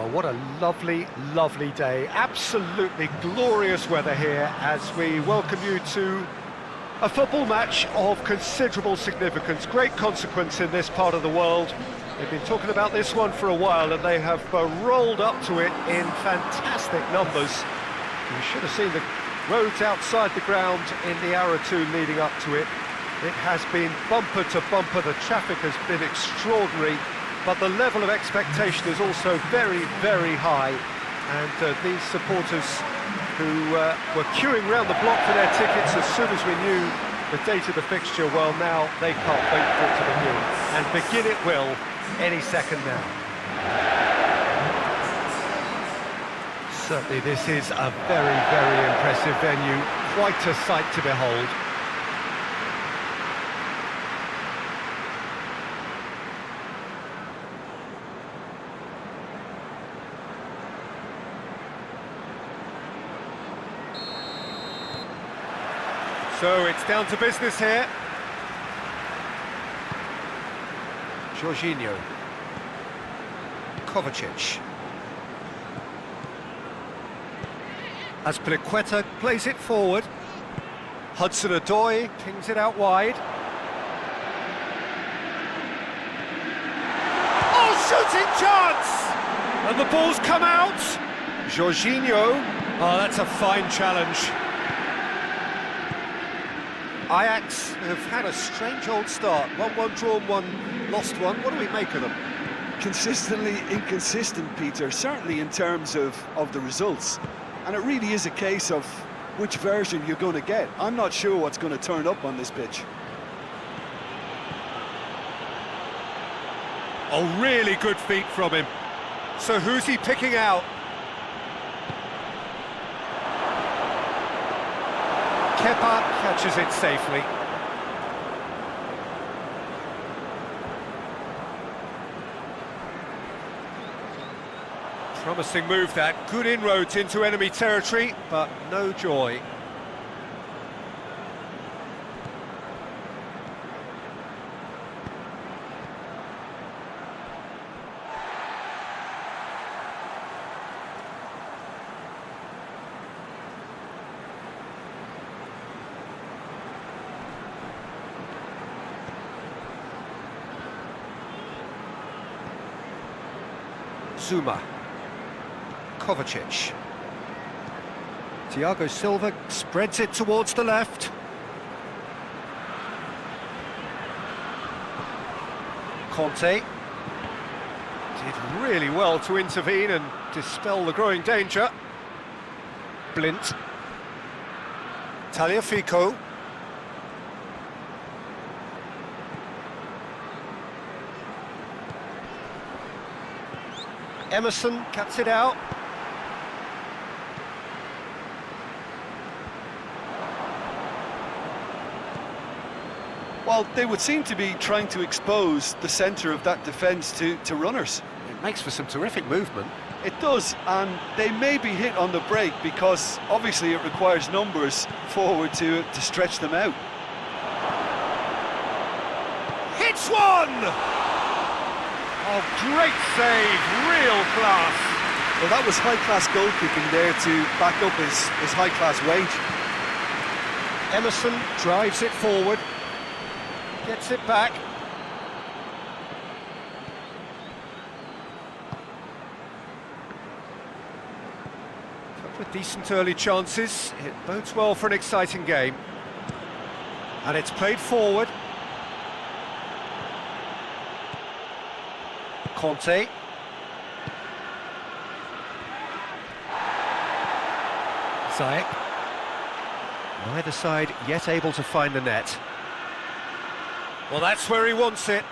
Well, what a lovely, lovely day. Absolutely glorious weather here as we welcome you to a football match of considerable significance, great consequence in this part of the world. They've been talking about this one for a while and they have rolled up to it in fantastic numbers. You should have seen the roads outside the ground in the hour or two leading up to it. It has been bumper to bumper, the traffic has been extraordinary, but the level of expectation is also very, very high. And these supporters who were queuing round the block for their tickets as soon as we knew the date of the fixture, well, now they can't wait for it to begin. And begin it will any second now. Certainly this is a very, very impressive venue, quite a sight to behold. So it's down to business here. Jorginho. Kovacic. Azpilicueta plays it forward. Hudson-Odoi pings it out wide. Oh, shooting chance! And the ball's come out. Jorginho. Oh, that's a fine challenge. Ajax have had a strange old start. 1-1 drawn, 1 lost 1. What do we make of them? Consistently inconsistent, Peter, certainly in terms of the results. And it really is a case of which version you're going to get. I'm not sure what's going to turn up on this pitch. Oh, really good feet from him. So who's he picking out? Kepa catches it safely. Promising move that, good inroads into enemy territory, but no joy. Zuma. Kovacic. Thiago Silva spreads it towards the left. Conte did really well to intervene and dispel the growing danger. Blint. Tagliafico. Emerson cuts it out. Well, they would seem to be trying to expose the centre of that defence to runners. It makes for some terrific movement. It does, and they may be hit on the break because obviously it requires numbers forward to stretch them out. Hits one! Oh, great save, real class. Well, that was high-class goalkeeping there to back up his high-class wage. Emerson drives it forward, gets it back. Couple of decent early chances, it bodes well for an exciting game. And it's played forward. Conte. Ziyech. Neither side yet able to find the net. Well, that's where he wants it.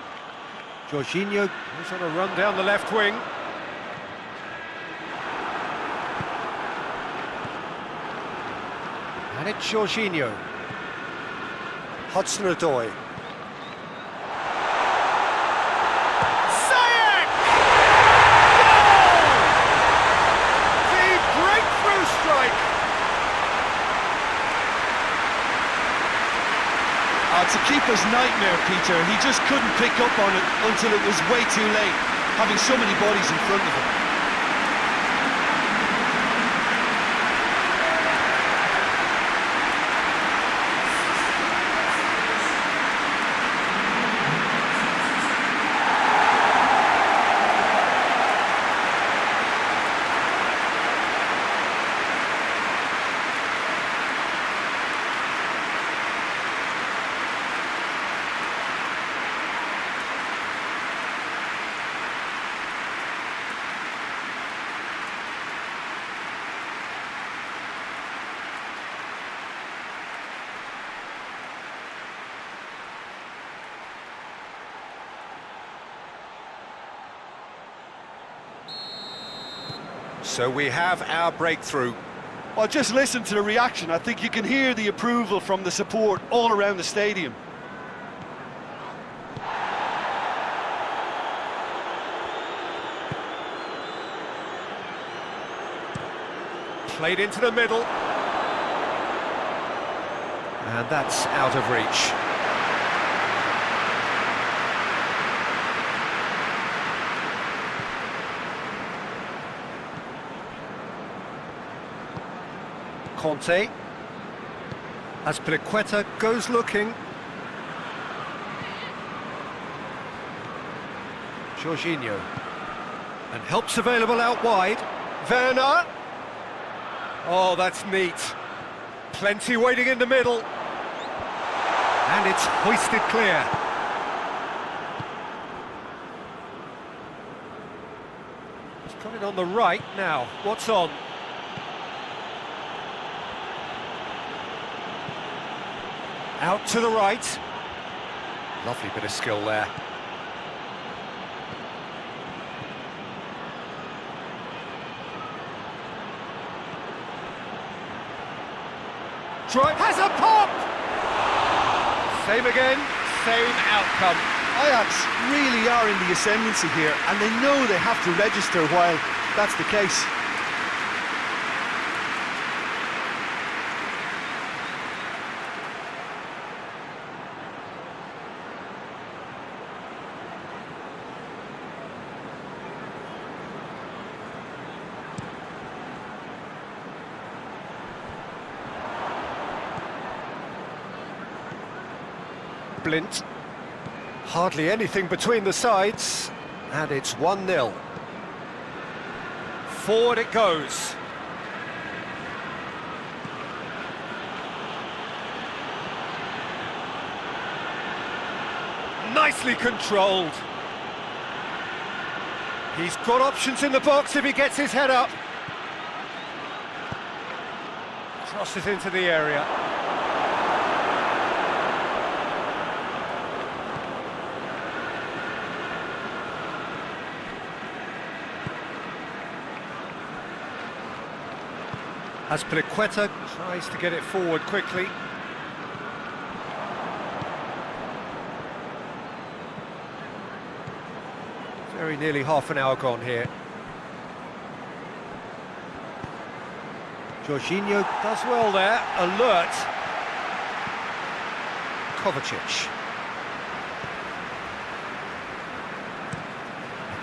Jorginho goes on a run down the left wing. And it's Jorginho. Hudson-Odoi. It's a keeper's nightmare, Peter. He just couldn't pick up on it until it was way too late, having so many bodies in front of him. So we have our breakthrough. Well, just listen to the reaction. I think you can hear the approval from the support all around the stadium. Played into the middle. And that's out of reach. Conte. Azpilicueta goes looking. Jorginho. And help's available out wide. Werner. Oh, that's neat. Plenty waiting in the middle. And it's hoisted clear. He's got it on the right now. What's on? Out to the right. Lovely bit of skill there. Drive has a pop! Same again, same outcome. Ajax really are in the ascendancy here, and they know they have to register while that's the case. Blint. Hardly anything between the sides, and it's 1-0. Forward it goes. Nicely controlled. He's got options in the box if he gets his head up. Crosses into the area. Azpilicueta tries to get it forward quickly. Very nearly half an hour gone here. Jorginho does well there, alert. Kovacic.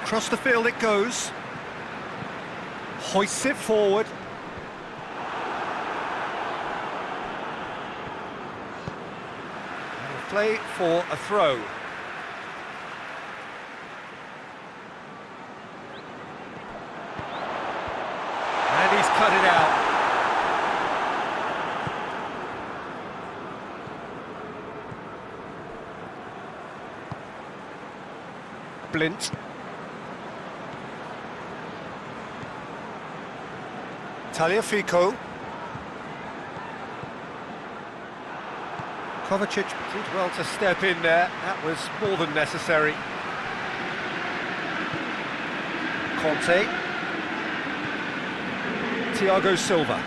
Across the field it goes. Hoists it forward. Play for a throw. And he's cut it out. Blint. Tagliafico. Kovacic did well to step in there, that was more than necessary. Conte. Thiago Silva.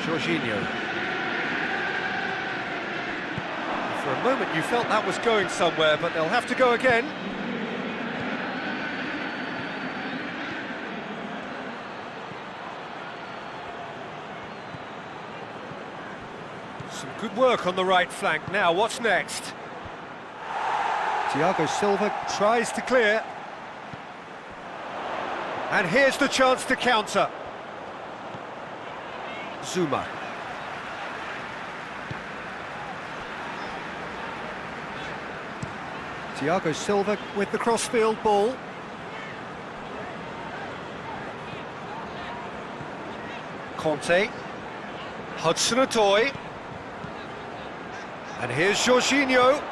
Jorginho. For a moment you felt that was going somewhere, but they'll have to go again. Some good work on the right flank. Now, what's next? Thiago Silva tries to clear. And here's the chance to counter. Zuma. Thiago Silva with the crossfield ball. Conte. Hudson-Odoi. And here's Jorginho,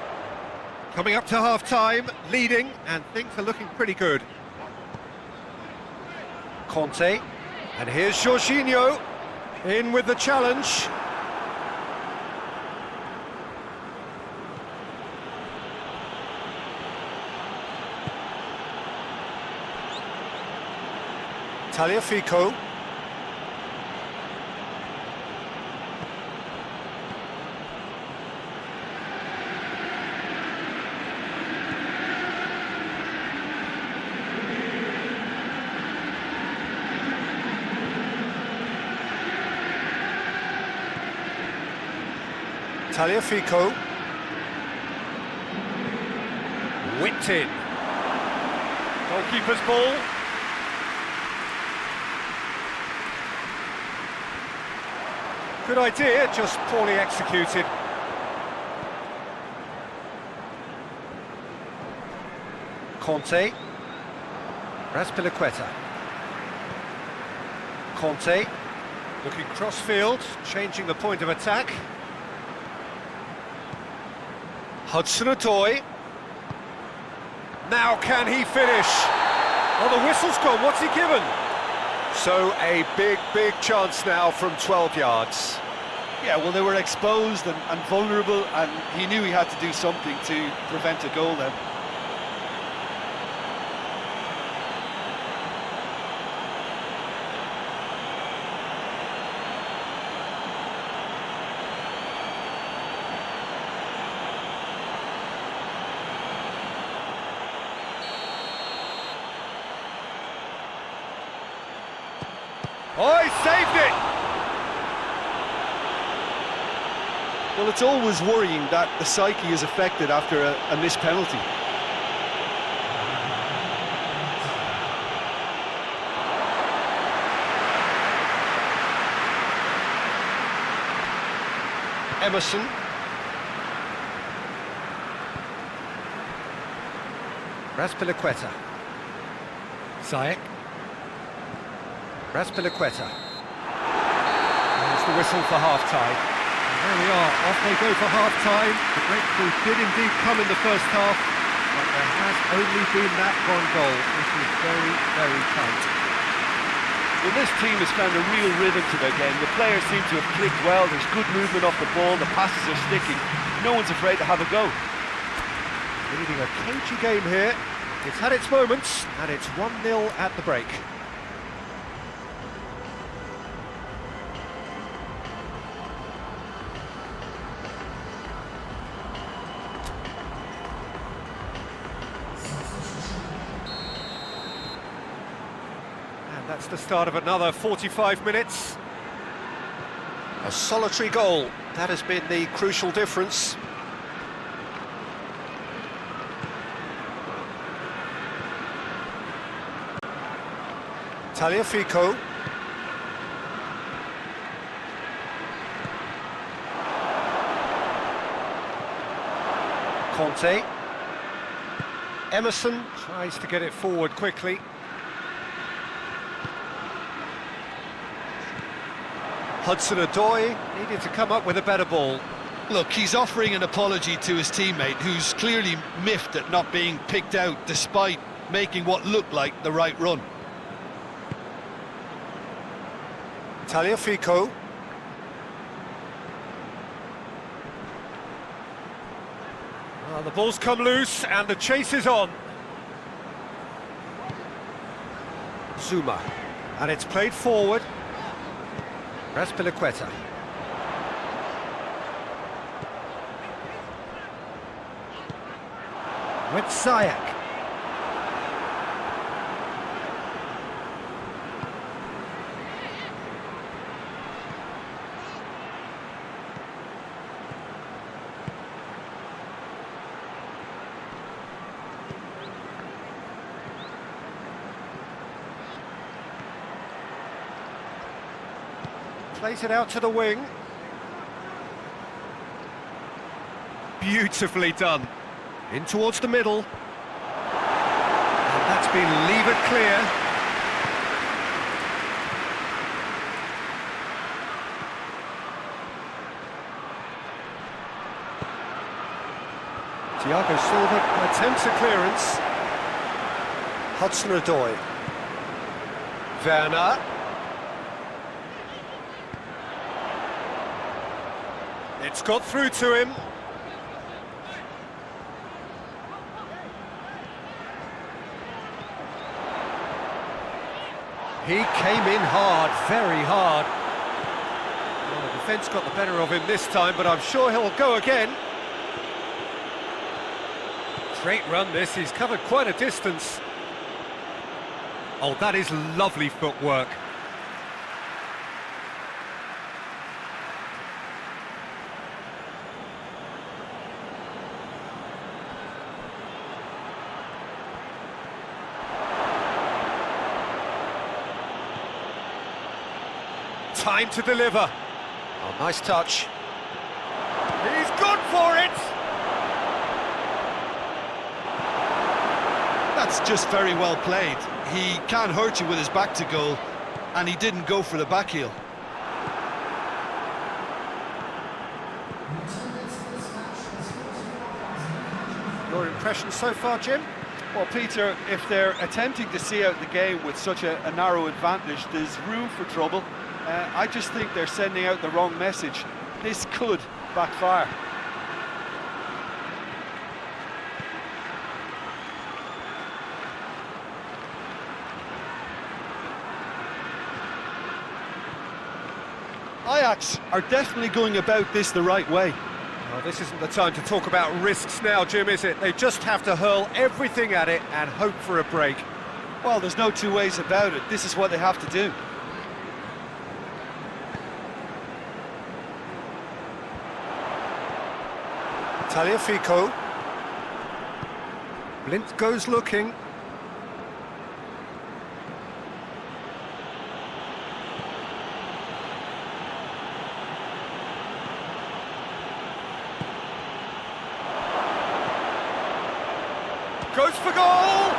coming up to half-time, leading, and things are looking pretty good. Conte, and here's Jorginho, in with the challenge. Tagliafico. Tagliafico. Whipped in. Goalkeeper's ball. Good idea, just poorly executed. Conte. Raspilicueta. Conte. Looking cross-field, changing the point of attack. Hudson-Odoi. Now can he finish? Oh, the whistle's gone, what's he given? So a big chance now from 12 yards. Yeah, well, they were exposed and vulnerable, and he knew he had to do something to prevent a goal then. Oh, he saved it! Well, it's always worrying that the psyche is affected after a missed penalty. Emerson. Raspilicueta. Ziyech. Raspilicueta. There's the whistle for half-time. There we are, off they go for half-time. The breakthrough did indeed come in the first half, but there has only been that one goal, which is very tight. Well, this team has found a real rhythm to their game. The players seem to have clicked well, there's good movement off the ball, the passes are sticking. No one's afraid to have a go. Leading a cagey game here. It's had its moments, and it's 1-0 at the break. That's the start of another 45 minutes. A solitary goal, that has been the crucial difference. Tagliafico. Conte. Emerson tries to get it forward quickly. Hudson-Odoi needed to come up with a better ball. Look, he's offering an apology to his teammate, who's clearly miffed at not being picked out despite making what looked like the right run. Tagliafico. Well, the ball's come loose and the chase is on. Zuma. And it's played forward. Raspilicueta. With Ziyech. Plays it out to the wing. Beautifully done. In towards the middle. And that's been levered clear. Thiago Silva attempts a clearance. Hudson-Odoi. Werner. It's got through to him. He came in hard, very hard. Well, the defence got the better of him this time, but I'm sure he'll go again. Great run this, he's covered quite a distance. Oh, that is lovely footwork. Time to deliver. Oh, nice touch. He's gone for it! That's just very well played. He can't hurt you with his back to goal, and he didn't go for the back heel. Your impression so far, Jim? Well, Peter, if they're attempting to see out the game with such a narrow advantage, there's room for trouble. I just think they're sending out the wrong message. This could backfire. Ajax are definitely going about this the right way. Well, this isn't the time to talk about risks now, Jim, is it? They just have to hurl everything at it and hope for a break. Well, there's no two ways about it. This is what they have to do. Tagliafico. Blint goes looking. Goes for goal!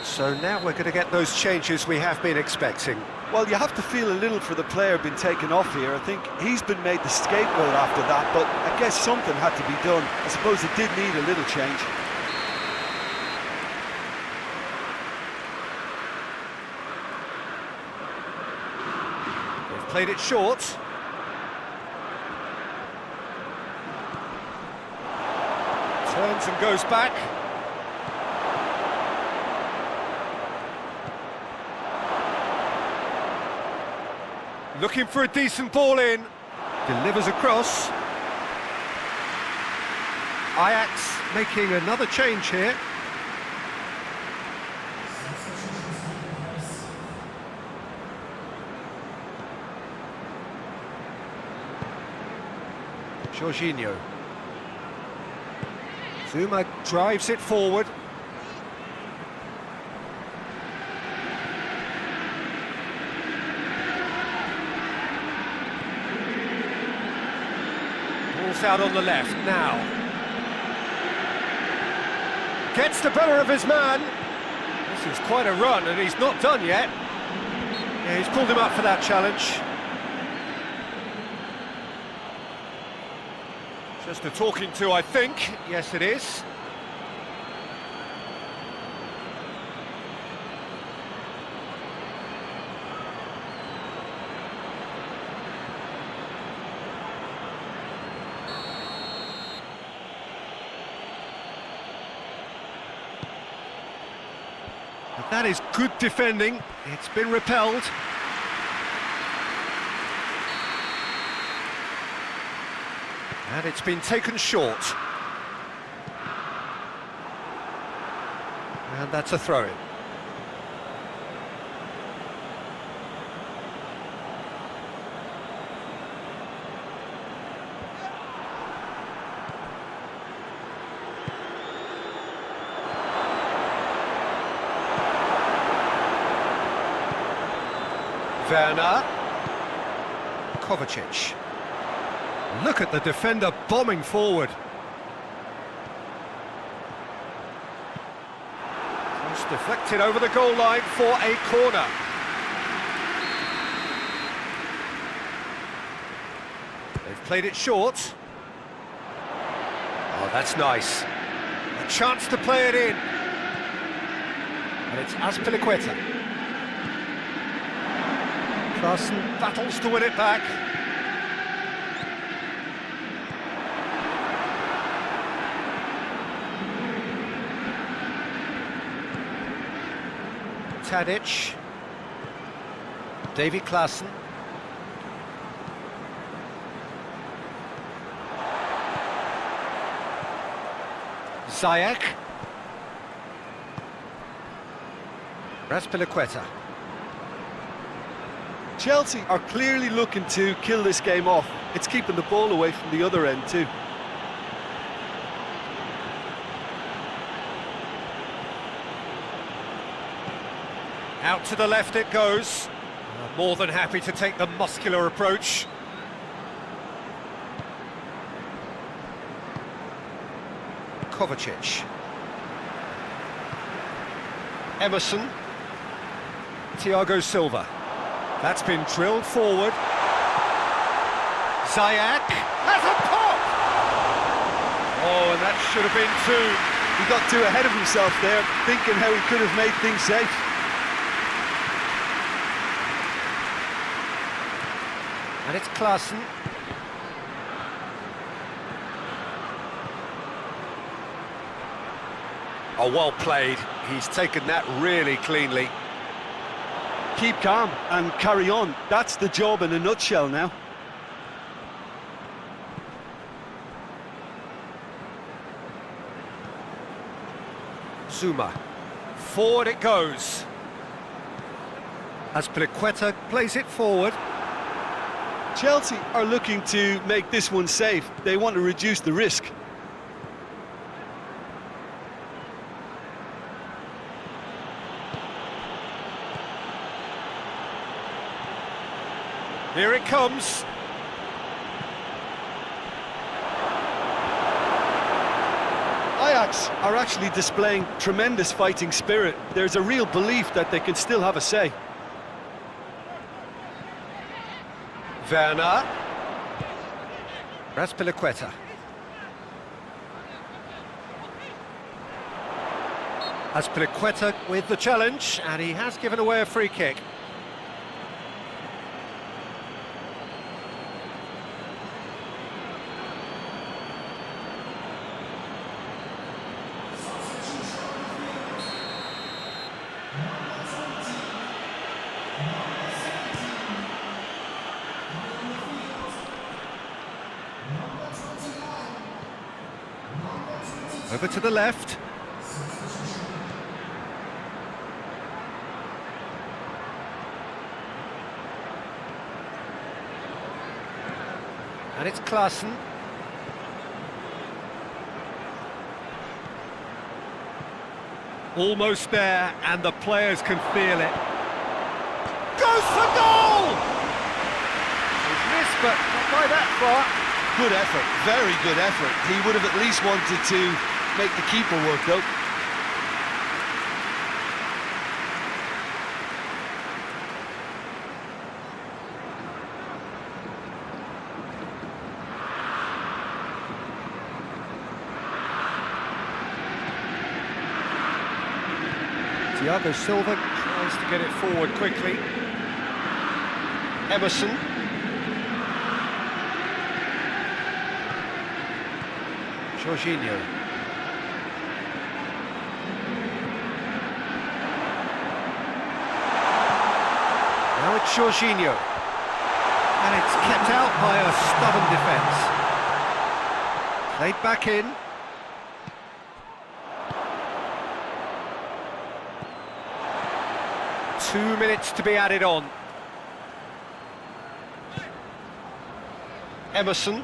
So now we're going to get those changes we have been expecting. Well, you have to feel a little for the player being taken off here. I think he's been made the scapegoat after that, but I guess something had to be done. I suppose it did need a little change. They've played it short. Turns and goes back. Looking for a decent ball in. Delivers across. Ajax making another change here. Jorginho. Zuma drives it forward. Ball's out on the left now. Gets the better of his man. This is quite a run and he's not done yet. Yeah, he's pulled him up for that challenge. Just a talking to, I think. Yes, it is. But that is good defending. It's been repelled. And it's been taken short. And that's a throw-in. Werder. Kovacic. Look at the defender bombing forward. Cross deflected over the goal line for a corner. They've played it short. Oh, that's nice. A chance to play it in. And it's Azpilicueta. Klaassen battles to win it back. Tadic. Davy Klaassen. Ziyech. Raspilicueta. Chelsea are clearly looking to kill this game off. It's keeping the ball away from the other end too. Out to the left it goes. More than happy to take the muscular approach. Kovacic. Emerson. Thiago Silva. That's been drilled forward. Ziyech has a pop! Oh, and that should have been two. He got too ahead of himself there, thinking how he could have made things safe. And it's Klaassen. Oh, well played. He's taken that really cleanly. Keep calm and carry on. That's the job in a nutshell now. Zuma. Forward it goes. Azpilicueta plays it forward. Chelsea are looking to make this one safe. They want to reduce the risk. Here it comes. Ajax are actually displaying tremendous fighting spirit. There's a real belief that they can still have a say. Werner. Raspilicueta. Azpilicueta with the challenge, and he has given away a free kick. Over to the left. And it's Klaassen. Almost there, and the players can feel it. Goes for goal! He's missed, but not by that far. Good effort, very good effort. He would have at least wanted to make the keeper work though. Thiago Silva tries to get it forward quickly. Emerson. Jorginho. Now it's Jorginho. And it's kept out by a stubborn defence. Played back in. Two minutes to be added on. Emerson.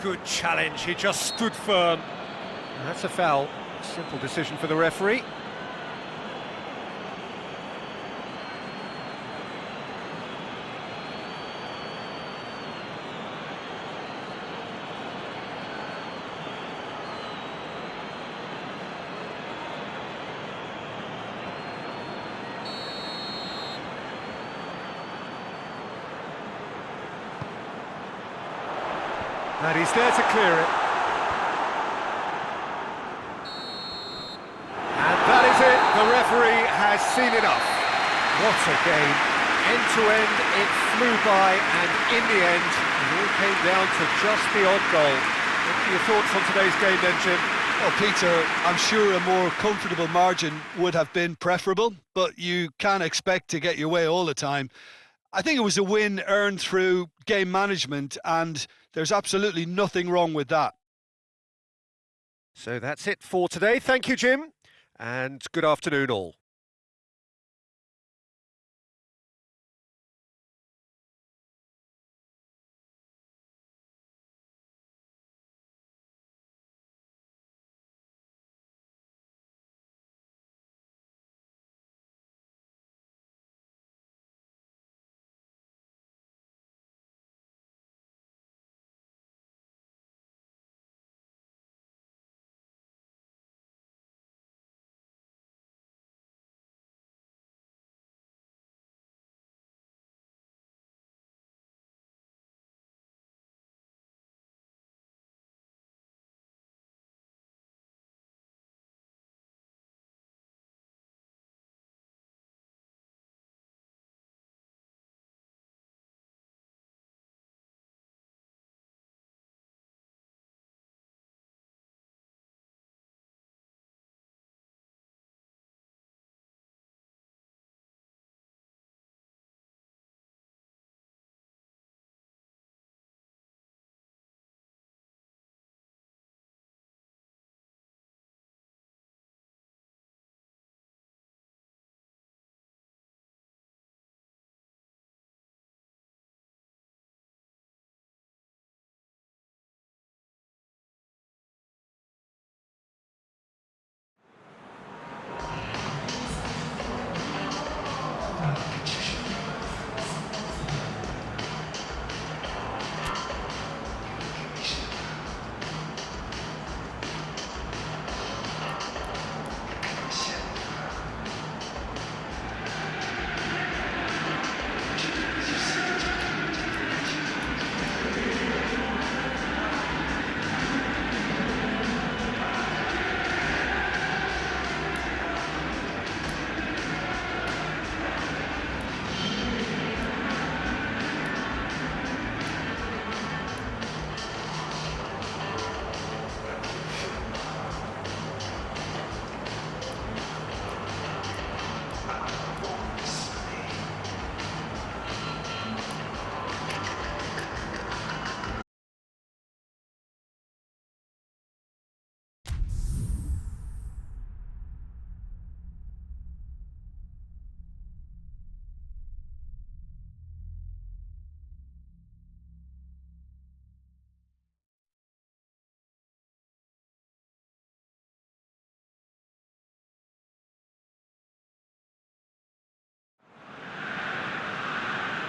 Good challenge, he just stood firm. And that's a foul. Simple decision for the referee. And he's there to clear it. And that is it. The referee has seen enough. What a game. End to end, it flew by, and in the end, it all came down to just the odd goal. What are your thoughts on today's game then, Jim? Well, Peter, I'm sure a more comfortable margin would have been preferable, but you can't expect to get your way all the time. I think it was a win earned through game management, and there's absolutely nothing wrong with that. So that's it for today. Thank you, Jim, and good afternoon all.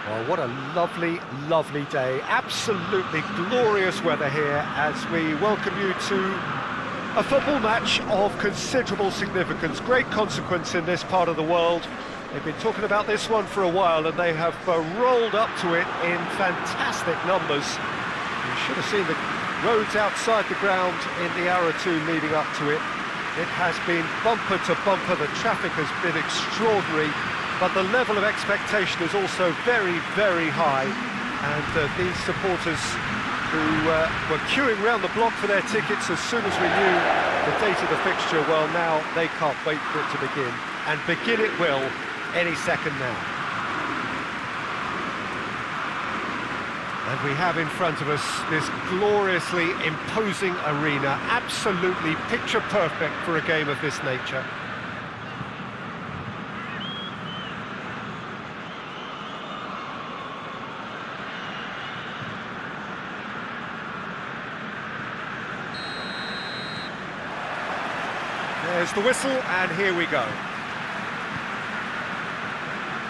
Well, what a lovely, lovely day. Absolutely glorious weather here as we welcome you to a football match of considerable significance, great consequence in this part of the world. They've been talking about this one for a while and they have rolled up to it in fantastic numbers. You should have seen the roads outside the ground in the hour or two leading up to it. It has been bumper to bumper, the traffic has been extraordinary. But the level of expectation is also very, very high. And these supporters who were queuing round the block for their tickets as soon as we knew the date of the fixture, well, now they can't wait for it to begin. And begin it will any second now. And we have in front of us this gloriously imposing arena, absolutely picture perfect for a game of this nature. There's the whistle, and here we go.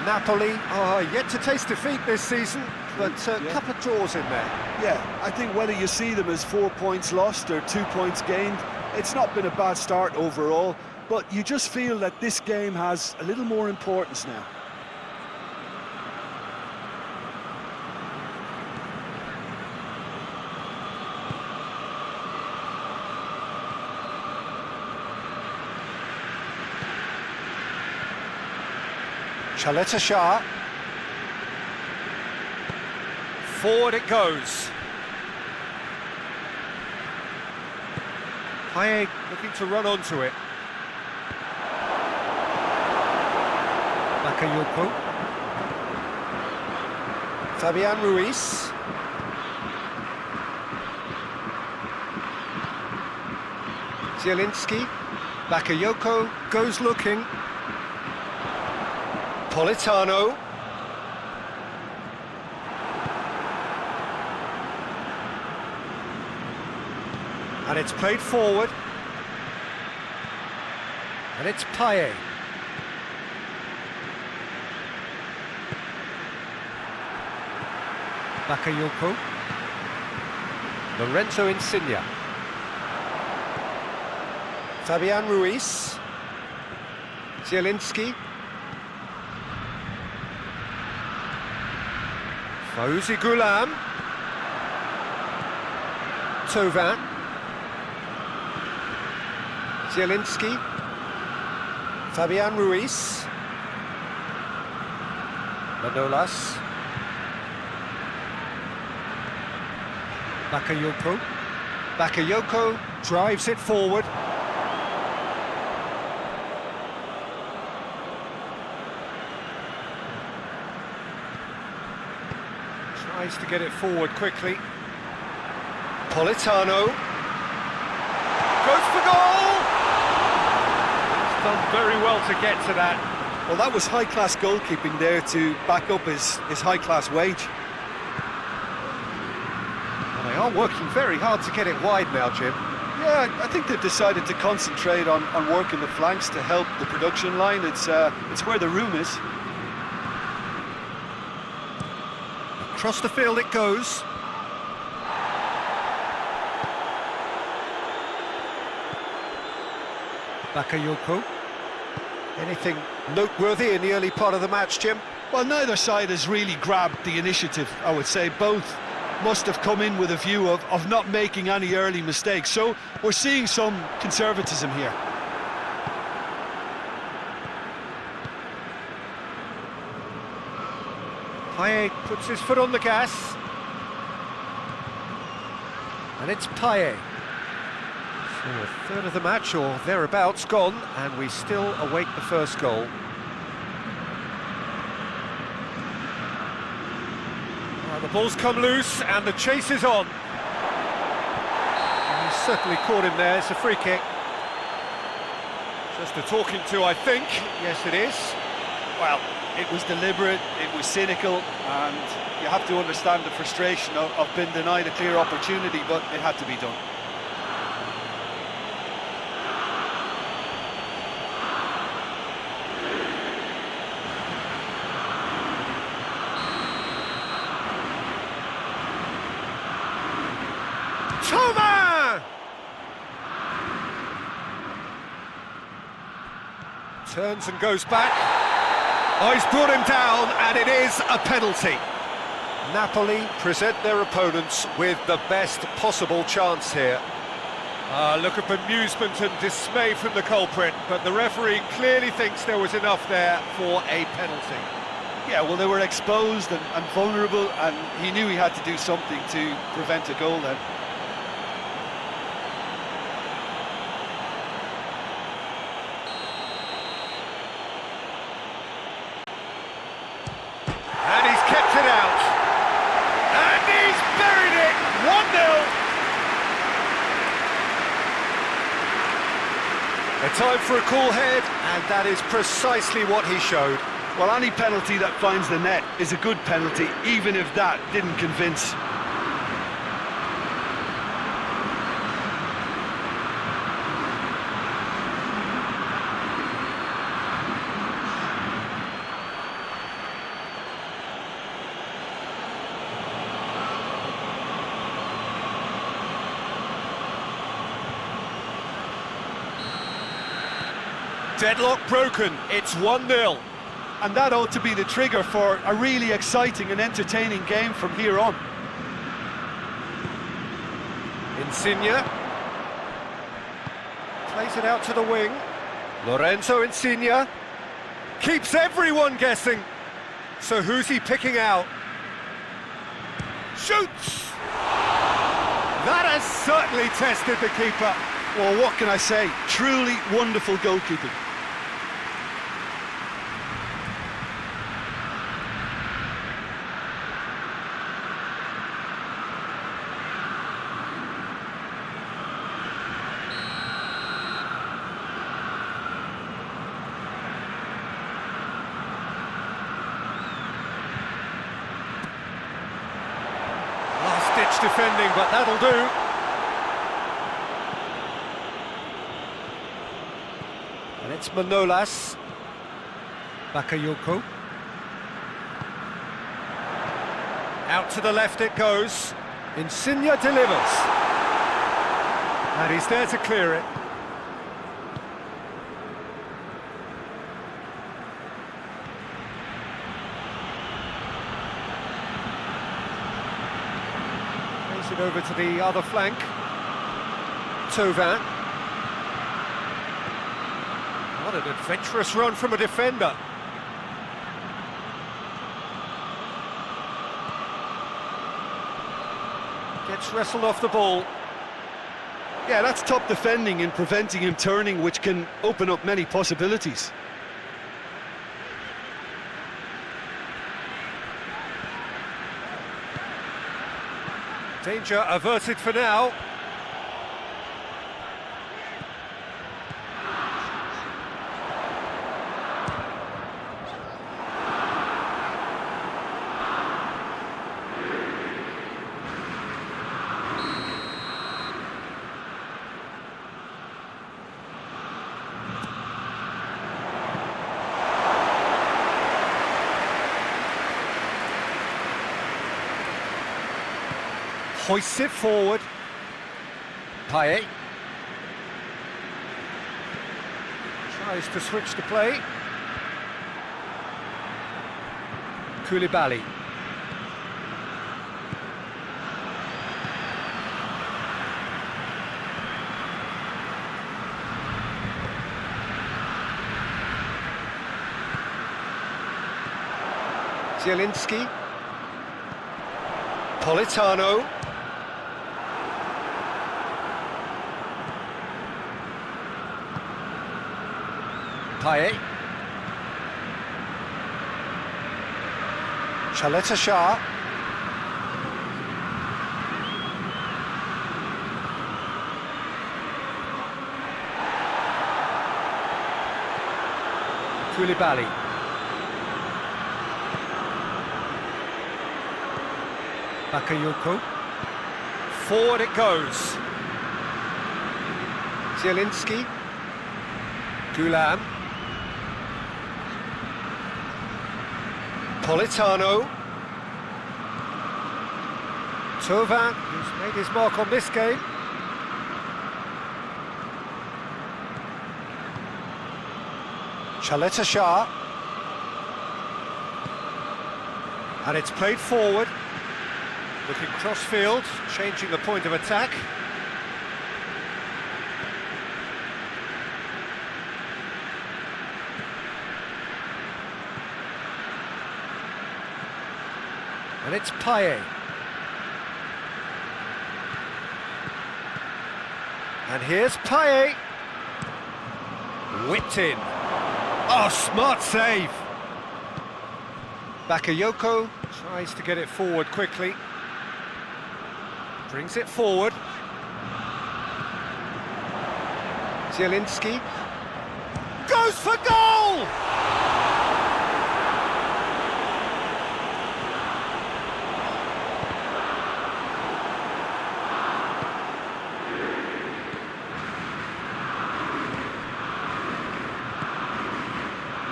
Napoli are yet to taste defeat this season, but a couple of draws in there. Yeah, I think whether you see them as 4 points lost or 2 points gained, it's not been a bad start overall, but you just feel that this game has a little more importance now. Chaleta Shah. Forward it goes. Payet looking to run onto it. Bakayoko. Fabian Ruiz. Zielinski. Bakayoko goes looking. Politano. And it's played forward. And it's Payet. Bakayoko. Lorenzo Insigne. Fabian Ruiz. Zielinski. Fauzi Goulam. Tovan. Zielinski. Fabian Ruiz. Manolas. Bakayoko. Bakayoko drives it forward. Tries to get it forward quickly. Politano. Goes for goal! He's done very well to get to that. Well, that was high-class goalkeeping there to back up his high-class wage. Well, they are working very hard to get it wide now, Jim. Yeah, I think they've decided to concentrate on working the flanks to help the production line. It's where the room is. Across the field it goes. Bakayoko. Anything noteworthy in the early part of the match, Jim? Well, neither side has really grabbed the initiative, I would say. Both must have come in with a view of not making any early mistakes. So we're seeing some conservatism here. Payet puts his foot on the gas. And it's Payet. So a third of the match or thereabouts gone, and we still await the first goal. The ball's come loose and the chase is on. And he's certainly caught him there. It's a free kick. Just a talking to, I think. Yes, it is. Well, it was deliberate, it was cynical, and you have to understand the frustration of being denied a clear opportunity, but it had to be done. Thomas! Turns and goes back. Oh, he's brought him down, and it is a penalty. Napoli present their opponents with the best possible chance here. Look at bemusement and dismay from the culprit, but the referee clearly thinks there was enough there for a penalty. Yeah, well, they were exposed and vulnerable, and he knew he had to do something to prevent a goal then. And he's kept it out. And he's buried it! 1-0. A time for a cool head, and that is precisely what he showed. Well, any penalty that finds the net is a good penalty, even if that didn't convince. Deadlock broken, it's 1-0. And that ought to be the trigger for a really exciting and entertaining game from here on. Insigne. Plays it out to the wing. Lorenzo Insigne. Keeps everyone guessing. So who's he picking out? shoots! That has certainly tested the keeper. Well, what can I say? Truly wonderful goalkeeping. Last-ditch defending, but that'll do. And it's Manolas. Bakayoko. Out to the left it goes. Insigne delivers. And he's there to clear it. Plays it over to the other flank. Thauvin. What an adventurous run from a defender. Gets wrestled off the ball. Yeah, that's top defending and preventing him turning, which can open up many possibilities. Danger averted for now. Hoists it forward. Payet. Tries to switch the play. Koulibaly. Zielinski. Politano. Payet. Chaleta Shah. Koulibaly. Bakayoko. Forward it goes. Zielinski. Gulam. Politano. Thauvin, who's made his mark on this game. Chaleta Shah. And it's played forward. Looking cross-field, changing the point of attack. And it's Payet. And here's Payet. Whipped in. Oh, smart save. Bakayoko tries to get it forward quickly. Brings it forward. Zielinski. Goes for goal!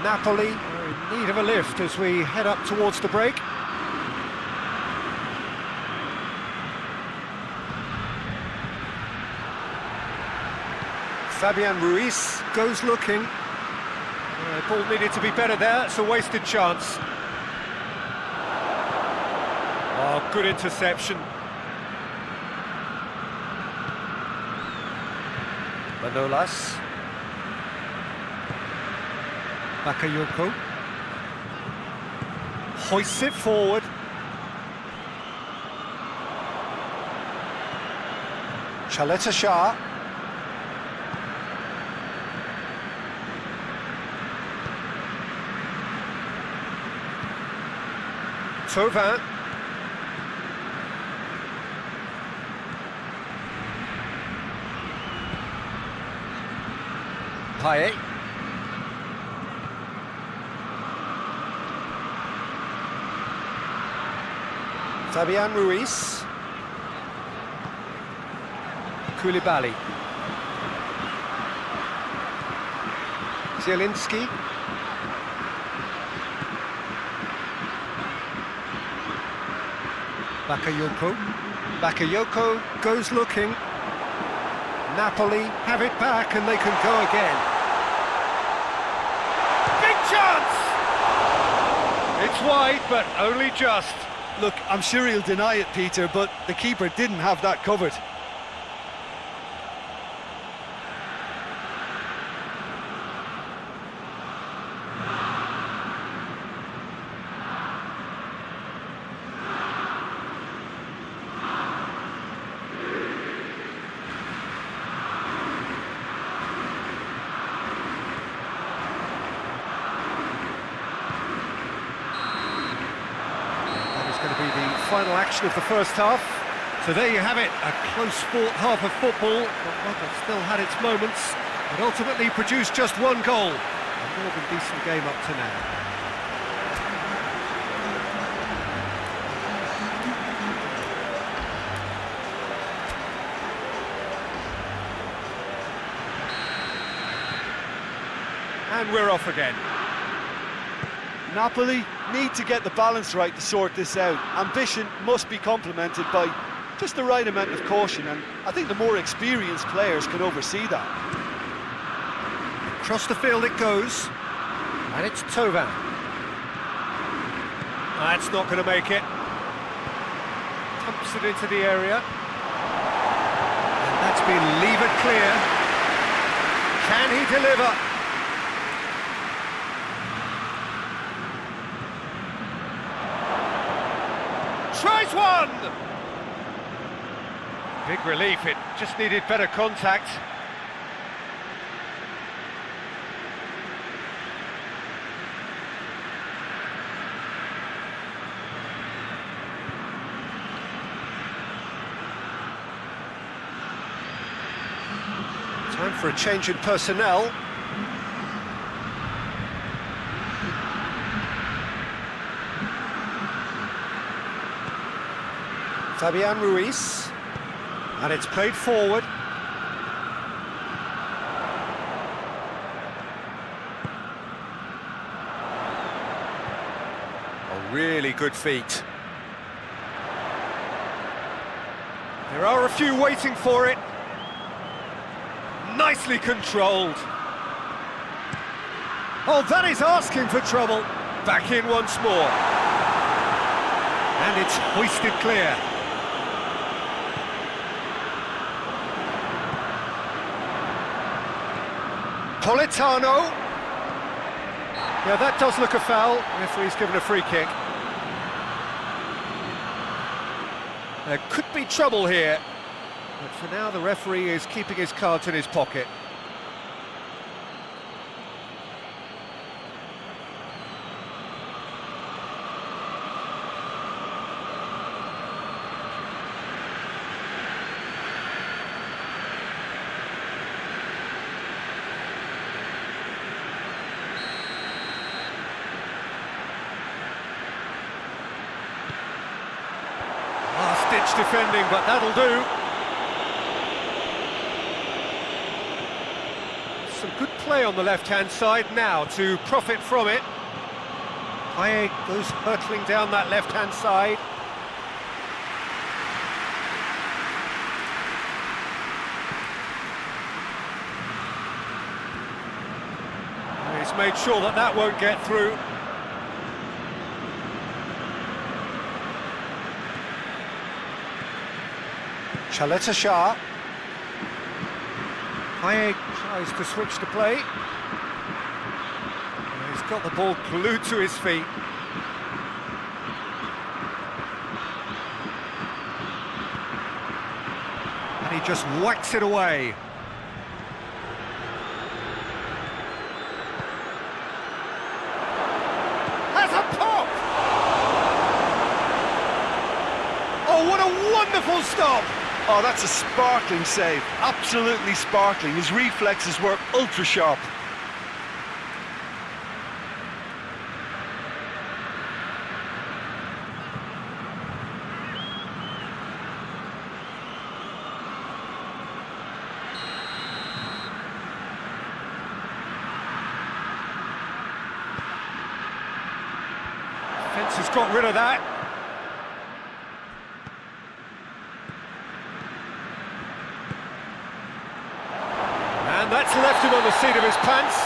Napoli are in need of a lift as we head up towards the break. Fabian Ruiz goes looking. Ball needed to be better there, it's a wasted chance. Oh, good interception. Manolas. Bakayoko. Hoists it forward. Shah. Thauvin. Payet. Fabian Ruiz. Koulibaly. Zielinski. Bakayoko goes looking. Napoli have it back and they can go again. Big chance! It's wide, but only just. Look, I'm sure he'll deny it, Peter, but the keeper didn't have that covered. Going to be the final action of the first half. So there you have it, a close fought half of football, but one that still had its moments, but ultimately produced just one goal. A more than decent game up to now. And we're off again. Napoli need to get the balance right to sort this out. Ambition must be complemented by just the right amount of caution, and I think the more experienced players can oversee that. Across the field it goes, and it's Thauvin. That's not going to make it. Pumps it into the area. And that's been levered clear. Can he deliver? Tries one! Big relief, it just needed better contact. Time for a change in personnel. Fabian Ruiz, and it's played forward. A really good feat. There are a few waiting for it. Nicely controlled. Oh, that is asking for trouble. Back in once more. And it's hoisted clear. Politano. Yeah, that does look a foul. Referee's given a free kick. There could be trouble here, but for now the referee is keeping his cards in his pocket. Last-ditch defending, but that'll do. Some good play on the left-hand side now to profit from it. Payet goes hurtling down that left-hand side. He's made sure that that won't get through. Shah. Payet tries to switch the play. He's got the ball glued to his feet. And He just whacks it away. Has a pop! Oh, what a wonderful stop! Oh, that's a sparkling save. Absolutely sparkling. His reflexes were ultra sharp. Fence has got rid of that. And that's left him on the seat of his pants.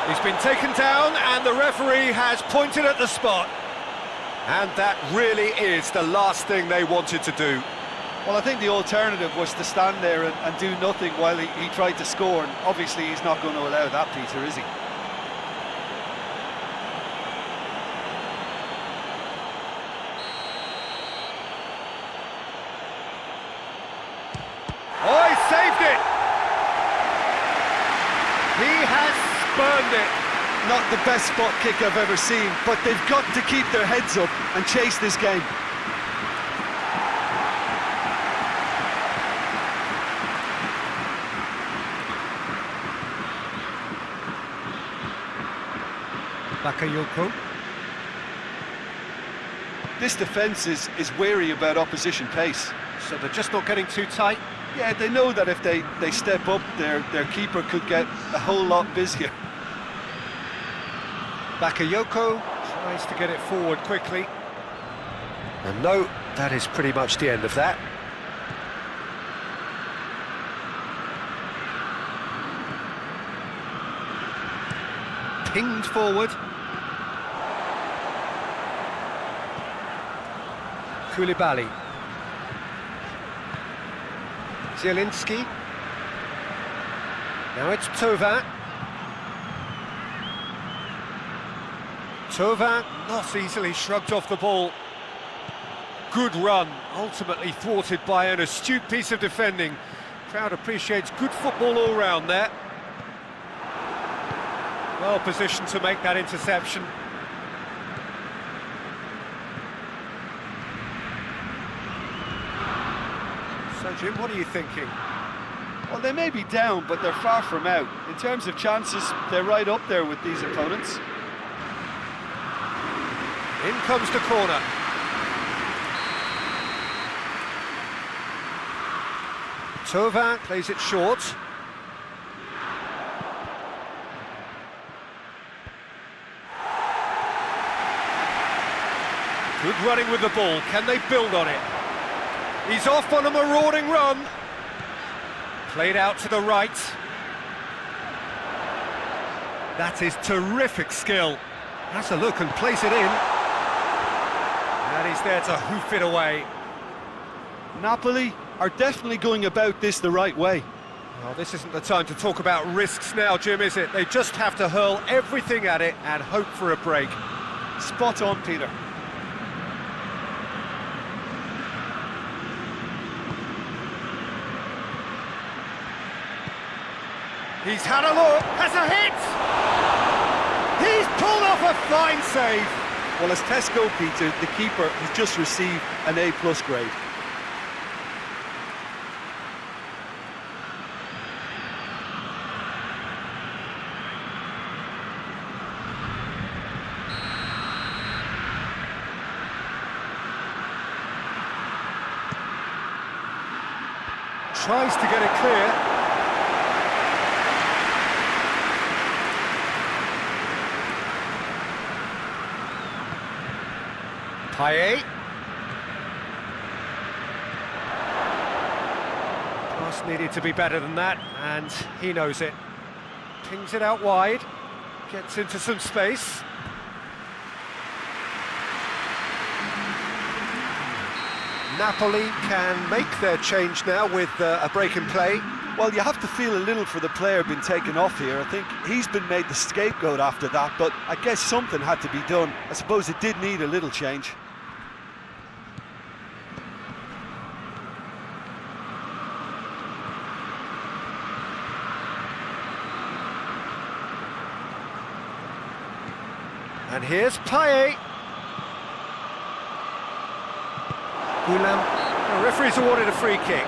He's been taken down and the referee has pointed at the spot. And that really is the last thing they wanted to do. Well, I think the alternative was to stand there and do nothing while he tried to score, and obviously he's not going to allow that, Peter, is he? Oh, he saved it! He has spurned it. Not the best spot kick I've ever seen, but they've got to keep their heads up and chase this game. Bakayoko. This defence is wary about opposition pace. So they're just not getting too tight. Yeah, they know that if they step up, their keeper could get a whole lot busier. Bakayoko tries to get it forward quickly. And no, that is pretty much the end of that. Pinged forward. Koulibaly. Zielinski. Now it's Thauvin. Thauvin not easily shrugged off the ball. Good run, ultimately thwarted by an astute piece of defending. Crowd appreciates good football all round there. Well positioned to make that interception. So Jim, what are you thinking? Well, they may be down, but they're far from out. In terms of chances, they're right up there with these opponents. In comes the corner. Thauvin plays it short. Good running with the ball. Can they build on it? He's off on a marauding run. Played out to the right. That is terrific skill. Has a look and plays it in. And he's there to hoof it away. Napoli are definitely going about this the right way. Well, this isn't the time to talk about risks now, Jim, is it? They just have to hurl everything at it and hope for a break. Spot on, Peter. He's had a look, has a hit! He's pulled off a fine save! Well, as Tesco, Peter, the keeper has just received an A+ grade. Tries to get it clear. Payet. Pass needed to be better than that, and he knows it. Pings it out wide, gets into some space. Napoli can make their change now with a break in play. Well, you have to feel a little for the player being taken off here. I think he's been made the scapegoat after that, but I guess something had to be done. I suppose it did need a little change. And here's Payet. Ulam. The referee's awarded a free kick.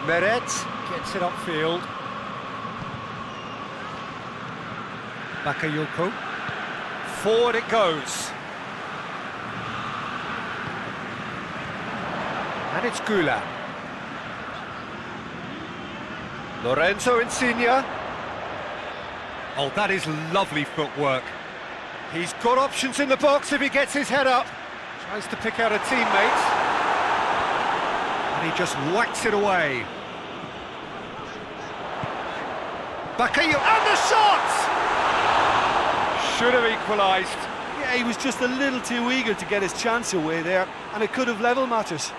Meret gets it upfield. Bakayoko. Forward it goes. And it's Gula. Lorenzo Insigne. Oh, that is lovely footwork. He's got options in the box if he gets his head up. Tries to pick out a teammate. And he just whacks it away. Bakayoko, and the shot! Should have equalised. Yeah, he was just a little too eager to get his chance away there, and it could have level matters.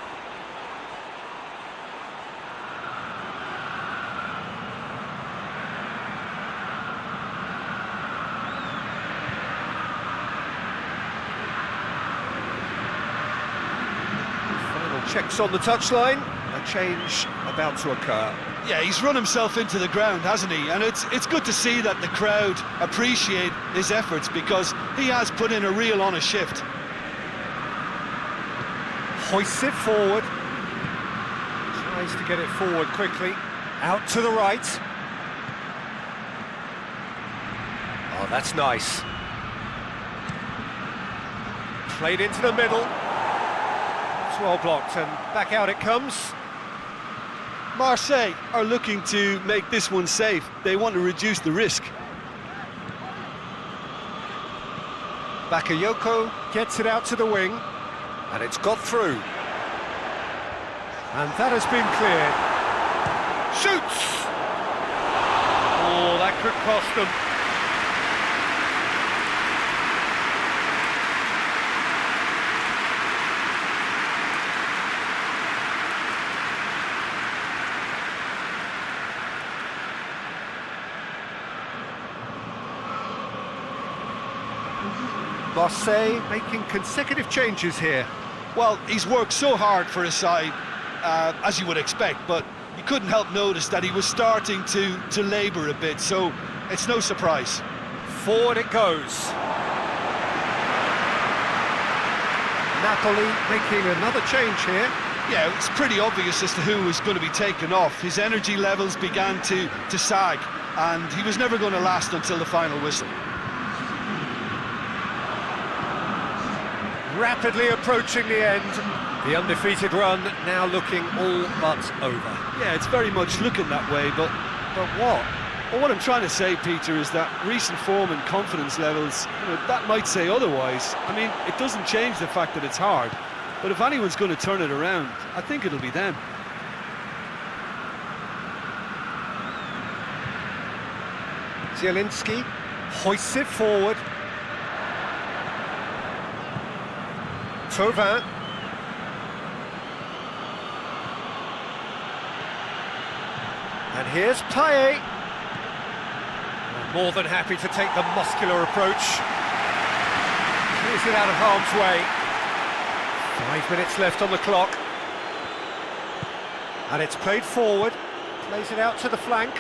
Final checks on the touchline. A change about to occur. Yeah, he's run himself into the ground, hasn't he? And it's good to see that the crowd appreciate his efforts, because he has put in a real honest shift. Hoists it forward. Tries to get it forward quickly. Out to the right. Oh, that's nice. Played into the middle. It's well blocked, and back out it comes. Marseille are looking to make this one safe. They want to reduce the risk. Bakayoko gets it out to the wing, and it's got through. And that has been cleared. Shoots! Oh, that could cost them. Marseille making consecutive changes here. Well, he's worked so hard for his side, as you would expect, but you couldn't help notice that he was starting to labour a bit, so it's no surprise. Forward it goes. Napoli making another change here. Yeah, it's pretty obvious as to who was going to be taken off. His energy levels began to sag, and he was never going to last until the final whistle. Rapidly approaching the end. The undefeated run now looking all but over. Yeah, it's very much looking that way, but what? Well, what I'm trying to say, Peter, is that recent form and confidence levels, that might say otherwise. I mean, it doesn't change the fact that it's hard, but if anyone's going to turn it around, I think it'll be them. Zielinski hoists it forward. Thauvin. And here's Payet. More than happy to take the muscular approach. Clears it out of harm's way. 5 minutes left on the clock. And it's played forward. Plays it out to the flank.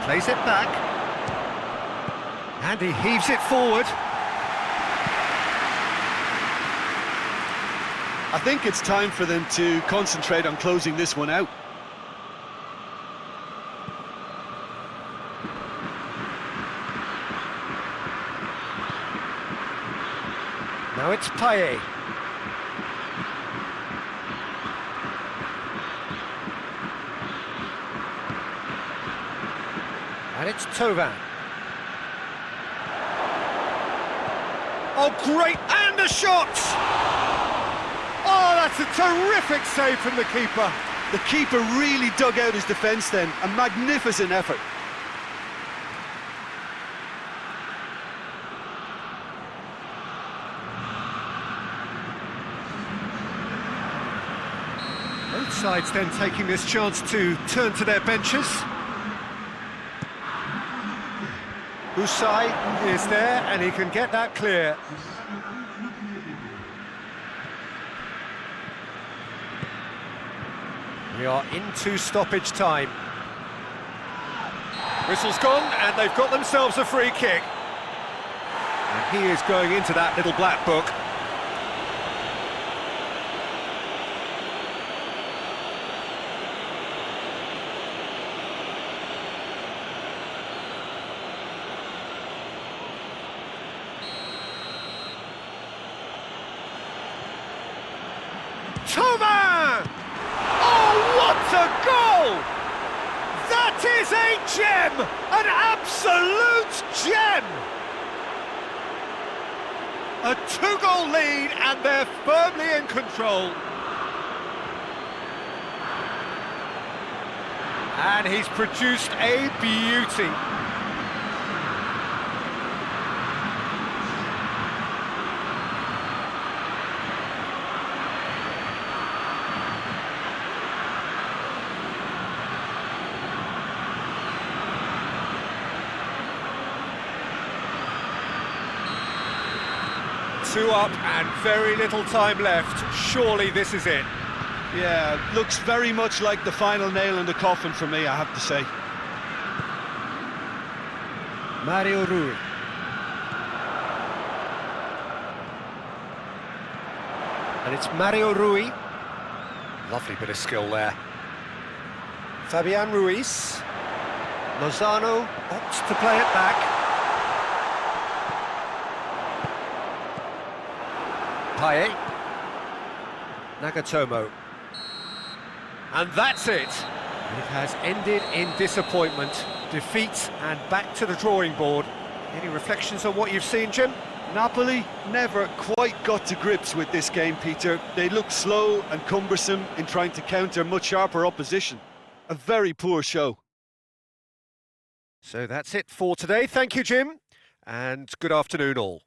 Plays it back. And he heaves it forward. I think it's time for them to concentrate on closing this one out. Now it's Payet. And it's Thauvin. Oh, great, and a shot! Oh, that's a terrific save from the keeper. The keeper really dug out his defence then, a magnificent effort. sides then taking this chance to turn to their benches. Usai is there and he can get that clear. We are into stoppage time. Whistle's gone and they've got themselves a free kick. And he is going into that little black book. Thomas! Oh, what a goal! That is a gem! An absolute gem! A two-goal lead and they're firmly in control. And he's produced a beauty. Two up and very little time left. Surely this is it. Yeah, looks very much like the final nail in the coffin for me, I have to say. Mario Rui. And it's Mario Rui. Lovely bit of skill there. Fabian Ruiz. Lozano opts to play it back. Paye. Nagatomo. And that's it. It has ended in disappointment, defeat and back to the drawing board. Any reflections on what you've seen, Jim? Napoli never quite got to grips with this game, Peter. They looked slow and cumbersome in trying to counter much sharper opposition. A very poor show. So that's it for today. Thank you, Jim, and good afternoon all.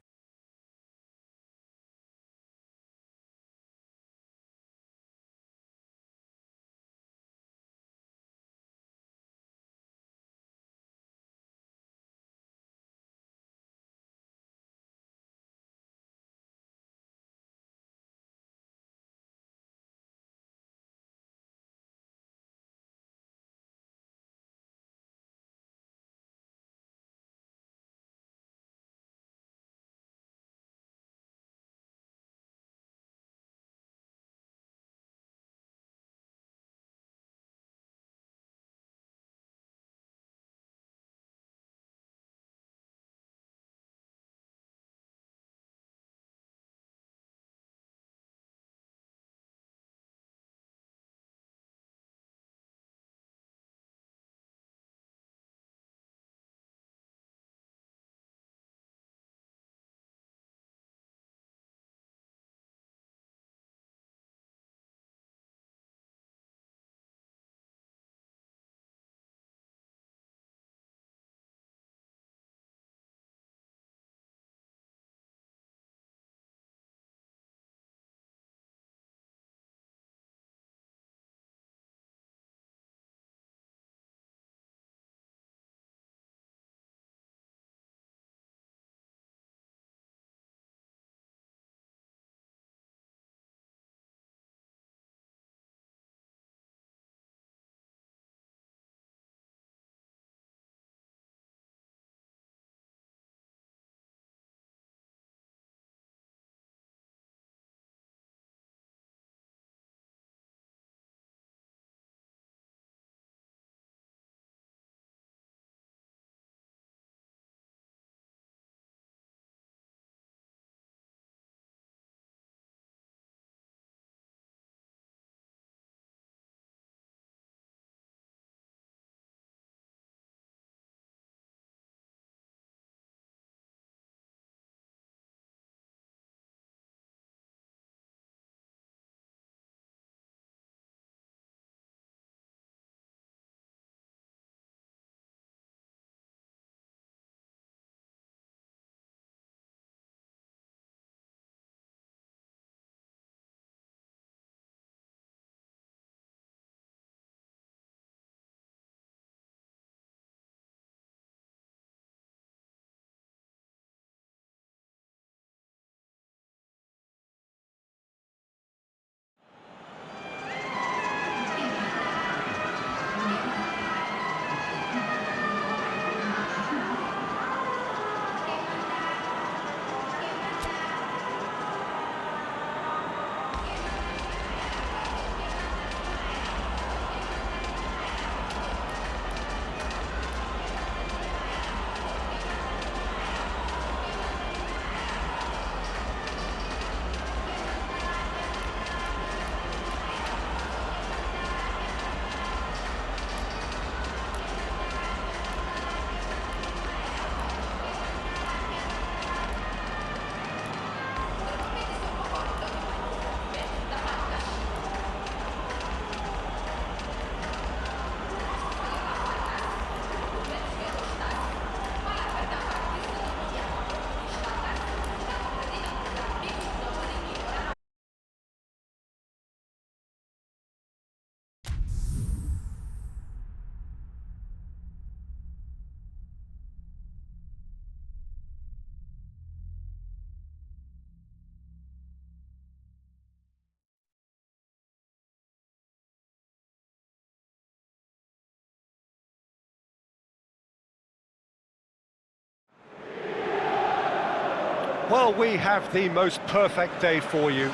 Well, we have the most perfect day for you.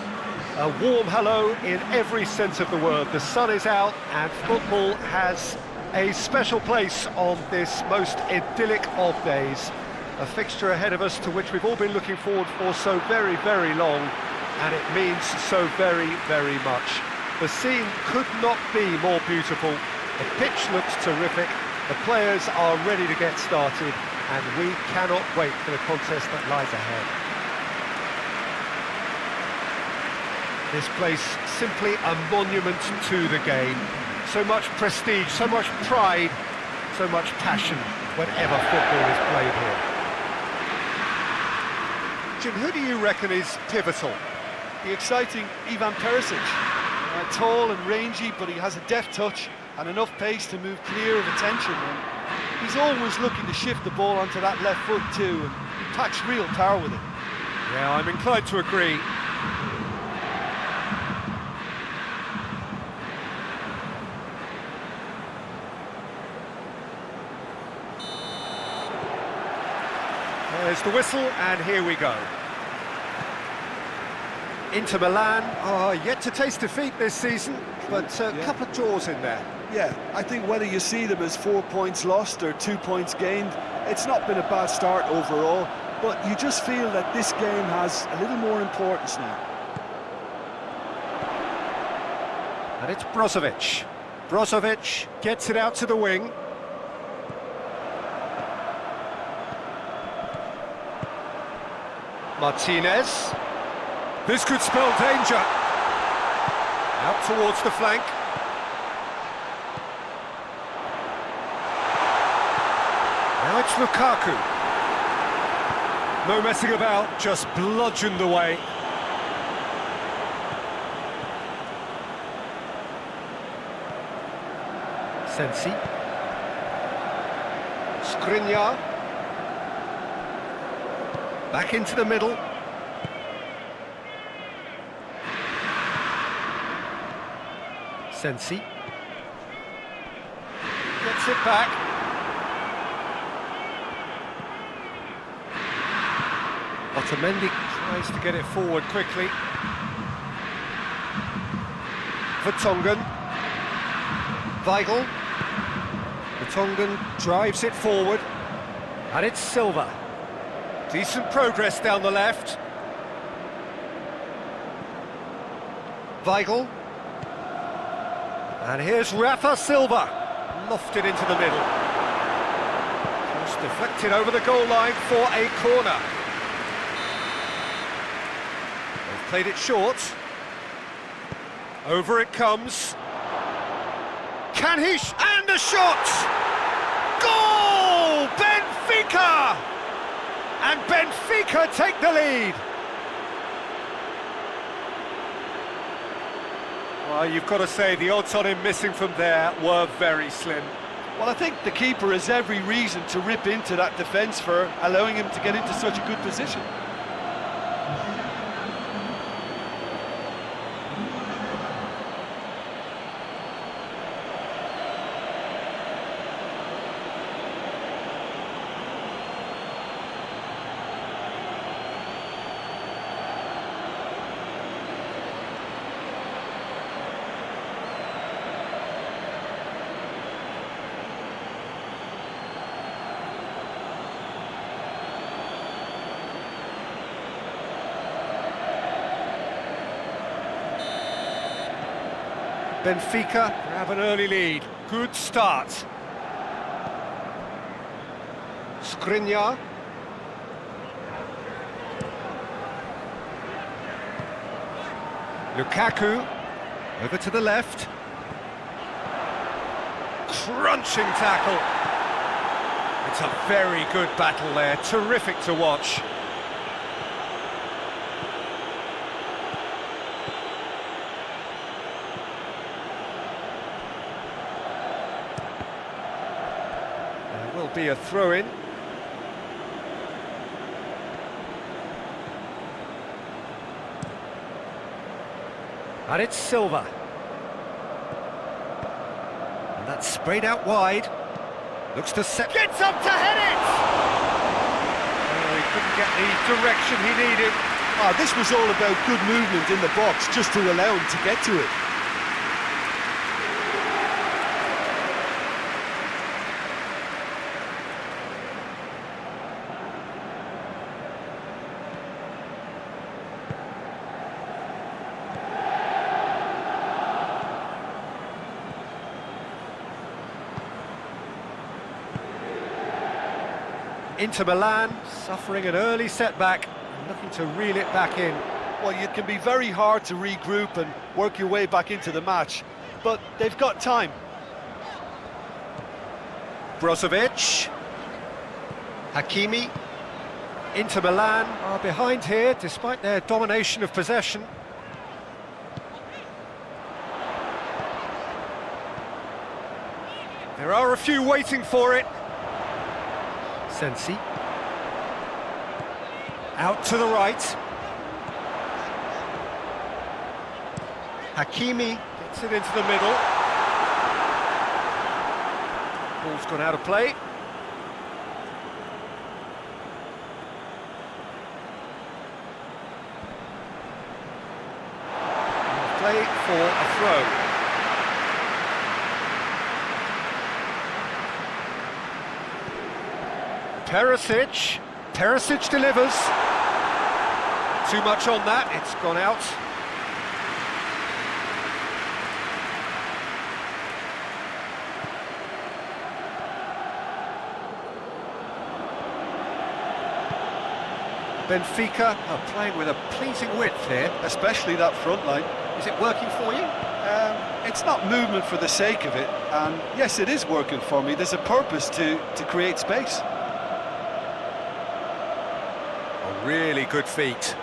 A warm hello in every sense of the word. The sun is out and football has a special place on this most idyllic of days. A fixture ahead of us to which we've all been looking forward for so very, very long, and it means so very, very much. The scene could not be more beautiful. The pitch looks terrific. The players are ready to get started, and we cannot wait for the contest that lies ahead. This place, simply a monument to the game. So much prestige, so much pride, so much passion whenever football is played here. Jim, who do you reckon is pivotal? The exciting Ivan Perisic. Tall and rangy, but he has a deft touch and enough pace to move clear of attention. And he's always looking to shift the ball onto that left foot too, and he packs real power with it. Yeah, I'm inclined to agree. There's the whistle, and here we go. Inter Milan are yet to taste defeat this season, but a couple of draws in there. Yeah, I think whether you see them as 4 points lost or 2 points gained, it's not been a bad start overall, but you just feel that this game has a little more importance now. And it's Brozovic. Brozovic gets it out to the wing. Martinez. This could spell danger. Out towards the flank. Now it's Lukaku. No messing about, just bludgeoned away. Sensi. Skriniar. Back into the middle. Sensi. Gets it back. Otamendi tries to get it forward quickly. Vertonghen. Weigl. Vertonghen drives it forward. And it's Silva. Decent progress down the left. Weigl. And here's Rafa Silva, lofted into the middle. Just deflected over the goal line for a corner. They've played it short. Over it comes. Can he? And a shot! Goal! Benfica! And Benfica take the lead. Well, you've got to say the odds on him missing from there were very slim. Well, I think the keeper has every reason to rip into that defence for allowing him to get into such a good position. Benfica have an early lead. Good start. Skriniar. Lukaku. Over to the left. Crunching tackle. It's a very good battle there. Terrific to watch. Be a throw-in. And it's Silva. And that's sprayed out wide. Looks to set. Gets up to head it! Very Couldn't get the direction he needed. This was all about good movement in the box, just to allow him to get to it. Inter Milan suffering an early setback, looking to reel it back in. Well, it can be very hard to regroup and work your way back into the match, but they've got time. Brozovic, Hakimi. Inter Milan are behind here despite their domination of possession. There are a few waiting for it. Sensi. Out to the right. Hakimi gets it into the middle. Ball's gone out of play. Play for a throw. Perisic delivers. Too much on that, it's gone out. Benfica are playing with a pleasing width here. Especially that front line. Is it working for you? It's not movement for the sake of it, and yes, it is working for me. There's a purpose to create space. Really good feet.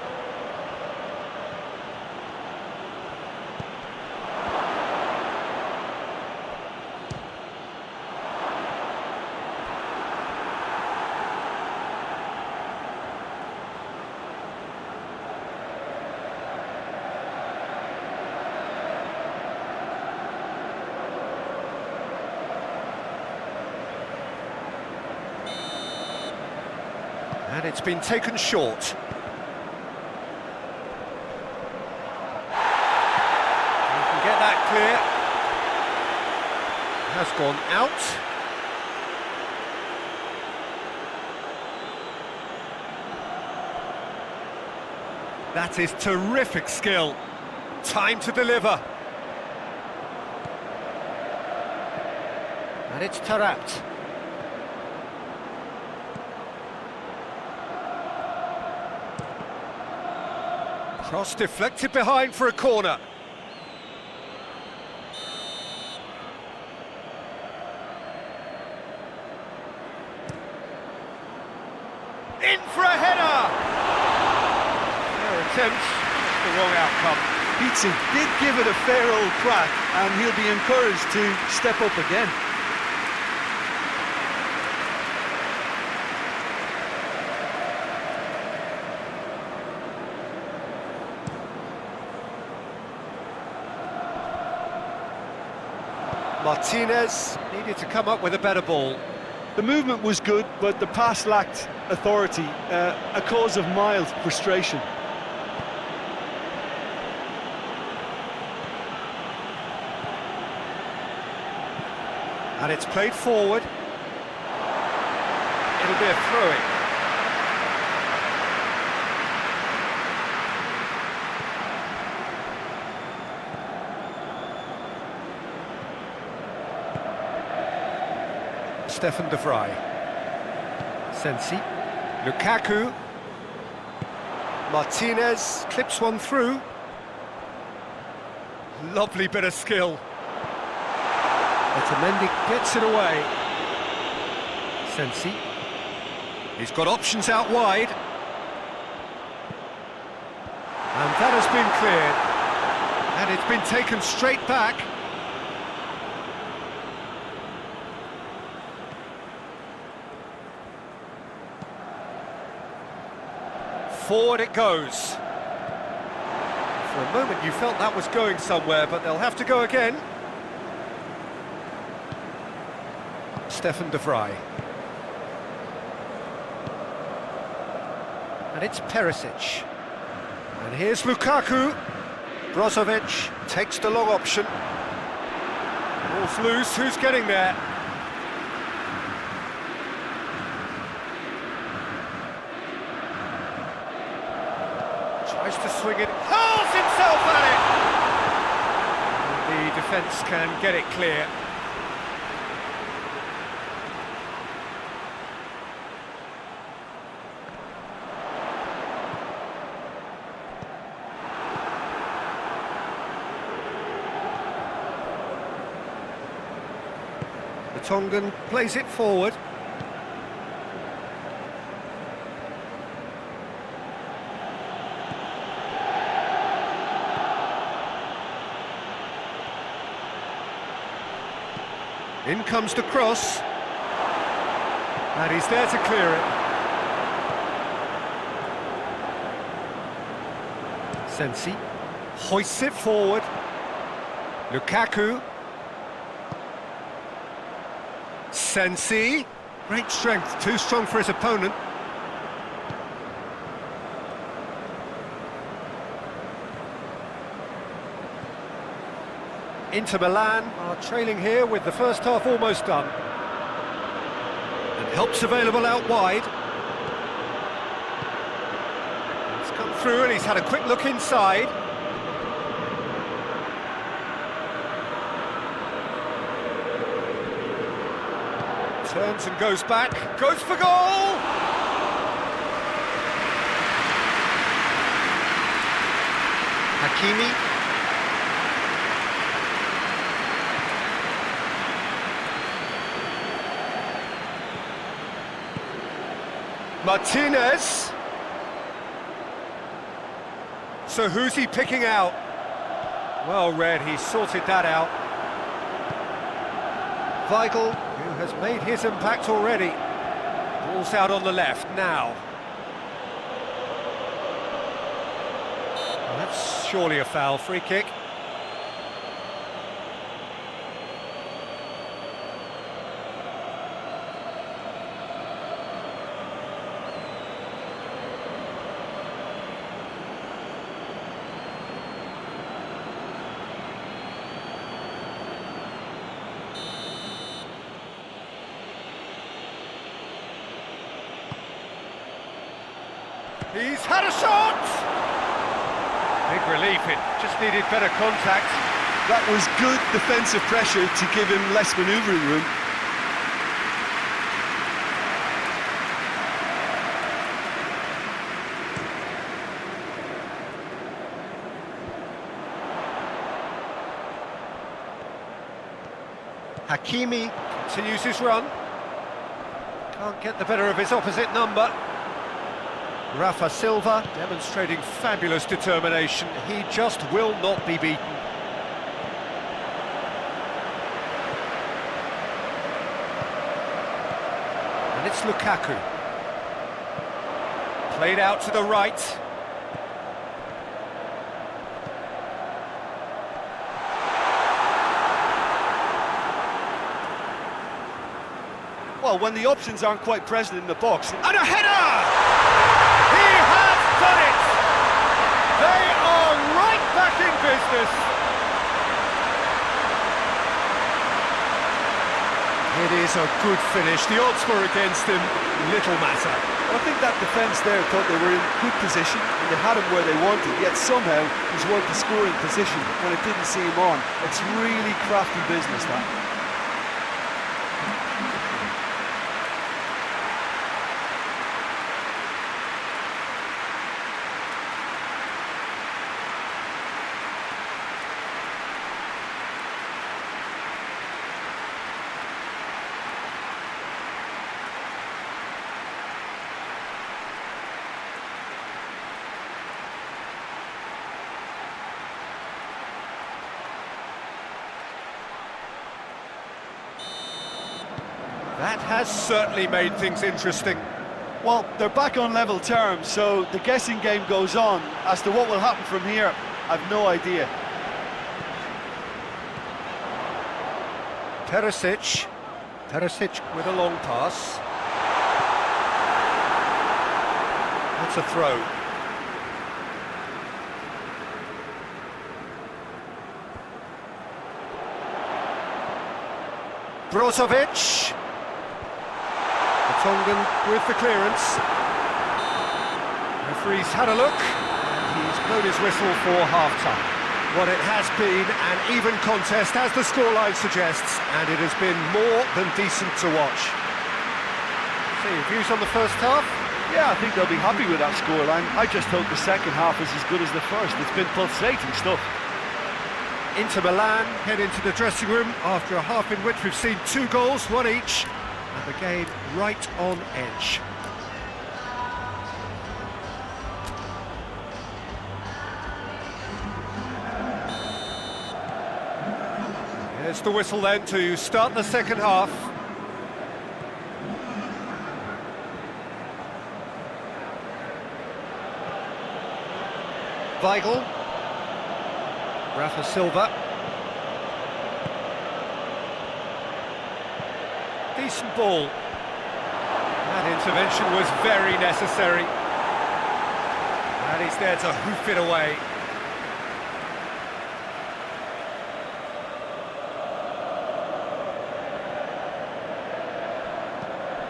And it's been taken short. You can get that clear. Has gone out. That is terrific skill. Time to deliver. And it's Taarabt. Cross deflected behind for a corner. In for a header! Fair attempt, the wrong outcome. Pizzi did give it a fair old crack, and he'll be encouraged to step up again. Martinez needed to come up with a better ball. The movement was good, but the pass lacked authority, a cause of mild frustration. And it's played forward. It'll be a throw-in. Stefan de Vrij. Sensi. Lukaku. Martinez clips one through. Lovely bit of skill. Otamendi gets it away. Sensi. He's got options out wide. And that has been cleared. And it's been taken straight back. Forward it goes. For a moment you felt that was going somewhere, but they'll have to go again. Stefan de Vrij. And it's Perisic. And here's Lukaku. Brozovic takes the long option. Ball's loose, who's getting there? Tries to swing it, hurls himself at it! The defence can get it clear. The Tongan plays it forward. In comes the cross. And he's there to clear it. Sensi hoists it forward. Lukaku. Sensi, great strength, too strong for his opponent. Inter Milan are trailing here with the first half almost done. And help's available out wide. He's come through and he's had a quick look inside. Turns and goes back, goes for goal! Hakimi. Martinez. So who's he picking out? Well read, he sorted that out. Weigl, who has made his impact already. Ball's out on the left now. Well, that's surely a foul, free kick. He's had a shot! Big relief, it just needed better contact. That was good defensive pressure to give him less manoeuvring room. Hakimi continues his run. Can't get the better of his opposite number. Rafa Silva demonstrating fabulous determination. He just will not be beaten. And it's Lukaku. Played out to the right. Well, when the options aren't quite present in the box. And a header! He has done it! They are right back in business! It is a good finish. The odds were against him, little matter. Well, I think that defence there thought they were in good position and they had him where they wanted, yet somehow he's worked the scoring position when it didn't see him on. It's really crafty business, that. That has certainly made things interesting. Well, they're back on level terms, so the guessing game goes on. As to what will happen from here, I've no idea. Perisic with a long pass. It's a throw. Brozovic. Tongan with the clearance. Referee's had a look, and he's blown his whistle for half-time. Well, it has been an even contest, as the scoreline suggests, and it has been more than decent to watch. So, your views on the first half? Yeah, I think they'll be happy with that scoreline. I just hope the second half is as good as the first. It's been pulsating stuff. Inter Milan head into the dressing room after a half in which we've seen 2 goals, 1 each, and the game right on edge. Here's the whistle then to start the second half. Weigl. Rafa Silva. Decent ball. That intervention was very necessary. And he's there to hoof it away.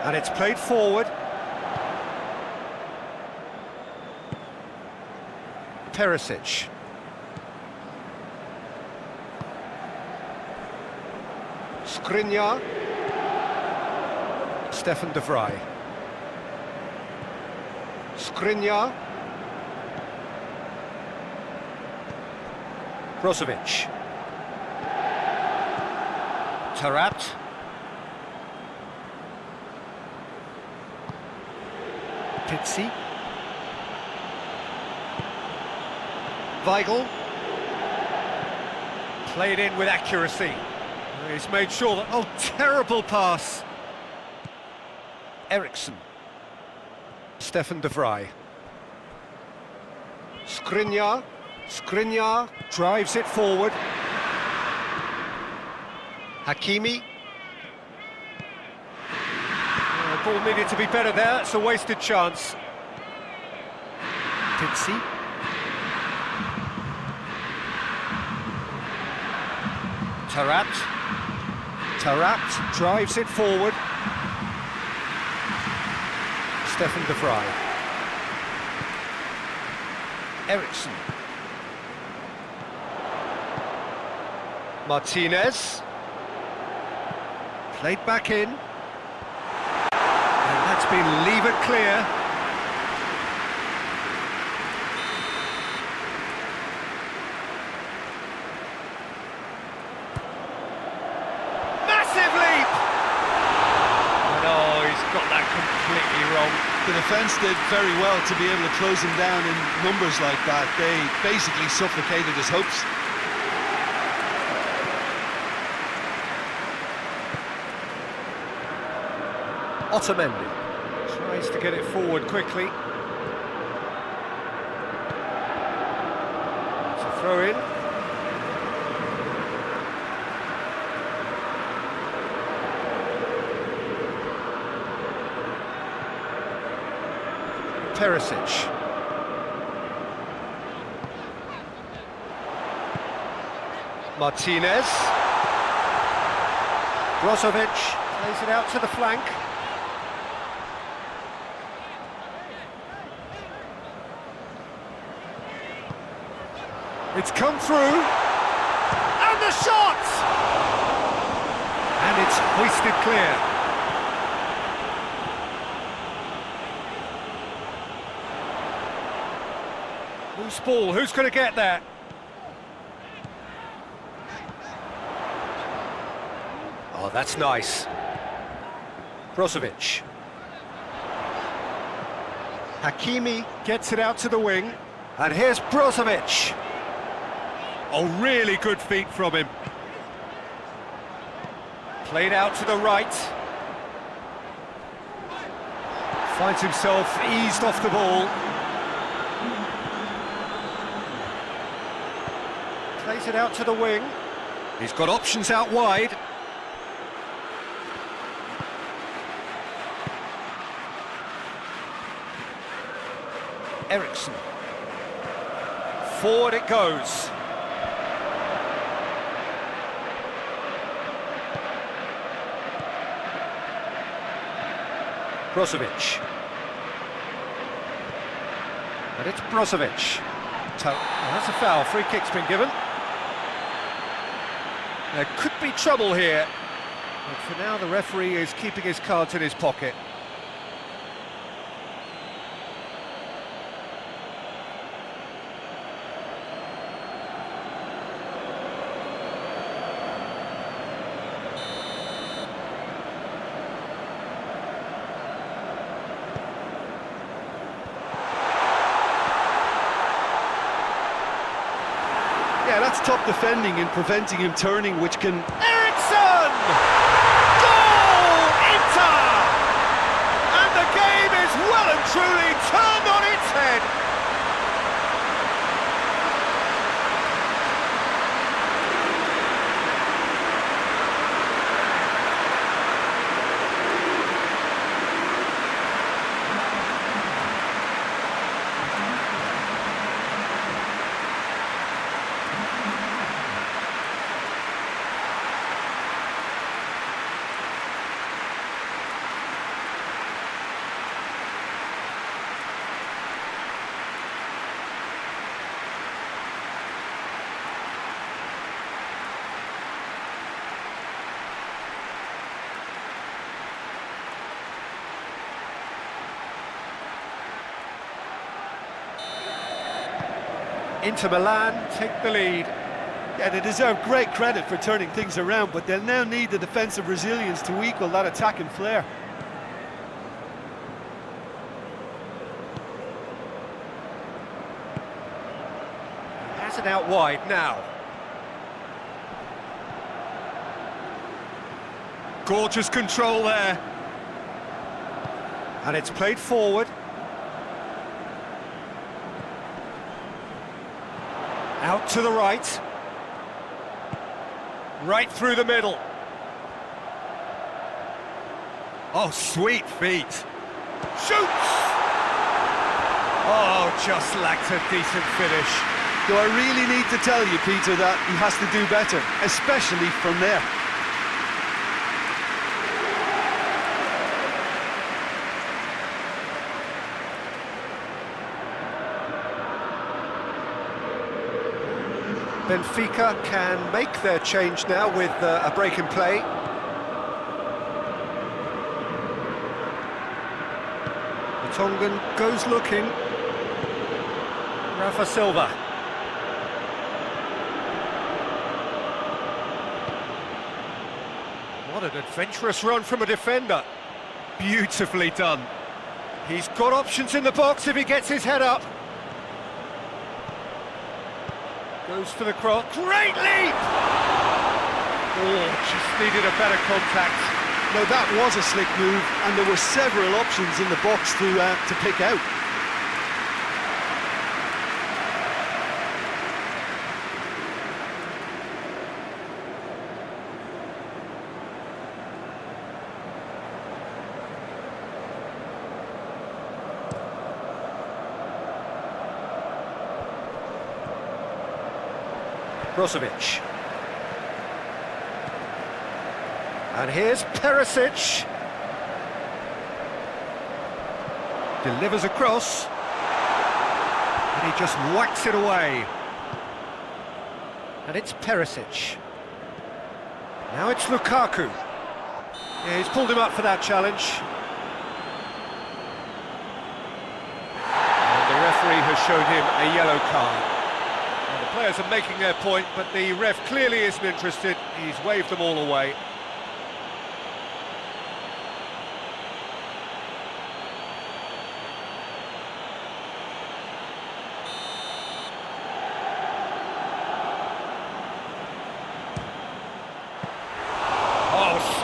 And it's played forward. Perisic. Skriniar. Stefan de Vrij. Skriniar. Brozovic. Taarabt. Pizzi. Weigl. Played in with accuracy. He's made sure that... Oh, terrible pass. Eriksson. Stefan de Vrij. Skriniar. Skriniar drives it forward. Hakimi. The ball needed to be better there. It's a wasted chance. Pizzi. Taarabt. Taarabt drives it forward. Stefan de Vrij. Eriksson. Martinez. Played back in. And that's been levered clear. Massive leap! And oh, he's got that completely wrong. The defence did very well to be able to close him down in numbers like that. They basically suffocated his hopes. Otamendi tries to get it forward quickly. It's a throw in. Perisic. Martinez. Brozovic plays it out to the flank. It's come through, and the shot! And it's hoisted clear. Loose ball, who's going to get that? Oh, that's nice. Brozovic. Hakimi gets it out to the wing, and here's Brozovic. Oh, really good feet from him. Played out to the right. Finds himself eased off the ball. Plays it out to the wing. He's got options out wide. Eriksson. Forward it goes. Brozovic. And it's Brozovic. That's a foul. Free kick's been given. There could be trouble here. But for now, the referee is keeping his cards in his pocket. Yeah, that's top defending and preventing him turning, which can... Eriksson! Goal! Inter! And the game is well and truly turned on its head. Inter Milan take the lead. Yeah, they deserve great credit for turning things around, but they'll now need the defensive resilience to equal that attacking flair. Has it out wide now. Gorgeous control there. And it's played forward. Out to the right. Right through the middle. Oh, sweet feet. Shoots! Oh, just lacked a decent finish. Do I really need to tell you, Peter, that he has to do better, especially from there? Benfica can make their change now with a break in play. The Tongan goes looking. Rafa Silva. What an adventurous run from a defender. Beautifully done. He's got options in the box if he gets his head up. Goes for the cross. Great leap! Oh, just needed a better contact. No, that was a slick move, and there were several options in the box to pick out. Brozovic. And here's Perisic. Delivers across. And he just whacks it away. And it's Perisic. Now it's Lukaku. Yeah, he's pulled him up for that challenge. And the referee has shown him a yellow card. Well, the players are making their point, but the ref clearly isn't interested. He's waved them all away.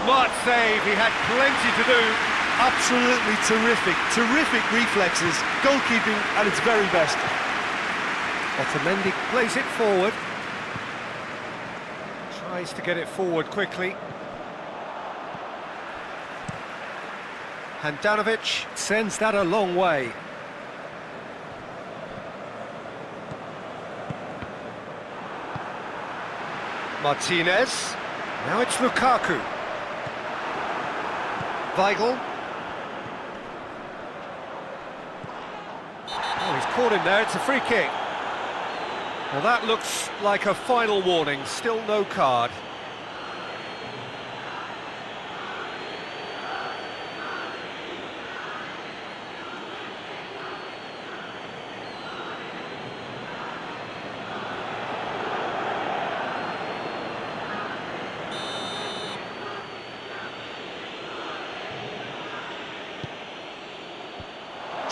Smart save, he had plenty to do. Absolutely terrific reflexes, goalkeeping at its very best. Otamendi plays it forward. Tries to get it forward quickly. Handanovic sends that a long way. Martinez. Now it's Lukaku. Weigl. Oh, he's caught him there, it's a free kick. Well, that looks like a final warning, still no card.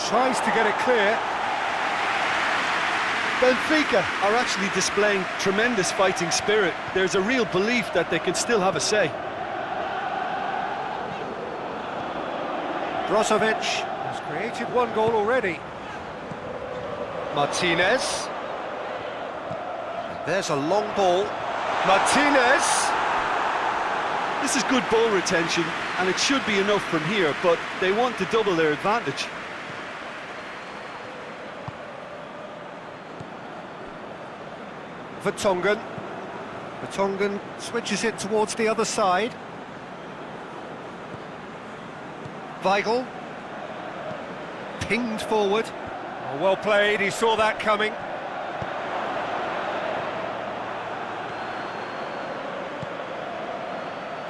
Tries to get it clear. Benfica are actually displaying tremendous fighting spirit. There's a real belief that they can still have a say. Brozovic has created one goal already. Martinez. There's a long ball. Martinez. This is good ball retention, and it should be enough from here, but they want to double their advantage. Vertonghen. Vertonghen switches it towards the other side. Weigl. Pinged forward. Oh, well played, he saw that coming.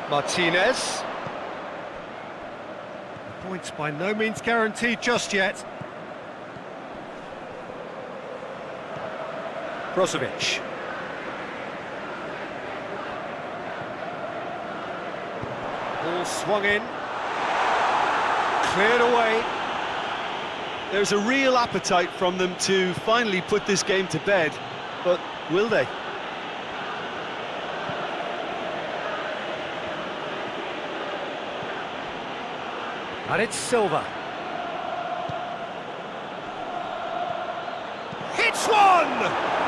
Martinez. The points by no means guaranteed just yet. Brozovic. Ball swung in. Cleared away. There's a real appetite from them to finally put this game to bed, but will they? And it's Silva. Hits one!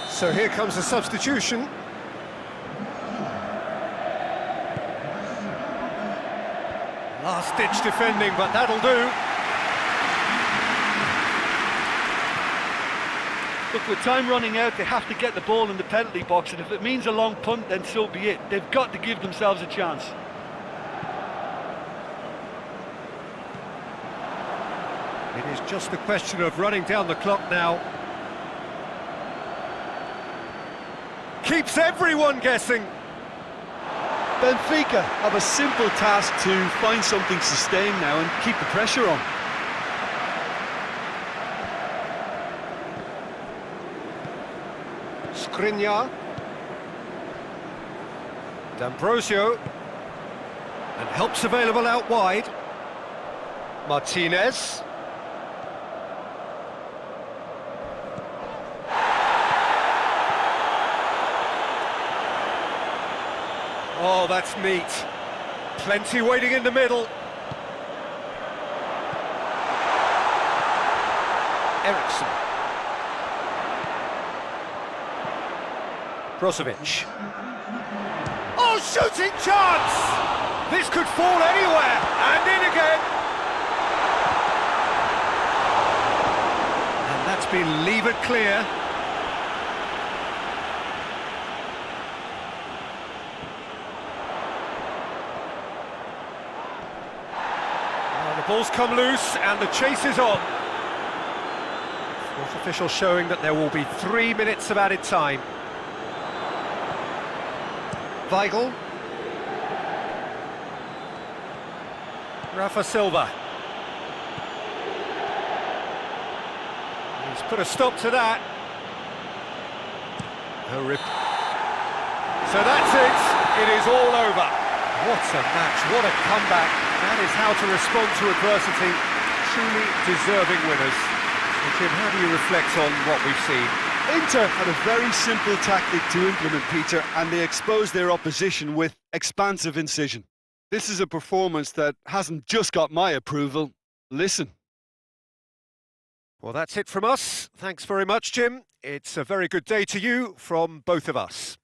So here comes a substitution. Last-ditch defending, but that'll do. Look, with time running out, they have to get the ball in the penalty box, and if it means a long punt, then so be it. They've got to give themselves a chance. It is just a question of running down the clock now. Keeps everyone guessing. Benfica have a simple task to find something sustained now and keep the pressure on. Skriniar. D'Ambrosio. And help's available out wide. Martinez. Oh, that's neat. Plenty waiting in the middle. Eriksson. Brozovic. Oh, shooting chance! This could fall anywhere, and in again. And that's been levered clear. The ball's come loose and the chase is on. Fourth official showing that there will be 3 minutes of added time. Weigl. Rafa Silva. He's put a stop to that. So that's it. It is all over. What a match, what a comeback. That is how to respond to adversity. Truly deserving winners. So Jim, how do you reflect on what we've seen? Inter had a very simple tactic to implement, Peter, and they exposed their opposition with expansive incision. This is a performance that hasn't just got my approval. Listen. Well, that's it from us. Thanks very much, Jim. It's a very good day to you from both of us.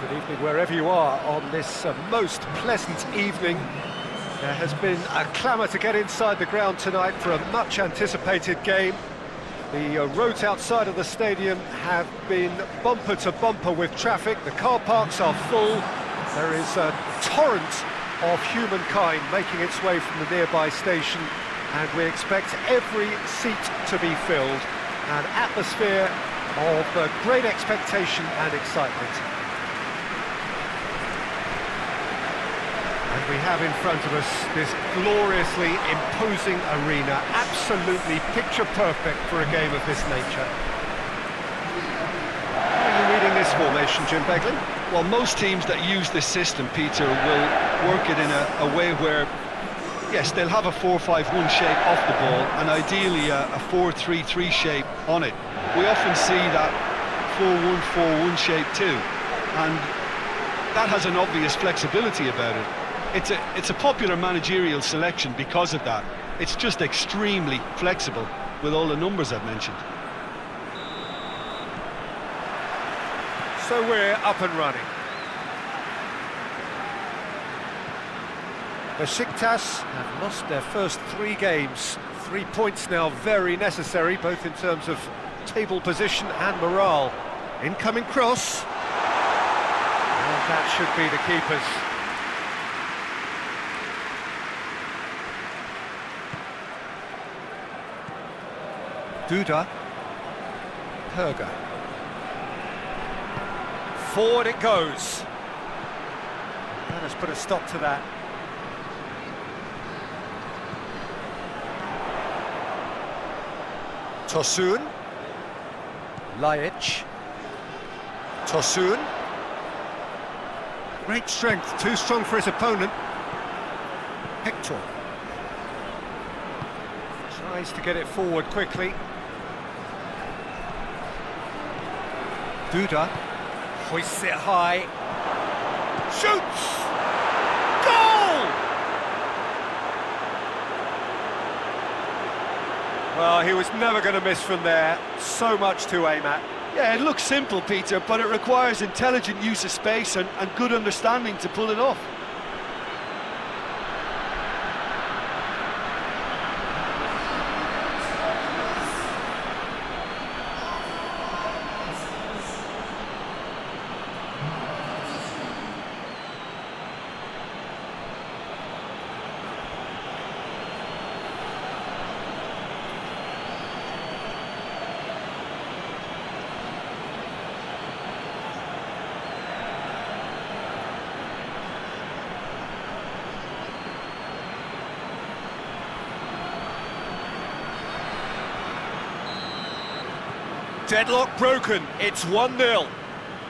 Good evening wherever you are on this most pleasant evening. There has been a clamour to get inside the ground tonight for a much anticipated game. The roads outside of the stadium have been bumper to bumper with traffic. The car parks are full. There is a torrent of humankind making its way from the nearby station, and we expect every seat to be filled. An atmosphere of great expectation and excitement. And we have in front of us this gloriously imposing arena, absolutely picture perfect for a game of this nature. How are you reading this formation, Jim Beglin? Well, most teams that use this system, Peter, will work it in a way where, yes, they'll have a 4-5-1 shape off the ball and ideally a 4-3-3 shape on it. We often see that 4-1-4-1 shape too, and that has an obvious flexibility about it. It's a popular managerial selection because of that. It's just extremely flexible with all the numbers I've mentioned. So we're up and running. Besiktas have lost their first 3 games. 3 points now very necessary, both in terms of table position and morale. Incoming cross. And that should be the keeper's. Duda. Perga. Forward it goes. That has put a stop to that. Tosun. Lajic. Tosun. Great strength, too strong for his opponent. Hector. Tries to get it forward quickly. Duda. Hoists it high. Shoots! Goal! Well, he was never going to miss from there. So much to aim at. Yeah, it looks simple, Peter, but it requires intelligent use of space and good understanding to pull it off. Deadlock broken, it's 1-0.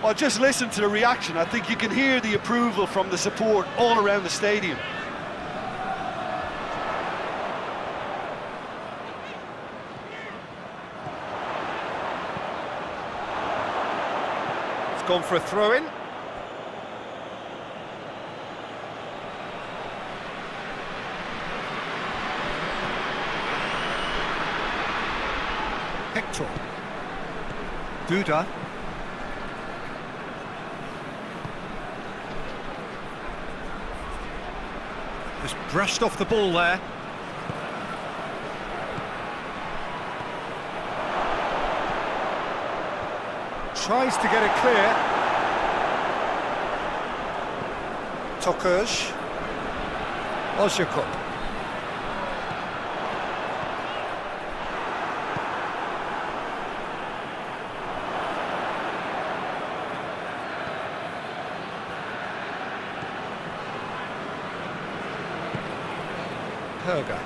Well, just listen to the reaction. I think you can hear the approval from the support all around the stadium. It's gone for a throw-in. Hector. Duda. Just brushed off the ball there. Tries to get it clear. Tokuj. Ozyakup. Perga.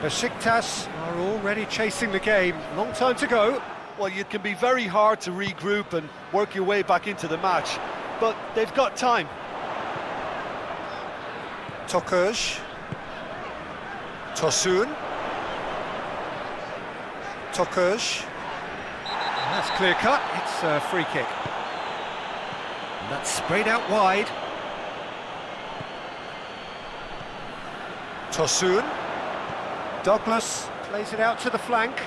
Besiktas are already chasing the game. Long time to go. Well, it can be very hard to regroup and work your way back into the match, but they've got time. Tokuj. Tosun. Tokuj. That's clear cut. It's a free kick. And that's sprayed out wide. Tosun. Douglas plays it out to the flank.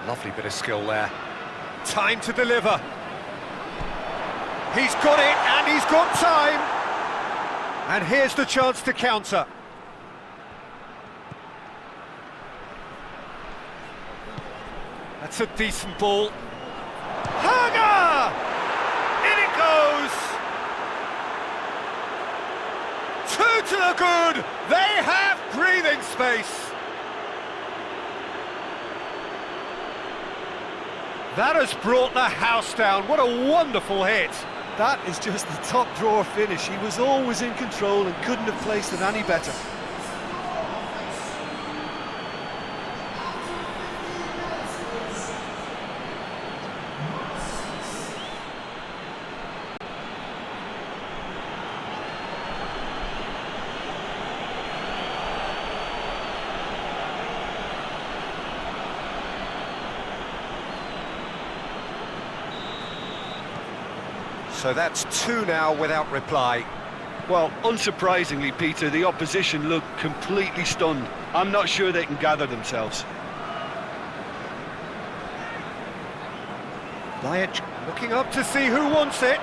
Lovely bit of skill there. Time to deliver. He's got it, and he's got time. And here's the chance to counter. That's a decent ball. Haga! In it goes! 2 to the good! They have breathing space! That has brought the house down. What a wonderful hit. That is just the top drawer finish. He was always in control and couldn't have placed it any better. So that's 2 now without reply. Well, unsurprisingly, Peter, the opposition look completely stunned. I'm not sure they can gather themselves. Ajax looking up to see who wants it.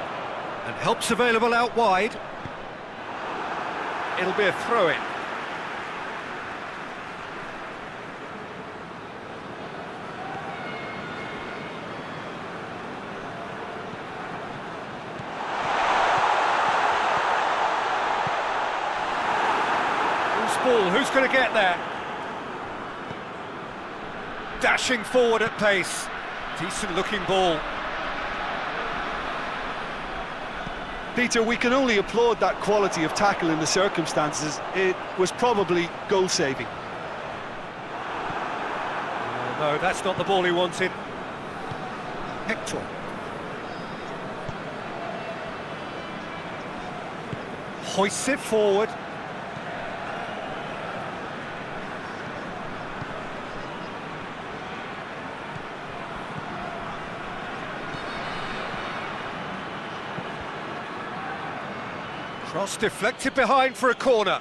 And help's available out wide. It'll be a throw-in. Ball, who's going to get there? Dashing forward at pace. Decent looking ball. Peter, we can only applaud that quality of tackle in the circumstances. It was probably goal-saving. No, that's not the ball he wanted. Hector. Hoists it forward. Cross deflected behind for a corner.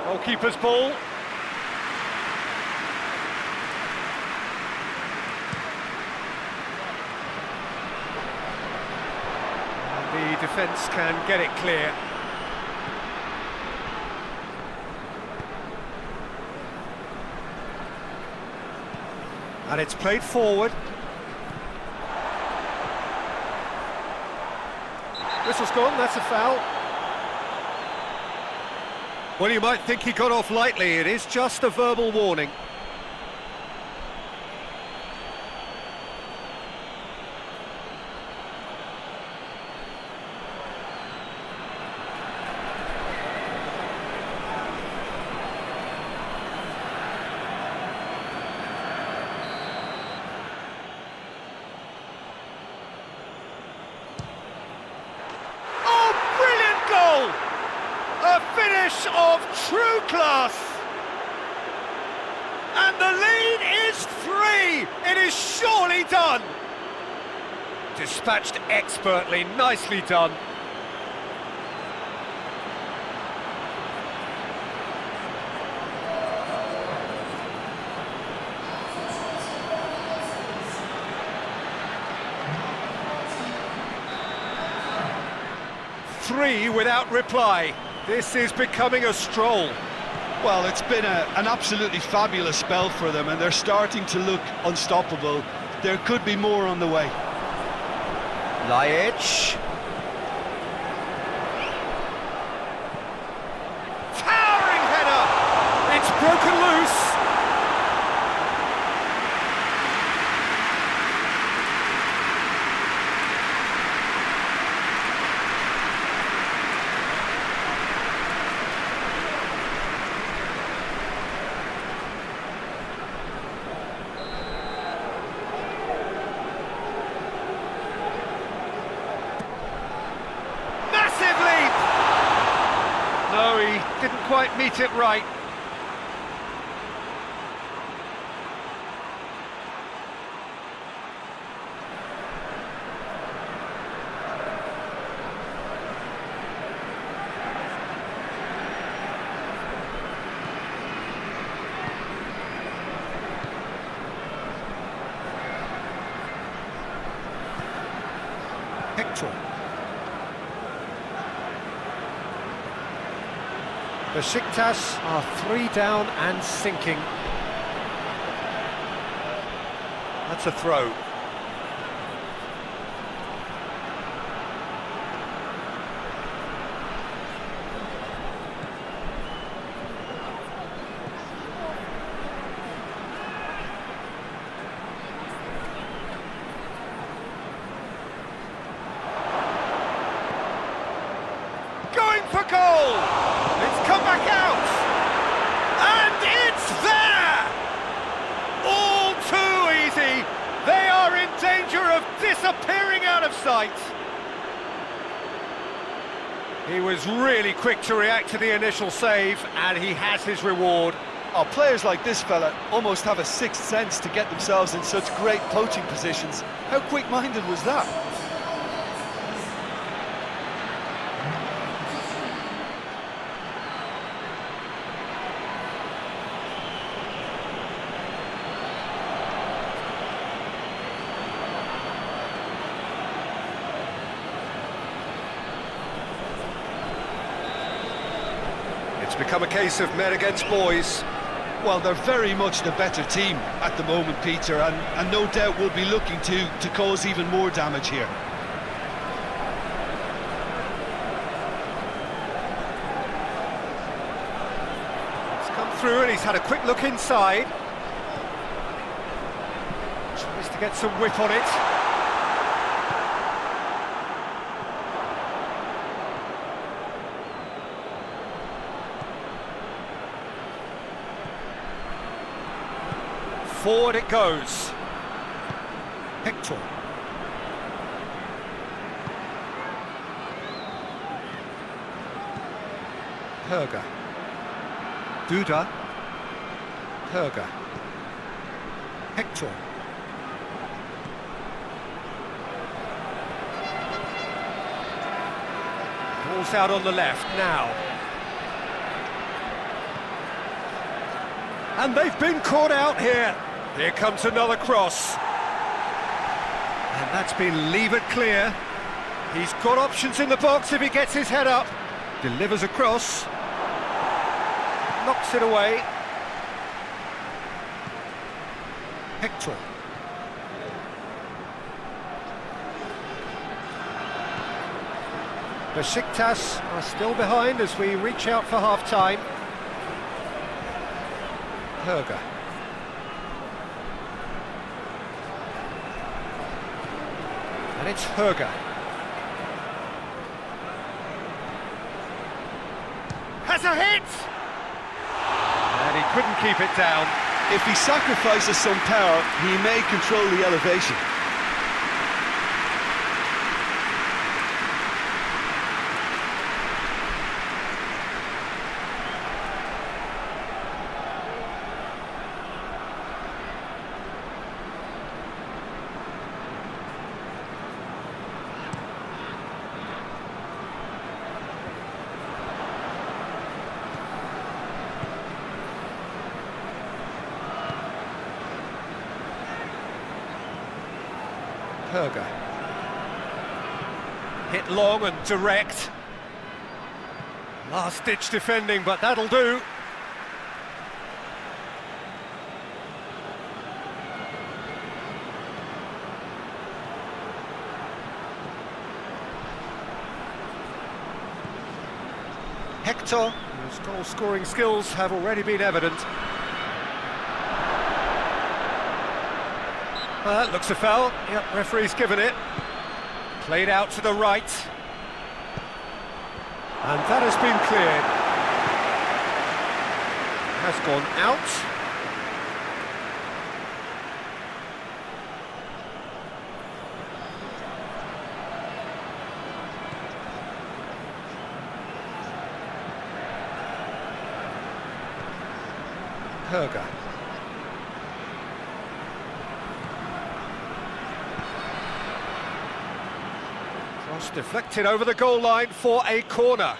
Goalkeeper's ball. And the defence can get it clear. And it's played forward. Whistle's gone, that's a foul. Well, you might think he got off lightly, it is just a verbal warning. A finish of true class. And the lead is 3. It is surely done. Dispatched expertly, nicely done. Three without reply. This is becoming a stroll. Well, it's been an absolutely fabulous spell for them, and they're starting to look unstoppable. There could be more on the way. Ajax. Towering header! It's broken loose. No, he didn't quite meet it right. Hector. Besiktas are 3 down and sinking. That's a throw. goal! It's come back out! And it's there! All too easy! They are in danger of disappearing out of sight! He was really quick to react to the initial save, and he has his reward. Oh, players like this fella almost have a sixth sense to get themselves in such great poaching positions. How quick-minded was that? It's become a case of men against boys. Well, they're very much the better team at the moment, Peter, and no doubt will be looking to cause even more damage here. He's come through and he's had a quick look inside. Tries to get some whip on it. Forward it goes. Hector. Herger. Duda. Herger. Hector. Ball's out on the left now. And they've been caught out here. Here comes another cross. And that's been levered clear. He's got options in the box if he gets his head up. Delivers a cross. Knocks it away. Hector. Besiktas are still behind as we reach out for half-time. Herger. And it's Herger. Has a hit! And he couldn't keep it down. If he sacrifices some power, he may control the elevation. Herger. Hit long and direct. Last-ditch defending, but that'll do. Hector, whose goal-scoring skills have already been evident. That looks a foul. Yep, referee's given it. Played out to the right. And that has been cleared. Has gone out. Herger. Cross deflected over the goal line for a corner.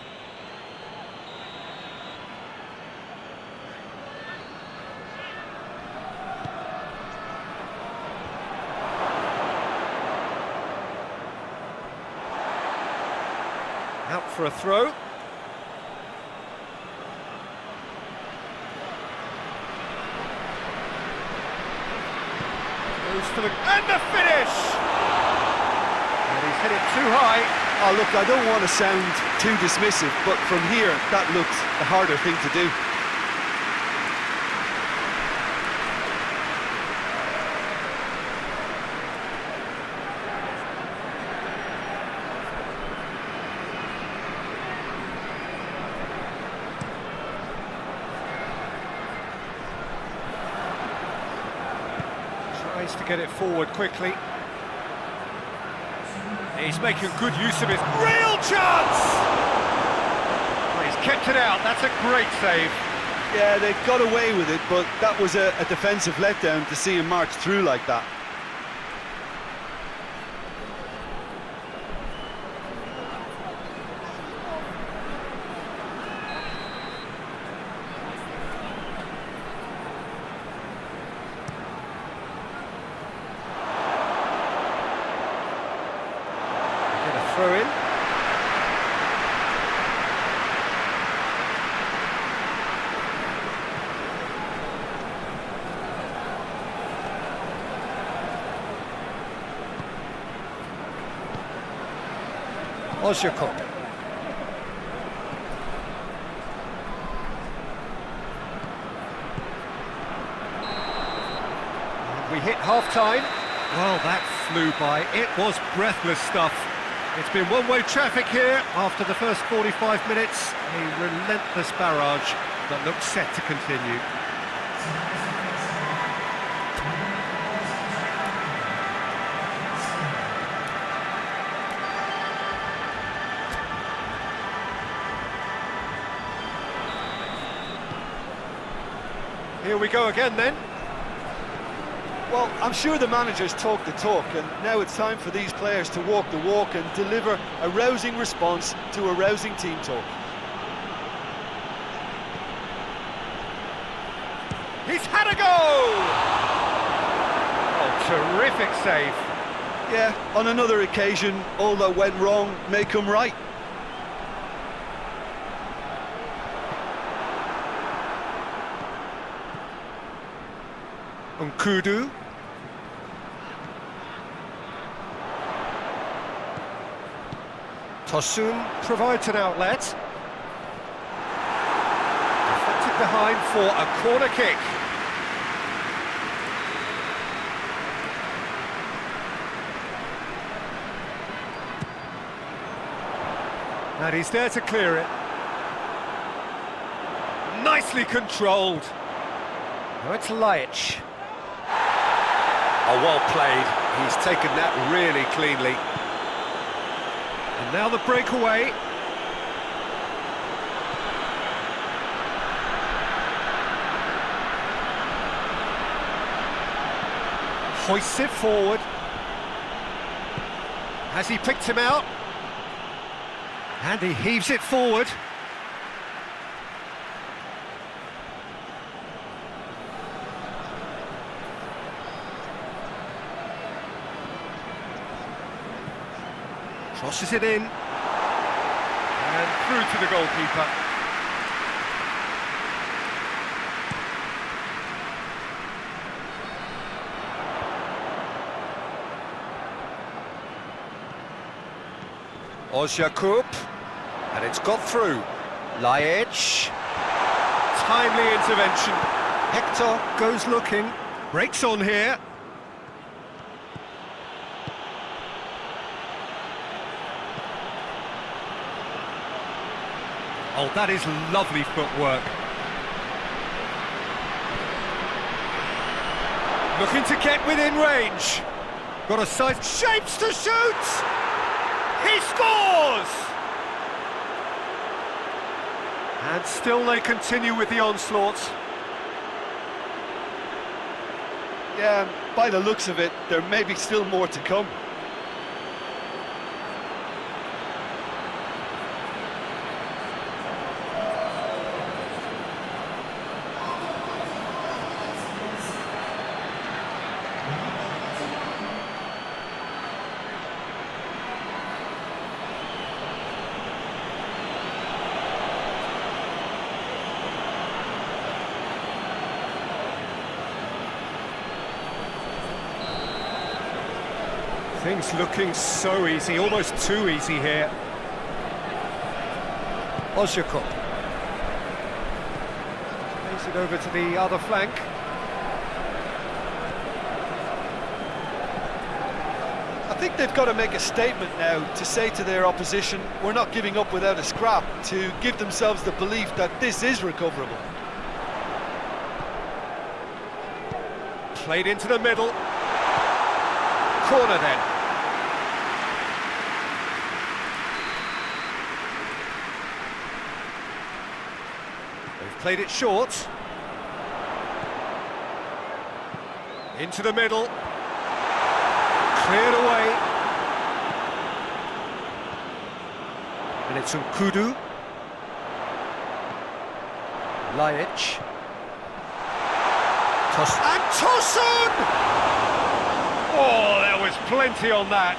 Out for a throw. Goes for the... and the finish! And he's hit it too high. Oh, look, I don't want to sound too dismissive, but from here, that looked the harder thing to do. Needs to get it forward quickly. He's making good use of his real chance! Oh, he's kept it out, that's a great save. Yeah, they got away with it, but that was a defensive letdown to see him march through like that. Throw in. Ozyakup. We hit half-time. Well, that flew by. It was breathless stuff. It's been one-way traffic here after the first 45 minutes. A relentless barrage that looks set to continue. Here we go again then. Well, I'm sure the managers talk the talk, and now it's time for these players to walk the walk and deliver a rousing response to a rousing team talk. He's had a go! Oh, terrific save. Yeah, on another occasion, all that went wrong may come right. Nkudu. Tosun provides an outlet. Deflected behind for a corner kick. And he's there to clear it. Nicely controlled. Now it's Laic. Oh, well played. He's taken that really cleanly. And now the breakaway. Hoists it forward. Has he picked him out? And he heaves it forward. Crosses it in, and through to the goalkeeper. Ozyakup, and it's got through. Laic, timely intervention. Hector goes looking, breaks on here. Oh, that is lovely footwork. Looking to get within range. Got a size, shapes to shoot! He scores! And still they continue with the onslaughts. Yeah, by the looks of it, there may be still more to come. Things looking so easy, almost too easy here. Ozyakup. Plays it over to the other flank. I think they've got to make a statement now to say to their opposition, we're not giving up without a scrap, to give themselves the belief that this is recoverable. Played into the middle. corner then. They've played it short. Into the middle. Cleared away. And it's Kudu. Lajic. And Tosun! Oh, there was plenty on that.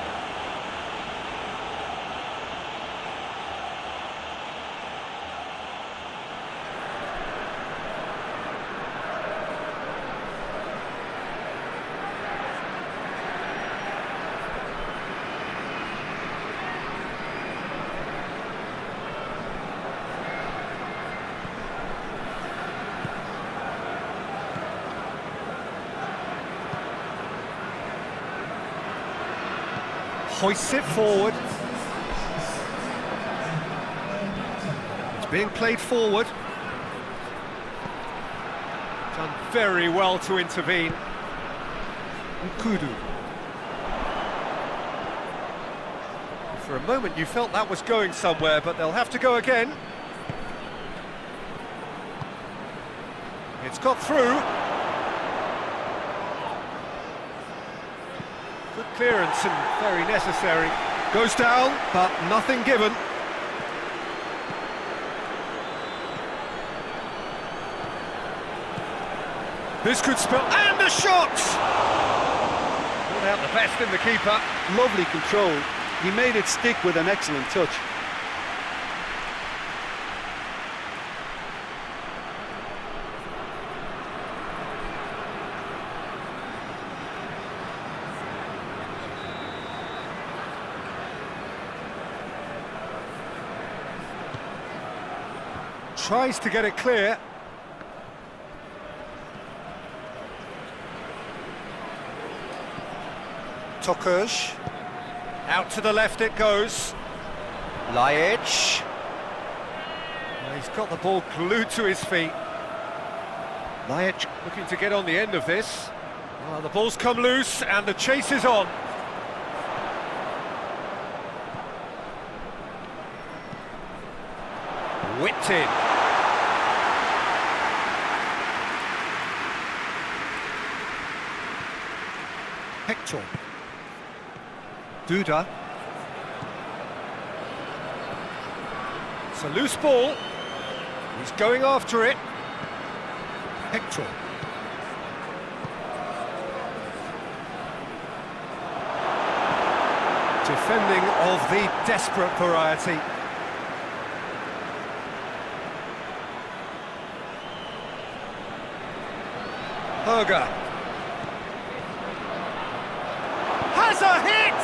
Hoists it forward. It's being played forward. Done very well to intervene. Kudu. For a moment you felt that was going somewhere, but they'll have to go again. It's got through. Good clearance and very necessary. Goes down, but nothing given. This could spell... And the shot! Pulled out the best in the keeper. Lovely control. He made it stick with an excellent touch. Tries to get it clear. Tokuj. Out to the left it goes. Lajic. He's got the ball glued to his feet. Lajic looking to get on the end of this. The ball's come loose and the chase is on. Whipped in. Hector. Duda. It's a loose ball. He's going after it. Hector. Defending of the desperate variety. Berger. Has a hit!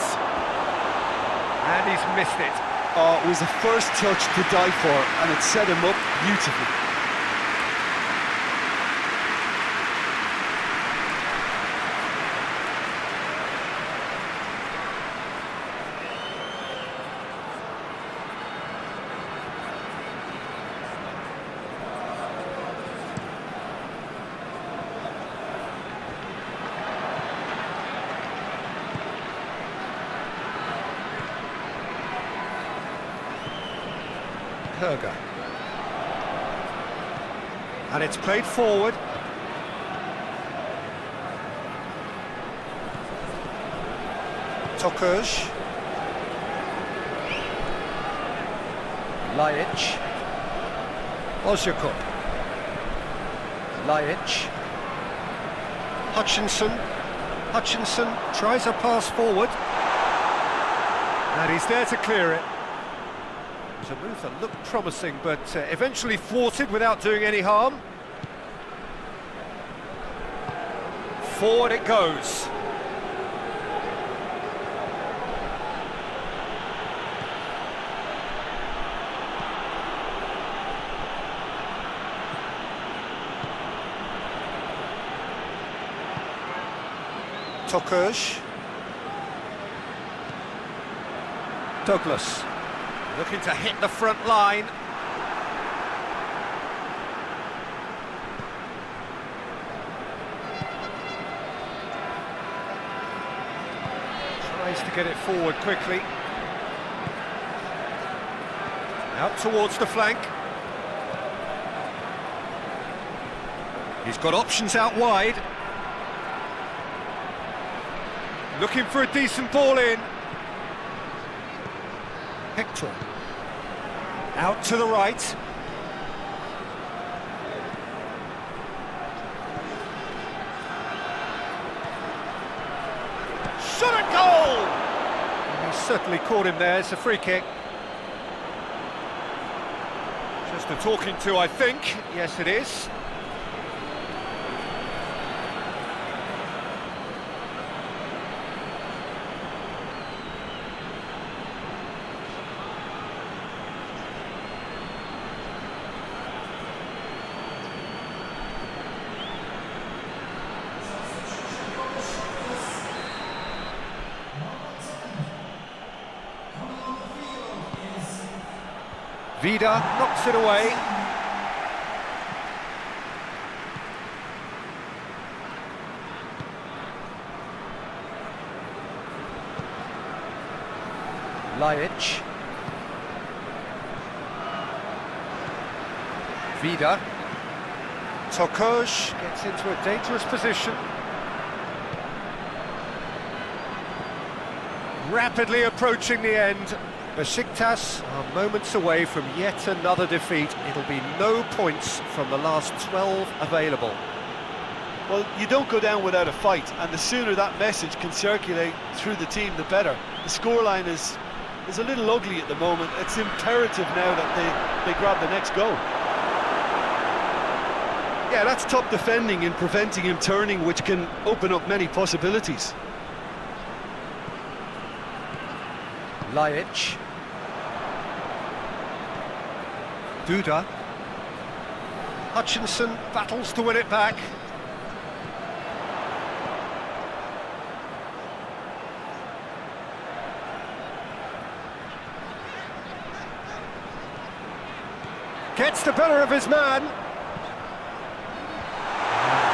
And he's missed it. Oh, it was the first touch to die for, and it set him up beautifully. Berger. And it's played forward. Tokuj. Lajic. Ozjakov. Lajic. Hutchinson. Hutchinson tries a pass forward. And he's there to clear it. It was a move that looked promising, but eventually thwarted without doing any harm. Forward it goes. Tokuj. Douglas. Looking to hit the front line. Needs to get it forward quickly. Out towards the flank. He's got options out wide. Looking for a decent ball in. Hector. Out to the right. Shot at goal! And he certainly caught him there. It's a free kick. Just a talking to, I think. Yes, it is. Vida knocks it away. Lajic. Vida. Tokoj gets into a dangerous position. Rapidly approaching the end. Besiktas are moments away from yet another defeat. It'll be no points from the last 12 available. Well, you don't go down without a fight, and the sooner that message can circulate through the team, the better. The scoreline is a little ugly at the moment. It's imperative now that they grab the next goal. Yeah, that's top defending and preventing him turning, which can open up many possibilities. Lajic. Duda. Hutchinson battles to win it back. Gets the better of his man. And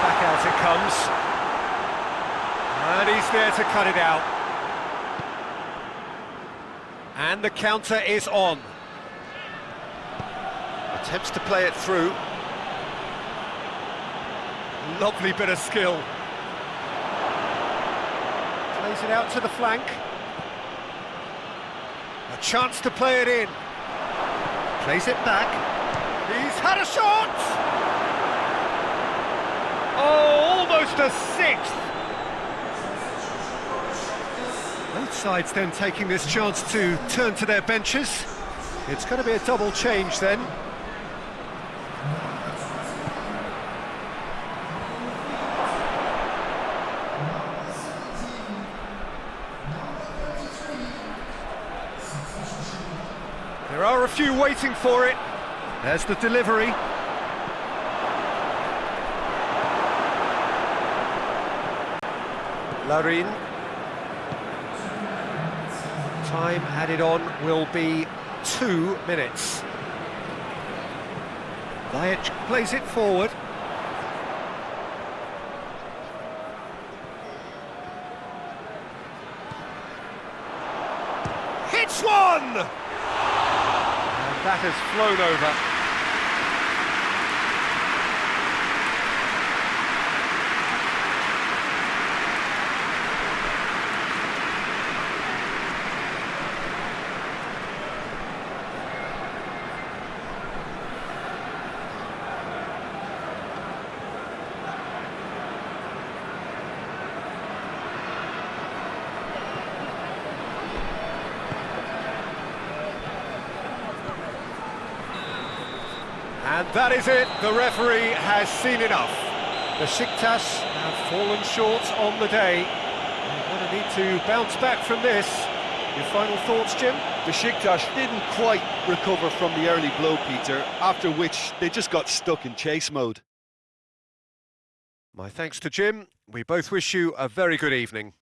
back out it comes. And he's there to cut it out. And the counter is on. Attempts to play it through. Lovely bit of skill. Plays it out to the flank. A chance to play it in. Plays it back. He's had a shot! Oh, almost a sixth! Both sides then taking this chance to turn to their benches. It's going to be a double change then. There are a few waiting for it. There's the delivery. Larin. Time added on will be 2 minutes. Lajic plays it forward. Hits one! And that has flown over. And that is it, the referee has seen enough. Besiktas have fallen short on the day. They're going to need to bounce back from this. Your final thoughts, Jim? Besiktas didn't quite recover from the early blow, Peter, after which they just got stuck in chase mode. My thanks to Jim. We both wish you a very good evening.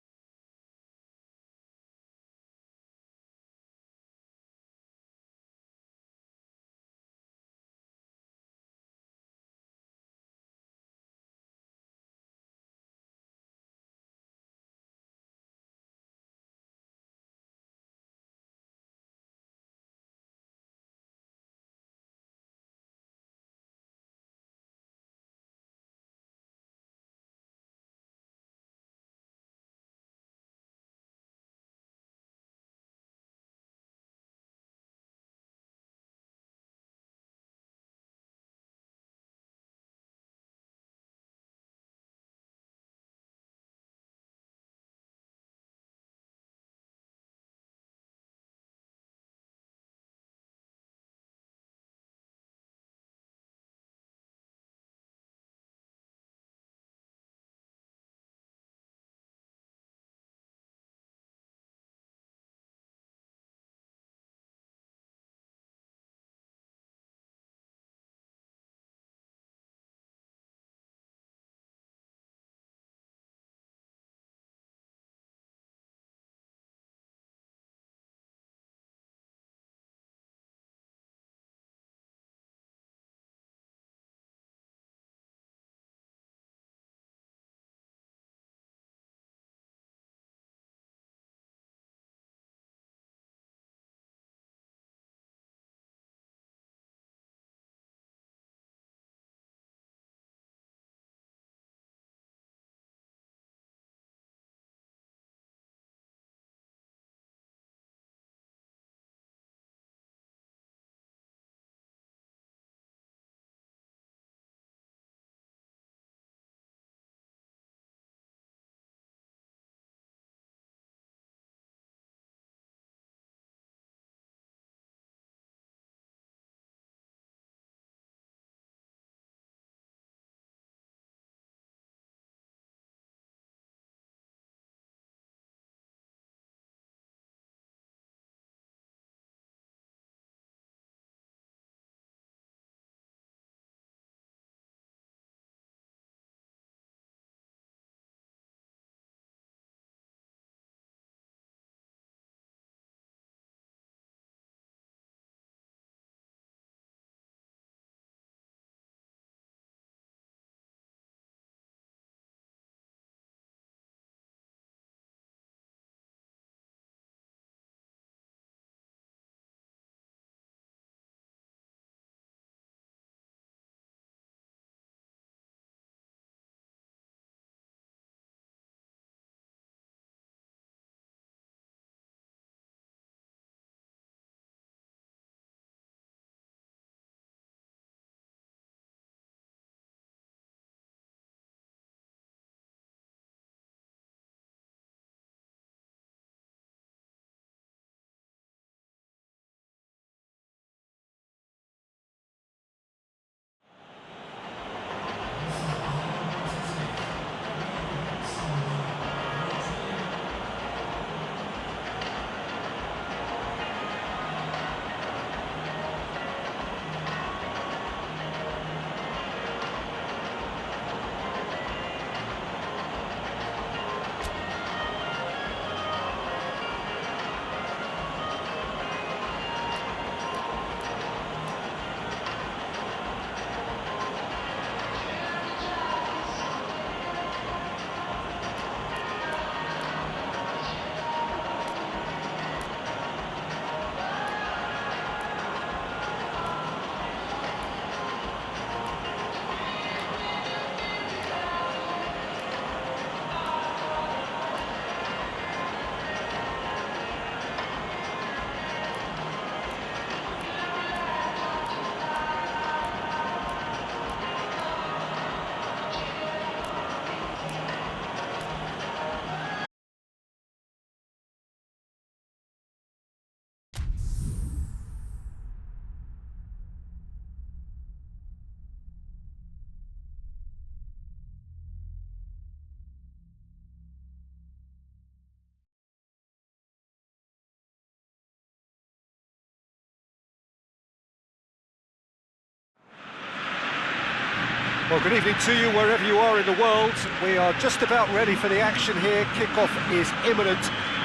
Well, good evening to you wherever you are in the world. We are just about ready for the action here. Kickoff is imminent.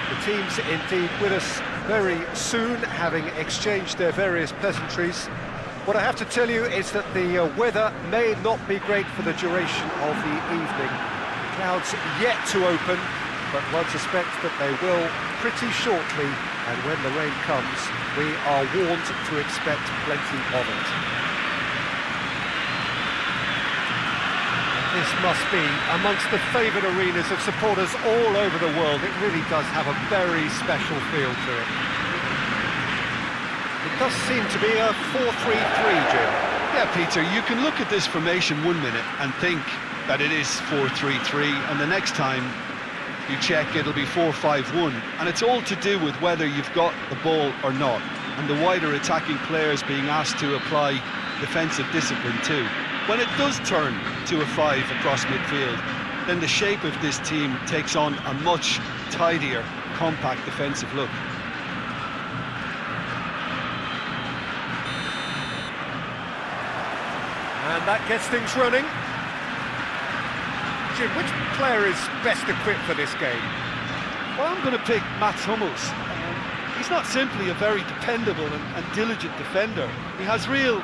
The team's indeed with us very soon, having exchanged their various pleasantries. What I have to tell you is that the weather may not be great for the duration of the evening. The clouds yet to open, but one suspects that they will pretty shortly, and when the rain comes, we are warned to expect plenty of it. This must be amongst the favoured arenas of supporters all over the world. It really does have a very special feel to it. It does seem to be a 4-3-3, Jim. Yeah, Peter, you can look at this formation 1 minute and think that it is 4-3-3, and the next time you check it'll be 4-5-1, and it's all to do with whether you've got the ball or not, and the wider attacking players being asked to apply defensive discipline too. When it does turn to a 5 across midfield, then the shape of this team takes on a much tidier, compact defensive look. And that gets things running. Jim, which player is best equipped for this game? Well, I'm going to pick Mats Hummels. He's not simply a very dependable and diligent defender. He has real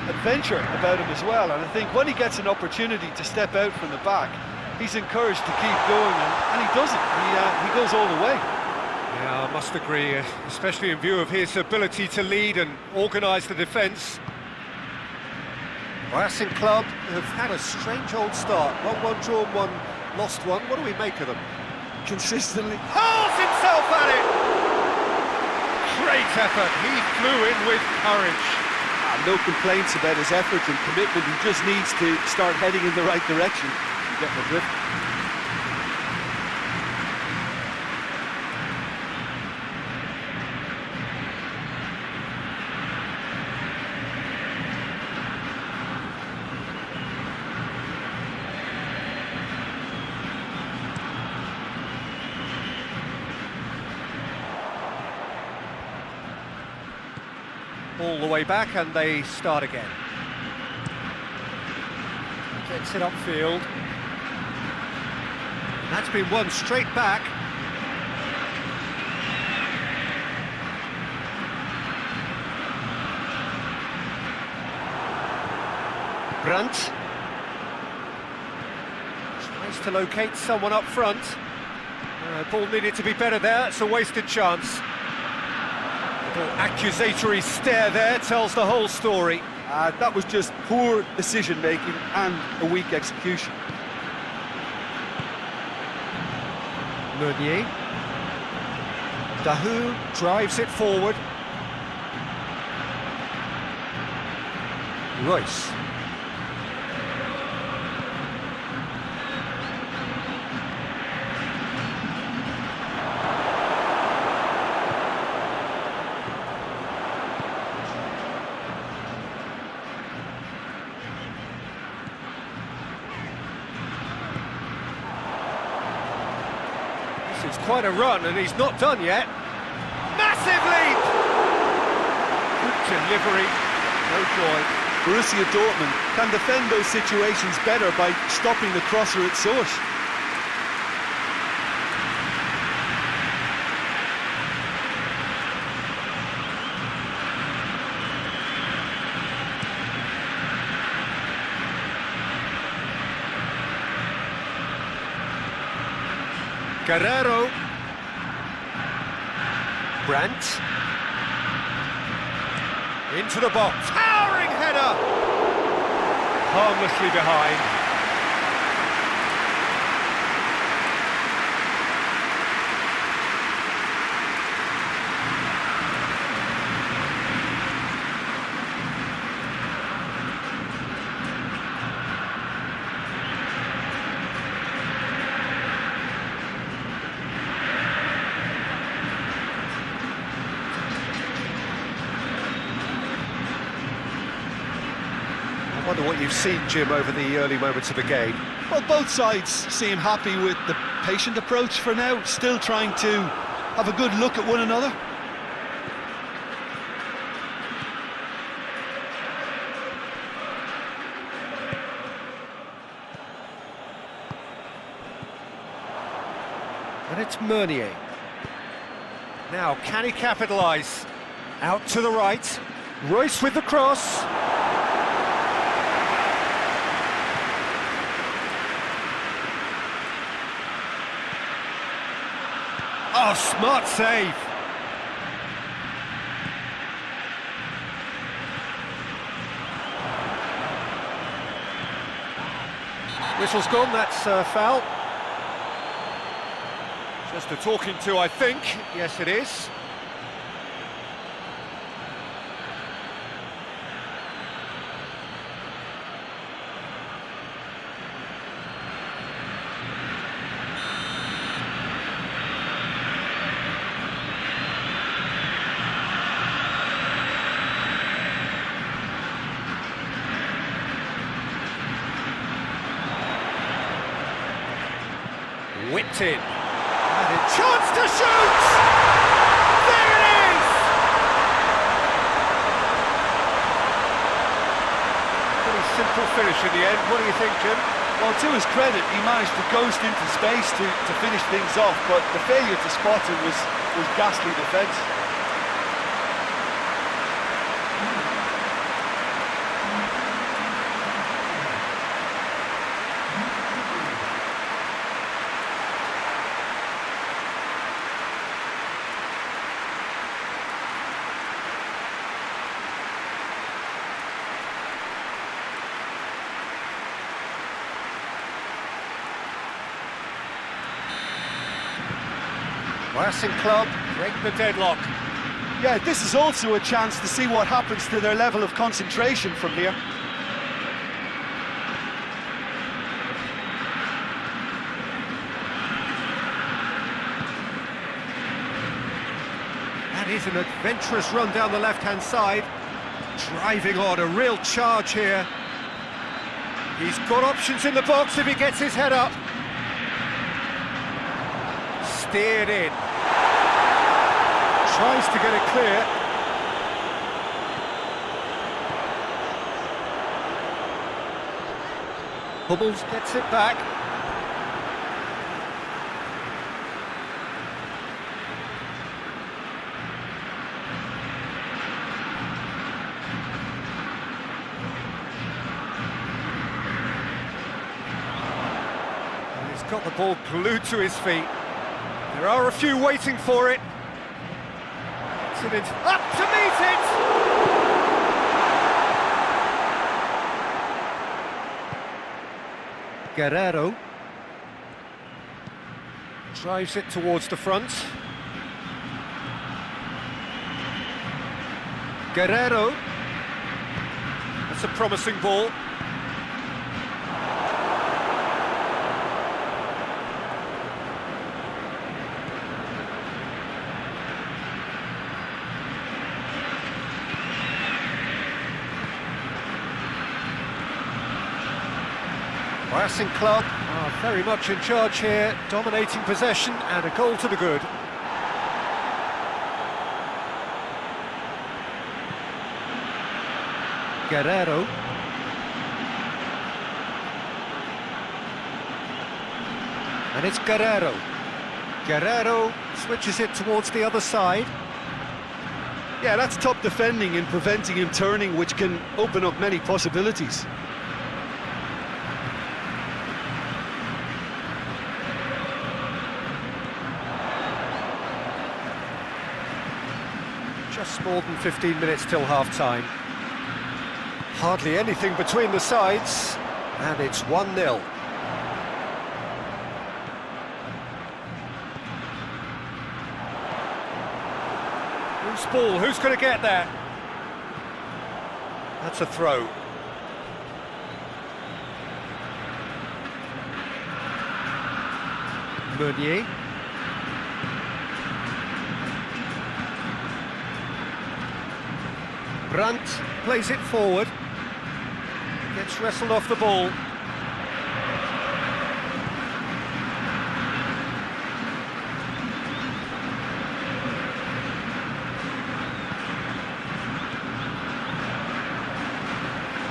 adventure about him as well, and I think when he gets an opportunity to step out from the back, he's encouraged to keep going, and he does it. He goes all the way. Yeah, I must agree, especially in view of his ability to lead and organise the defence. Racing Club have had a strange old start. 1-1 drawn, 1 lost 1. What do we make of them? Consistently. Hurls himself at it! Great effort. He flew in with courage. No complaints about his effort and commitment. He just needs to start heading in the right direction. You get my drift. All the way back, and they start again. Gets it upfield. That's been won straight back. Brandt tries to locate someone up front. Ball needed to be better there. It's a wasted chance. Accusatory stare there tells the whole story. That was just poor decision-making and a weak execution. Meunier. Dahu drives it forward. Royce. It's quite a run, and he's not done yet. Massive leap! Good delivery, no joy. Borussia Dortmund can defend those situations better by stopping the crosser at source. Guerrero. Brandt. Into the box. Towering header! Harmlessly behind. I wonder what you've seen, Jim, over the early moments of the game. Well, both sides seem happy with the patient approach for now, still trying to have a good look at one another. And it's Meunier. Now, can he capitalise? Out to the right. Royce with the cross. Oh, smart save. Whistle's gone, that's foul. Just a talking to, I think. Yes, it is. Whipped in. And a chance to shoot! There it is! Pretty simple finish in the end. What do you think, Jim? Well, to his credit, he managed to ghost into space to finish things off, but the failure to spot him was ghastly defence. Racing Club break the deadlock. Yeah, this is also a chance to see what happens to their level of concentration from here. That is an adventurous run down the left-hand side. Driving on, a real charge here. He's got options in the box if he gets his head up. Steered in. Tries to get it clear. Hummels gets it back. And he's got the ball glued to his feet. There are a few waiting for it. Up to meet it! Guerrero drives it towards the front. Guerrero. That's a promising ball. Racing Club are very much in charge here, dominating possession and a goal to the good. Guerrero. And it's Guerrero. Guerrero switches it towards the other side. Yeah, that's top defending and preventing him turning, which can open up many possibilities. Just more than 15 minutes till half-time. Hardly anything between the sides, and it's 1-0. Loose ball, who's going to get that? That's a throw. Meunier. Brandt plays it forward. Gets wrestled off the ball.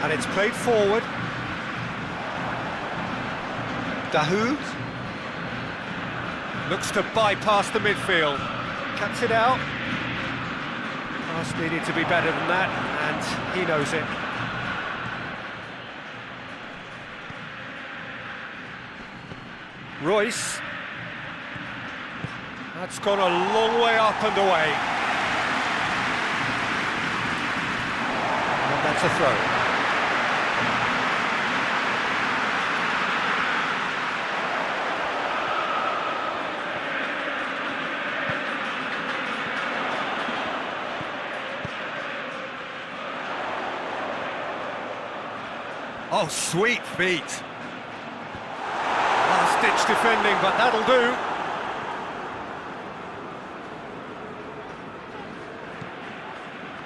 And it's played forward. Dahoud. Looks to bypass the midfield. Cuts it out. Pass needed to be better than that, and he knows it. Royce. That's gone a long way up and away. And that's a throw. Oh, sweet feet. Last-ditch defending, but that'll do.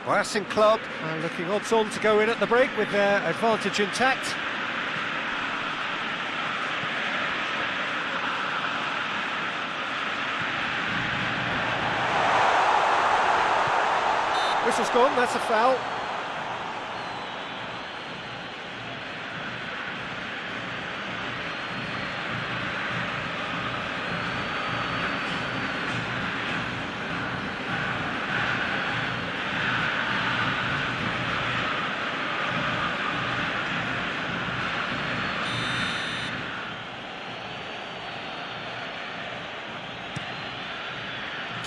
Racing Club are looking odds-on to go in at the break with their advantage intact. Whistle's gone, that's a foul.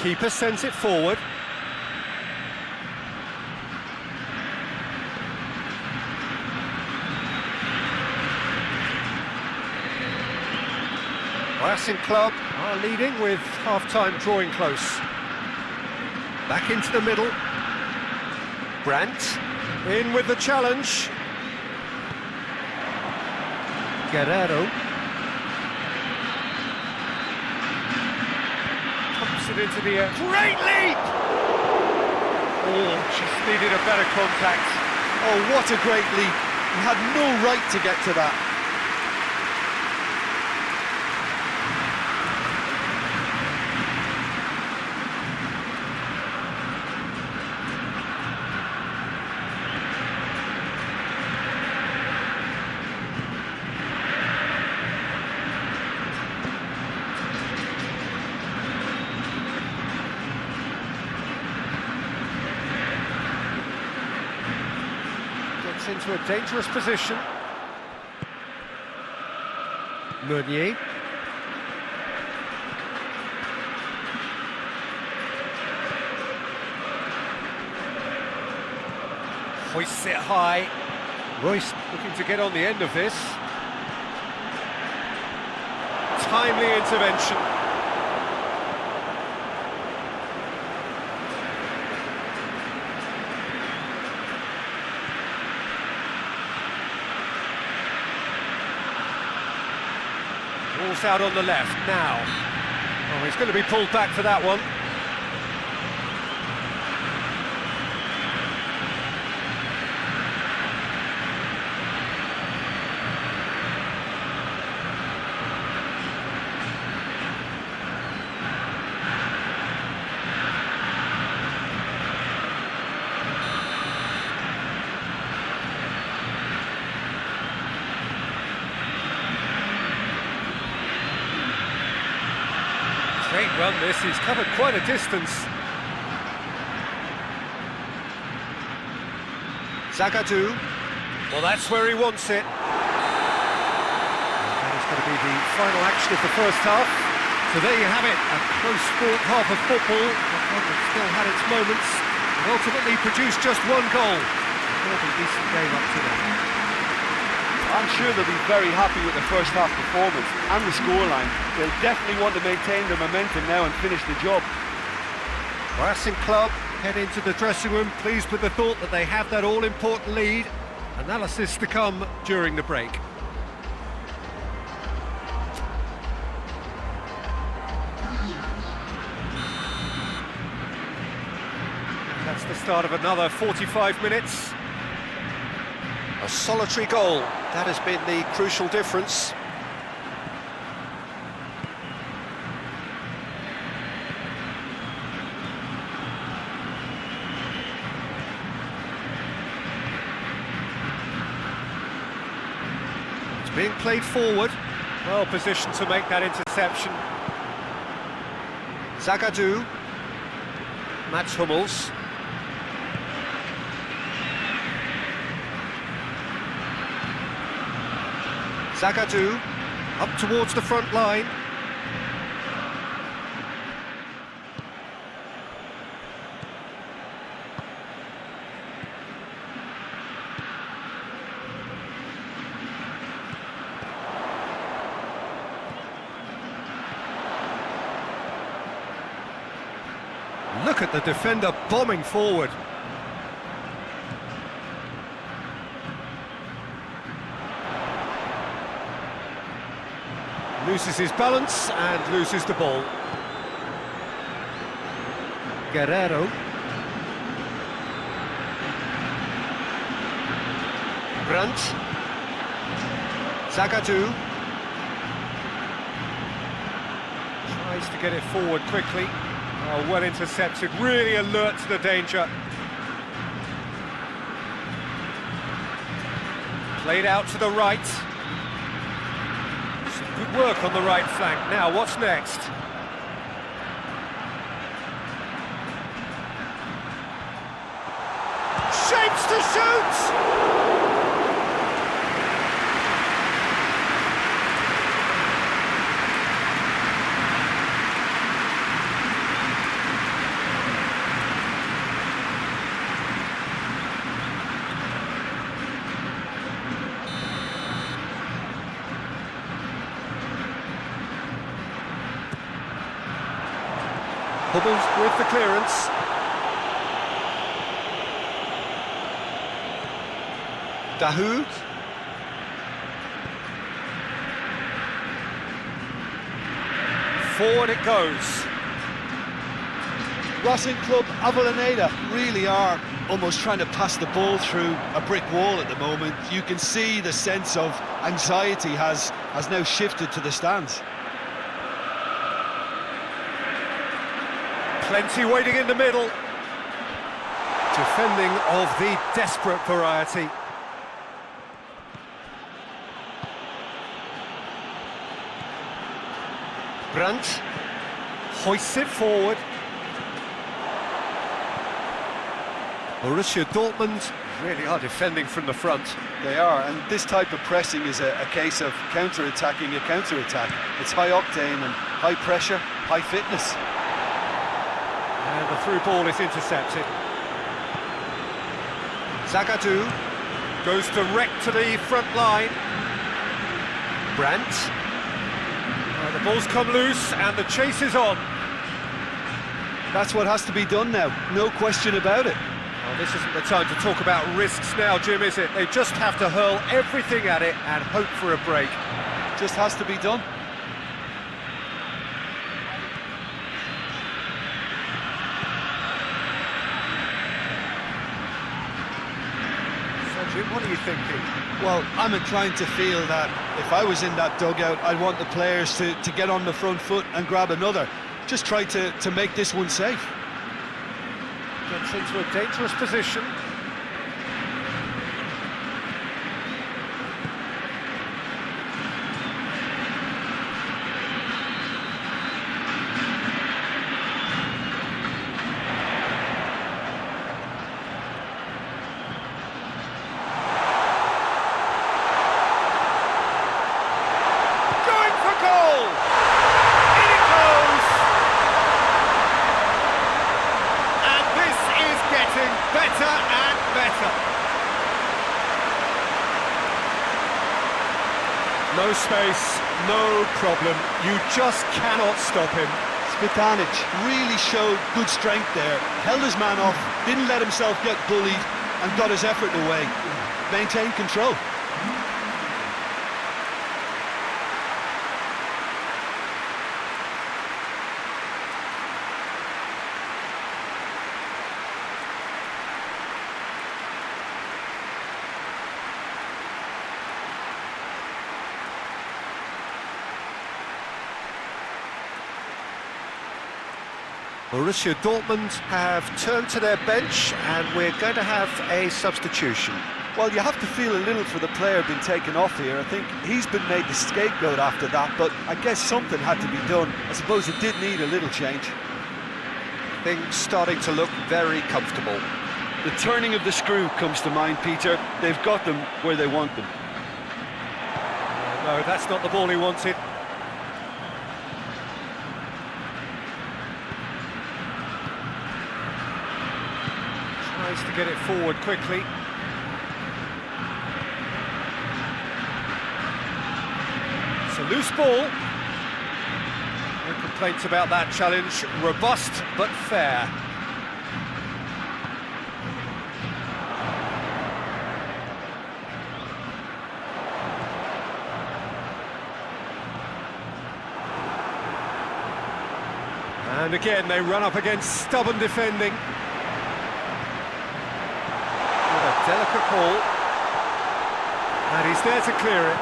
Keeper sends it forward. Racing Club are leading with half-time drawing close. Back into the middle. Brandt in with the challenge. Guerrero. Pumps it into the air. Great leap! Oh, just needed a better contact. Oh, what a great leap. He had no right to get to that. Into a dangerous position. Meunier. Hoists it high. Royce looking to get on the end of this. Timely intervention. Ball's out on the left now. Oh, he's going to be pulled back for that one. Great run this, he's covered quite a distance. Zagadou. Well, that's where he wants it. That is going to be the final action of the first half. So there you have it, a close-fought half of football. It still had its moments, and ultimately produced just one goal. A decent game up to now. I'm sure they'll be very happy with the first half performance and the scoreline. They'll definitely want to maintain their momentum now and finish the job. Racing Club head into the dressing room pleased with the thought that they have that all-important lead. Analysis to come during the break. That's the start of another 45 minutes. A solitary goal, that has been the crucial difference. It's being played forward, well positioned to make that interception. Zagadou. Mats Hummels. Zagadou. Up towards the front line. Look at the defender bombing forward. Loses his balance and loses the ball. Guerrero. Brandt. Zagadou. Tries to get it forward quickly. Oh, well intercepted, really alert to the danger. Played out to the right. Some good work on the right flank. Now, what's next? Shapes to shoot! Hummels with the clearance. Dahoud. Forward it goes. Racing Club Avellaneda really are almost trying to pass the ball through a brick wall at the moment. You can see the sense of anxiety has now shifted to the stands. Plenty waiting in the middle. Defending of the desperate variety. Brandt hoists it forward. Borussia Dortmund really are defending from the front. They are, and this type of pressing is a case of counter-attacking a counter-attack. It's high octane and high pressure, high fitness. And the through ball is intercepted. Zagadou goes direct to the front line. Brandt. The ball's come loose and the chase is on. That's what has to be done now, no question about it. Well, this isn't the time to talk about risks now, Jim, is it? They just have to hurl everything at it and hope for a break. Just has to be done. Jim, what are you thinking? Well, I'm inclined to feel that if I was in that dugout, I'd want the players to get on the front foot and grab another. Just try to make this one safe. Gets into a dangerous position. No space, no problem. You just cannot stop him. Spitanic really showed good strength there. Held his man off, didn't let himself get bullied, and got his effort away. Maintained control. Borussia Dortmund have turned to their bench and we're going to have a substitution. Well, you have to feel a little for the player being taken off here. I think he's been made the scapegoat after that, but I guess something had to be done. I suppose it did need a little change. Things starting to look very comfortable. The turning of the screw comes to mind, Peter. They've got them where they want them. No, that's not the ball he wanted. Tries to get it forward quickly. It's a loose ball. No complaints about that challenge. Robust but fair. And again, they run up against stubborn defending. With a delicate ball. And he's there to clear it.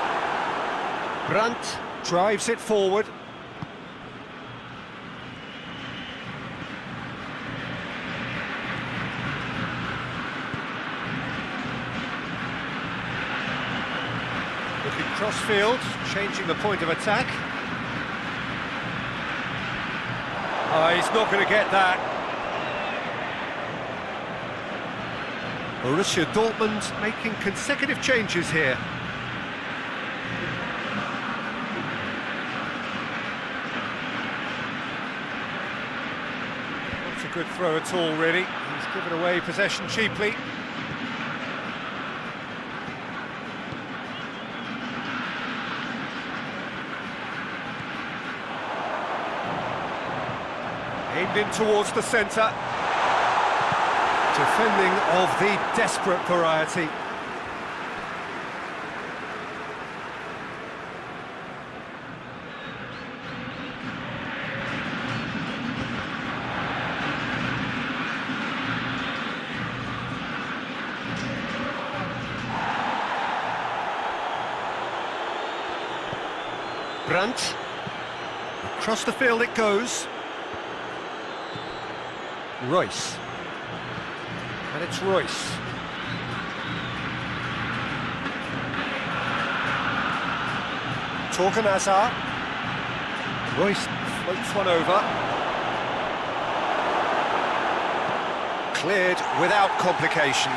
Brandt drives it forward. Looking cross-field, changing the point of attack. Oh, he's not going to get that. Borussia Dortmund making consecutive changes here. Not a good throw at all, really. He's given away possession cheaply. Aimed in towards the centre. Defending of the desperate variety. Brandt. Across the field it goes. Royce. And it's Royce. Torgan Hazard. Royce floats one over. Cleared without complication.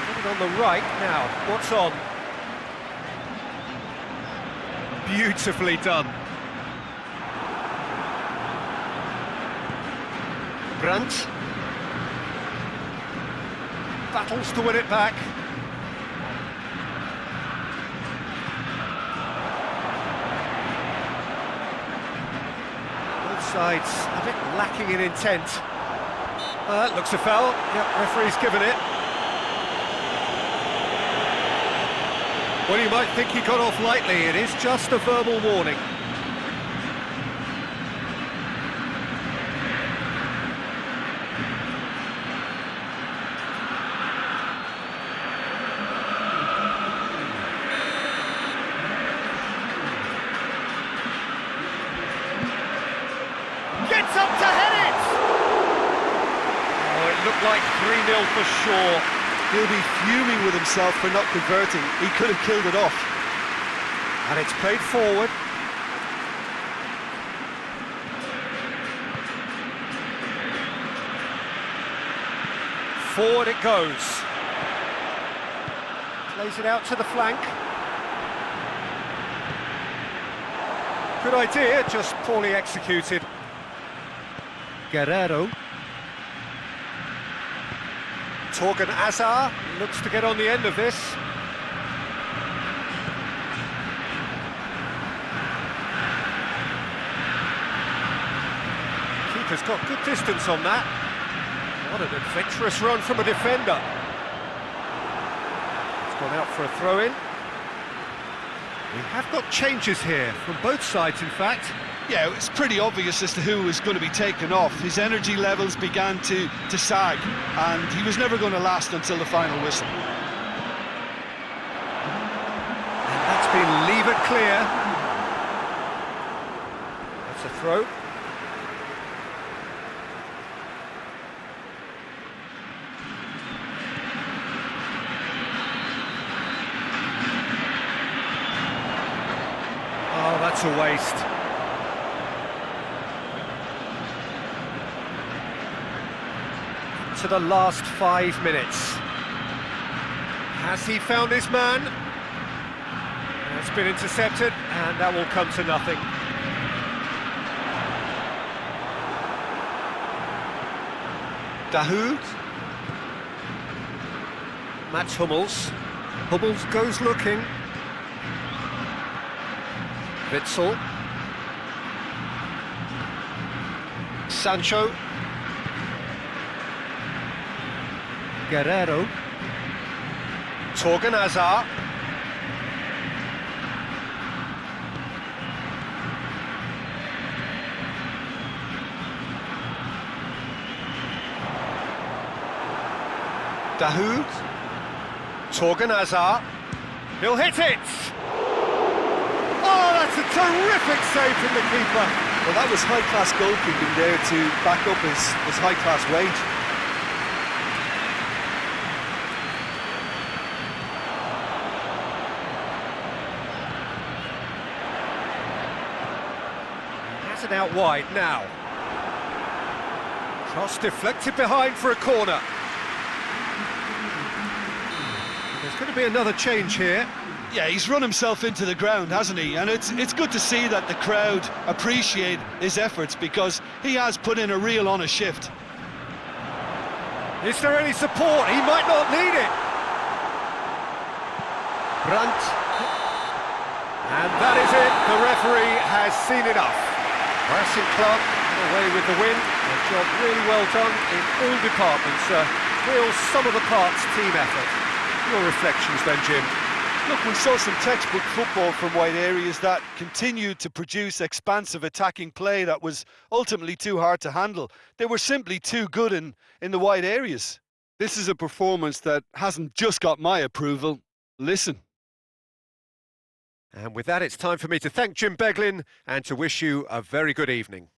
Put it on the right now. What's on? Beautifully done. Brandt battles to win it back. Both sides a bit lacking in intent. That looks a foul. Yep, referee's given it. Well, you might think he got off lightly. It is just a verbal warning. Gets up to head it! Oh, it looked like 3-0 for sure. He'll be fuming with himself for not converting. He could have killed it off. And it's played forward. Forward it goes. Plays it out to the flank. Good idea, just poorly executed. Guerrero. Torgan Hazard looks to get on the end of this. Keeper's got good distance on that. What an adventurous run from a defender. It's gone out for a throw-in. We have got changes here, from both sides in fact. Yeah, it was pretty obvious as to who was going to be taken off. His energy levels began to sag, and he was never going to last until the final whistle. And that's been levered clear. That's a throw. Oh, that's a waste. into the last 5 minutes. Has he found his man? It's been intercepted, and that will come to nothing. Dahoud. Mats Hummels. Hummels goes looking. Witsel. Sancho. Guerrero. Torgan Hazard. Dahoud. Torgan Hazard. He'll hit it! Oh, that's a terrific save from the keeper. Well, that was high-class goalkeeping there to back up his high-class range. Has it out wide now. Cross deflected behind for a corner. There's going to be another change here. Yeah, he's run himself into the ground, hasn't he? And it's good to see that the crowd appreciate his efforts, because he has put in a real honest shift. Is there any support? He might not need it. Brandt. And that is it. The referee has seen enough. Racing Club away with the win. A job really well done in all departments. A real sum-of-the-parts team effort. Your reflections then, Jim? Look, we saw some textbook football from wide areas that continued to produce expansive attacking play that was ultimately too hard to handle. They were simply too good in the wide areas. This is a performance that hasn't just got my approval. Listen. And with that, it's time for me to thank Jim Beglin and to wish you a very good evening.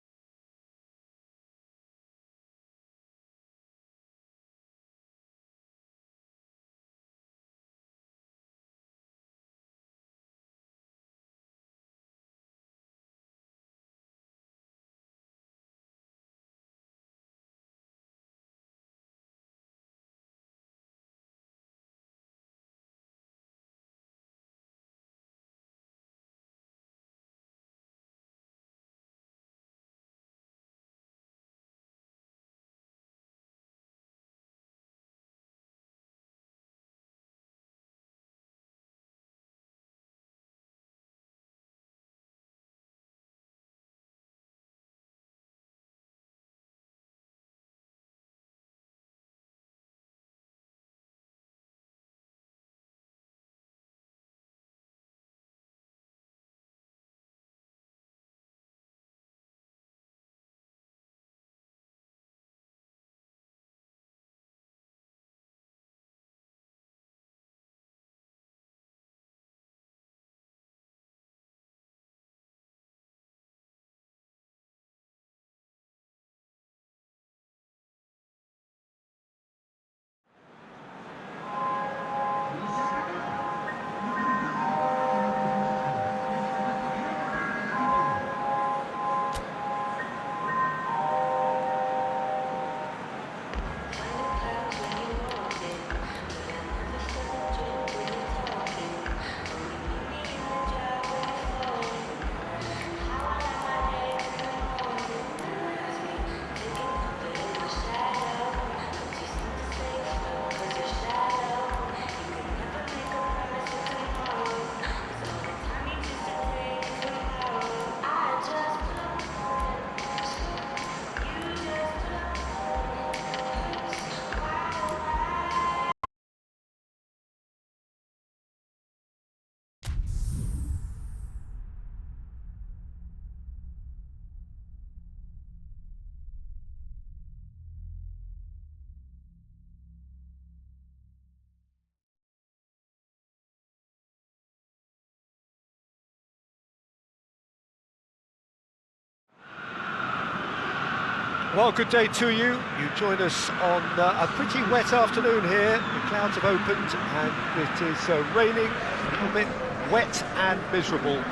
Well, good day to you. You join us on a pretty wet afternoon here. The clouds have opened and it is raining, a little bit wet and miserable.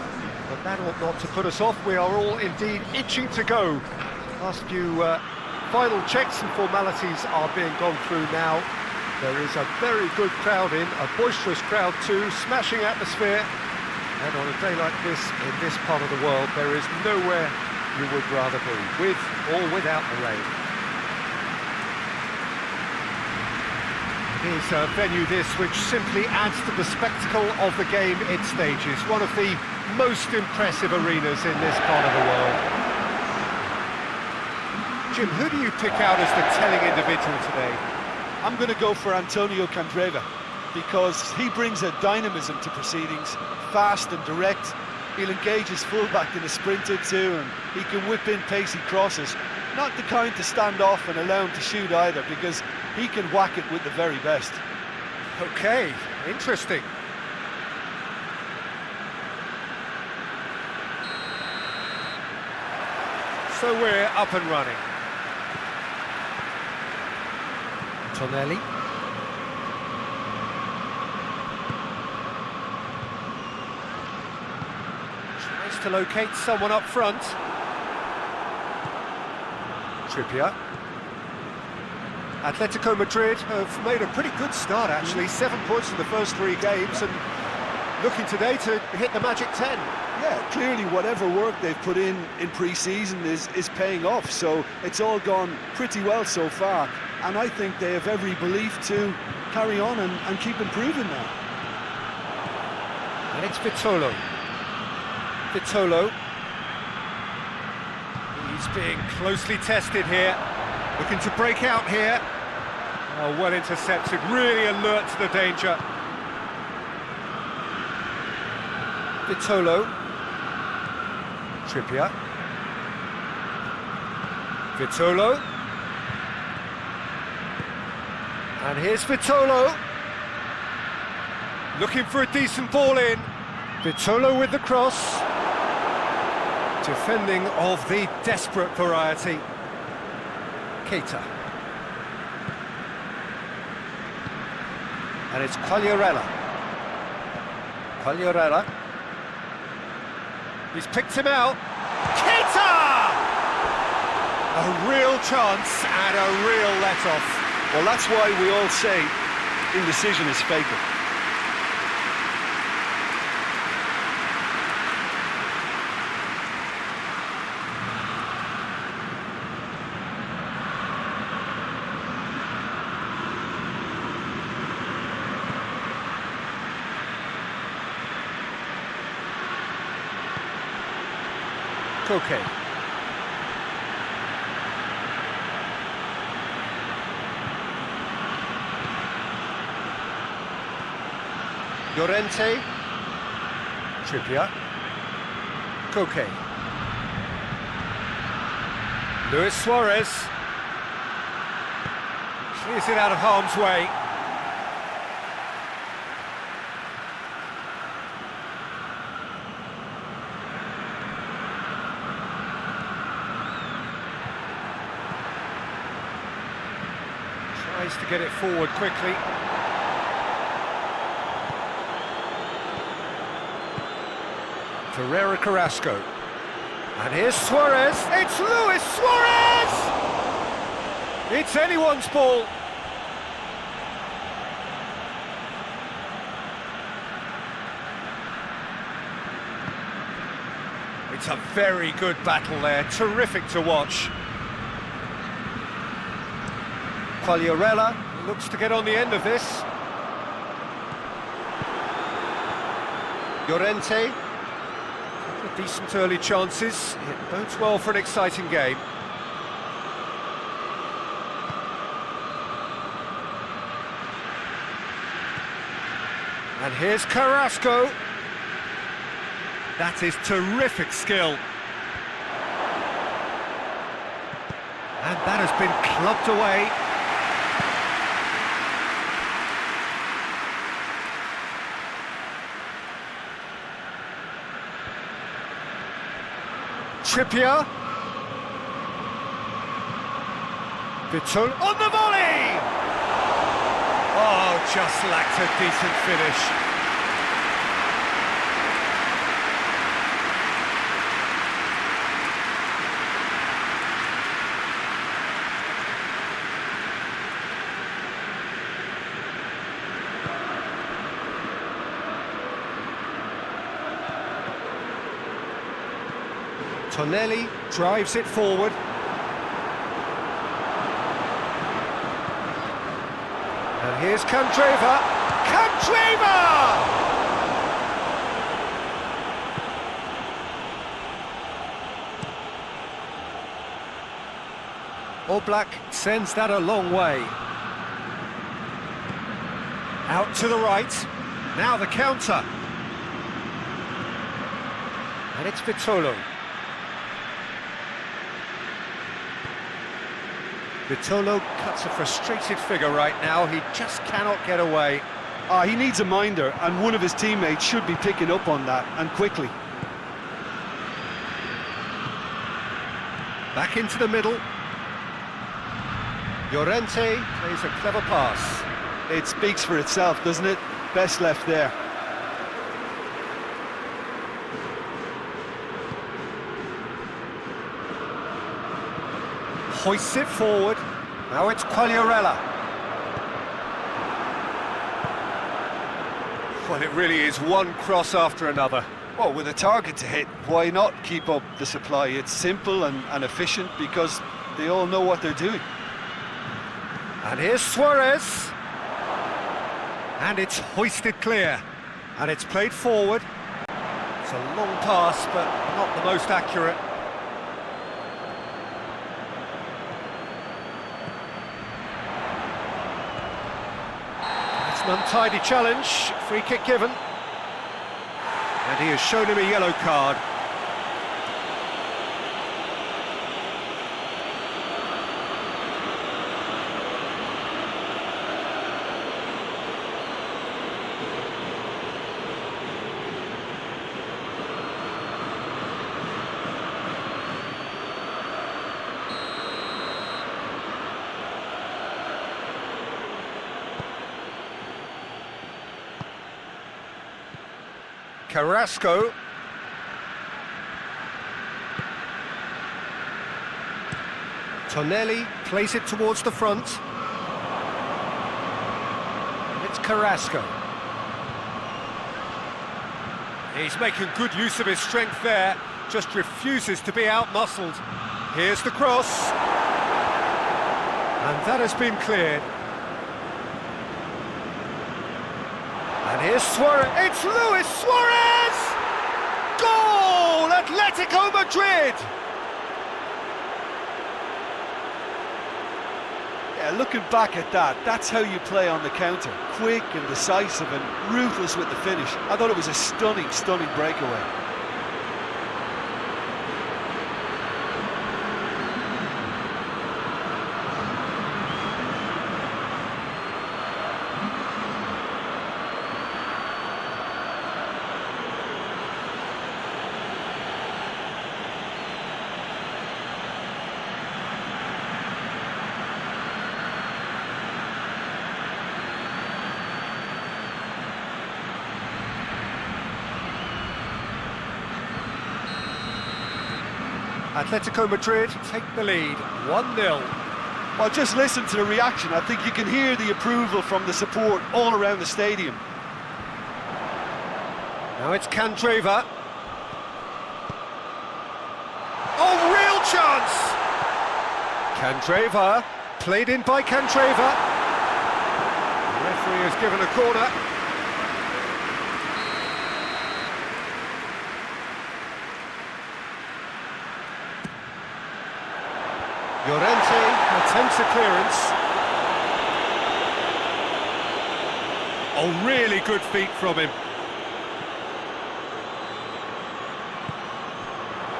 But that ought not to put us off. We are all indeed itching to go. Last few final checks and formalities are being gone through now. There is a very good crowd in, a boisterous crowd too, smashing atmosphere. And on a day like this, in this part of the world, there is nowhere you would rather be, with or without the rain. It is a venue this which simply adds to the spectacle of the game it stages. One of the most impressive arenas in this part of the world. Jim, who do you pick out as the telling individual today? I'm going to go for Antonio Candreva, because he brings a dynamism to proceedings, fast and direct. He'll engage his fullback in a sprint or two, and he can whip in pacey crosses. Not the kind to stand off and allow him to shoot either, because he can whack it with the very best. Okay, interesting. So we're up and running. Tonelli. Tries to locate someone up front. Trippier. Atletico Madrid have made a pretty good start, actually. 7 points in the first 3 games, and looking today to hit the magic 10. Yeah, clearly whatever work they've put in pre-season is paying off, so it's all gone pretty well so far, and I think they have every belief to carry on and keep improving now. And it's Vitolo. Vitolo. He's being closely tested here, looking to break out here. Oh, well intercepted, really alert to the danger. Vitolo. Trippier. Vitolo. And here's Vitolo. Looking for a decent ball in. Vitolo with the cross. Defending of the desperate variety. Keita. And it's Quagliarella. Quagliarella. He's picked him out. Keita! A real chance and a real let-off. Well, that's why we all say indecision is fatal. Koke. Llorente. Trippier. Koke. Luis Suarez. Clears it out of harm's way. Tries to get it forward quickly. Ferreira Carrasco. And here's Suarez. It's Luis Suarez! It's anyone's ball. It's a very good battle there. Terrific to watch. Quagliarella looks to get on the end of this. Llorente. Decent early chances. It bodes well for an exciting game. And here's Carrasco. That is terrific skill. And that has been clubbed away. Trippier. Vitolo on the volley! Oh, just lacked a decent finish. Tonelli drives it forward. And here's Candreva. Candreva! Oblak sends that a long way. Out to the right. Now the counter. And it's Vitolo. Vitolo cuts a frustrated figure right now. He just cannot get away. He needs a minder, and one of his teammates should be picking up on that, and quickly. Back into the middle. Llorente plays a clever pass. It speaks for itself, doesn't it? Best left there. Hoists it forward. Now it's Quagliarella. Well, it really is one cross after another. Well, with a target to hit, why not keep up the supply? It's simple and efficient because they all know what they're doing. And here's Suarez. And it's hoisted clear. And it's played forward. It's a long pass, but not the most accurate. It's an untidy challenge. Free kick given. And he has shown him a yellow card. Carrasco. Tonelli plays it towards the front. It's Carrasco. He's making good use of his strength there, just refuses to be out-muscled. Here's the cross. And that has been cleared. And here's Suarez. It's Luis Suarez! Goal! Atletico Madrid! Yeah, looking back at that, that's how you play on the counter. Quick and decisive and ruthless with the finish. I thought it was a stunning, stunning breakaway. Atletico Madrid take the lead, 1-0. Well, just listen to the reaction. I think you can hear the approval from the support all around the stadium. Now it's Candreva. Oh, real chance! Candreva, played in by Candreva. The referee has given a corner. Llorente attempts a clearance. Oh, really good feet from him.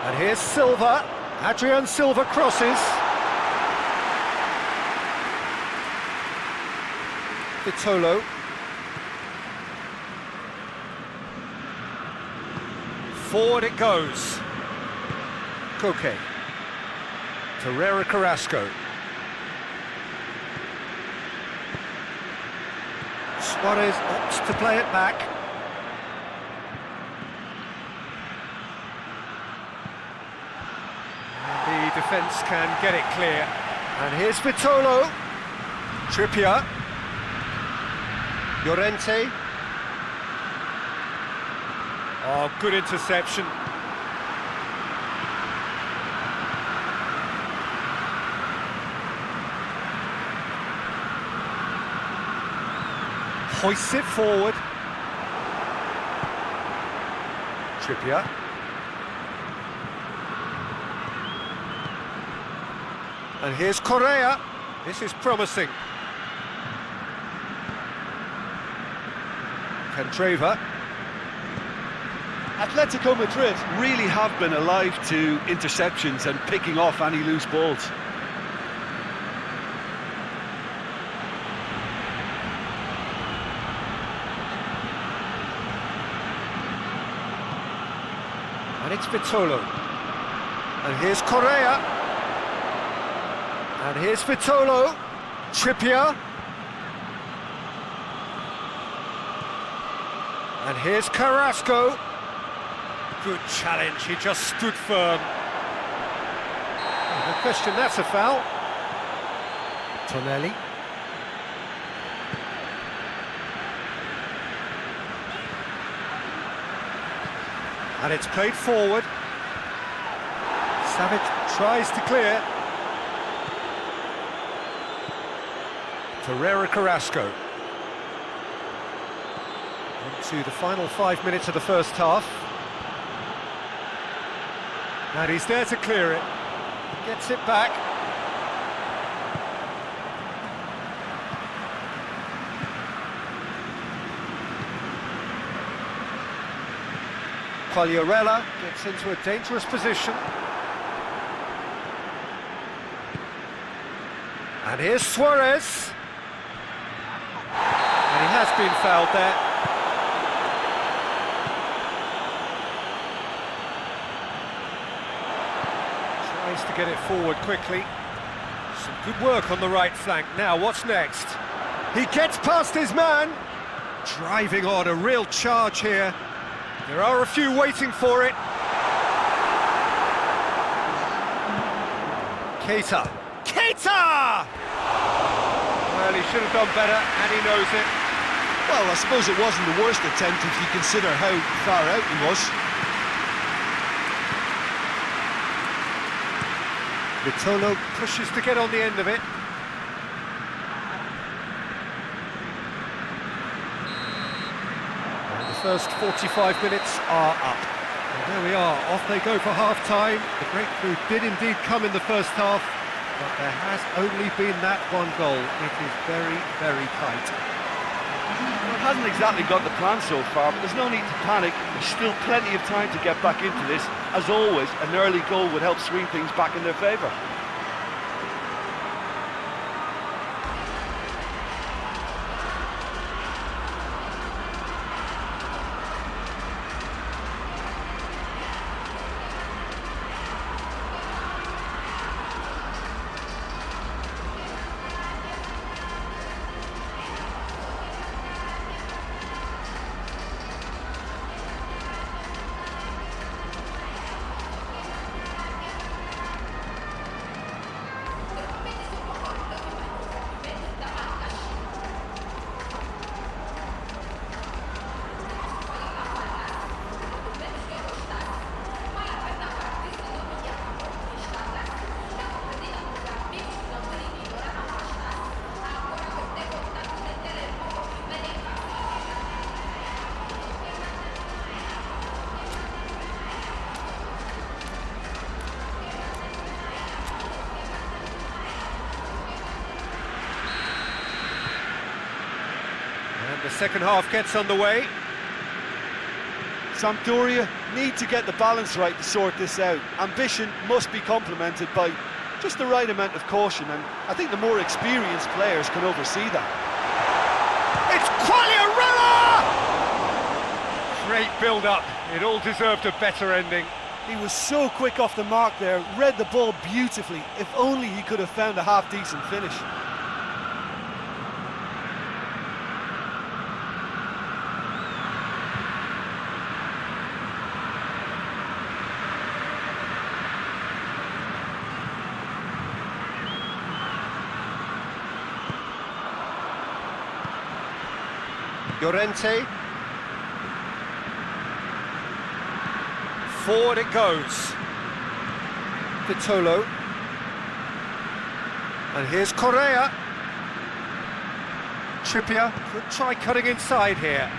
And here's Silva. Adrian Silva crosses. Vitolo. Forward it goes. Koke. Herrera Carrasco. Suarez opts to play it back. And the defence can get it clear. And here's Vitolo. Trippier. Llorente. Oh, good interception. Hoists it forward. Trippier. And here's Correa. This is promising. Candreva. Atletico Madrid really have been alive to interceptions and picking off any loose balls. And it's Vitolo. And here's Correa. And here's Vitolo. Trippier. And here's Carrasco. Good challenge, he just stood firm. No question, that's a foul. Tonelli. And it's played forward. Savic tries to clear. Ferreira Carrasco. Into the final 5 minutes of the first half. And he's there to clear it. Gets it back. Quagliarella gets into a dangerous position. And here's Suarez. And he has been fouled there. Tries to get it forward quickly. Some good work on the right flank. Now, what's next? He gets past his man. Driving on, a real charge here. There are a few waiting for it. Keita. Keita! Well, he should have done better, and he knows it. Well, I suppose it wasn't the worst attempt if you consider how far out he was. Vitolo pushes to get on the end of it. And the first 45 minutes are up. And there we are, off they go for half-time. The breakthrough did indeed come in the first half, but there has only been that one goal. It is very, very tight. Well, it hasn't exactly got the plan so far, but there's no need to panic. There's still plenty of time to get back into this. As always, an early goal would help swing things back in their favour. The second half gets underway. Sampdoria need to get the balance right to sort this out. Ambition must be complemented by just the right amount of caution, and I think the more experienced players can oversee that. It's Quagliarella! Great build-up. It all deserved a better ending. He was so quick off the mark there, read the ball beautifully. If only he could have found a half-decent finish. Llorente. Forward it goes. Vitolo. And here's Correa. Trippier could try cutting inside here.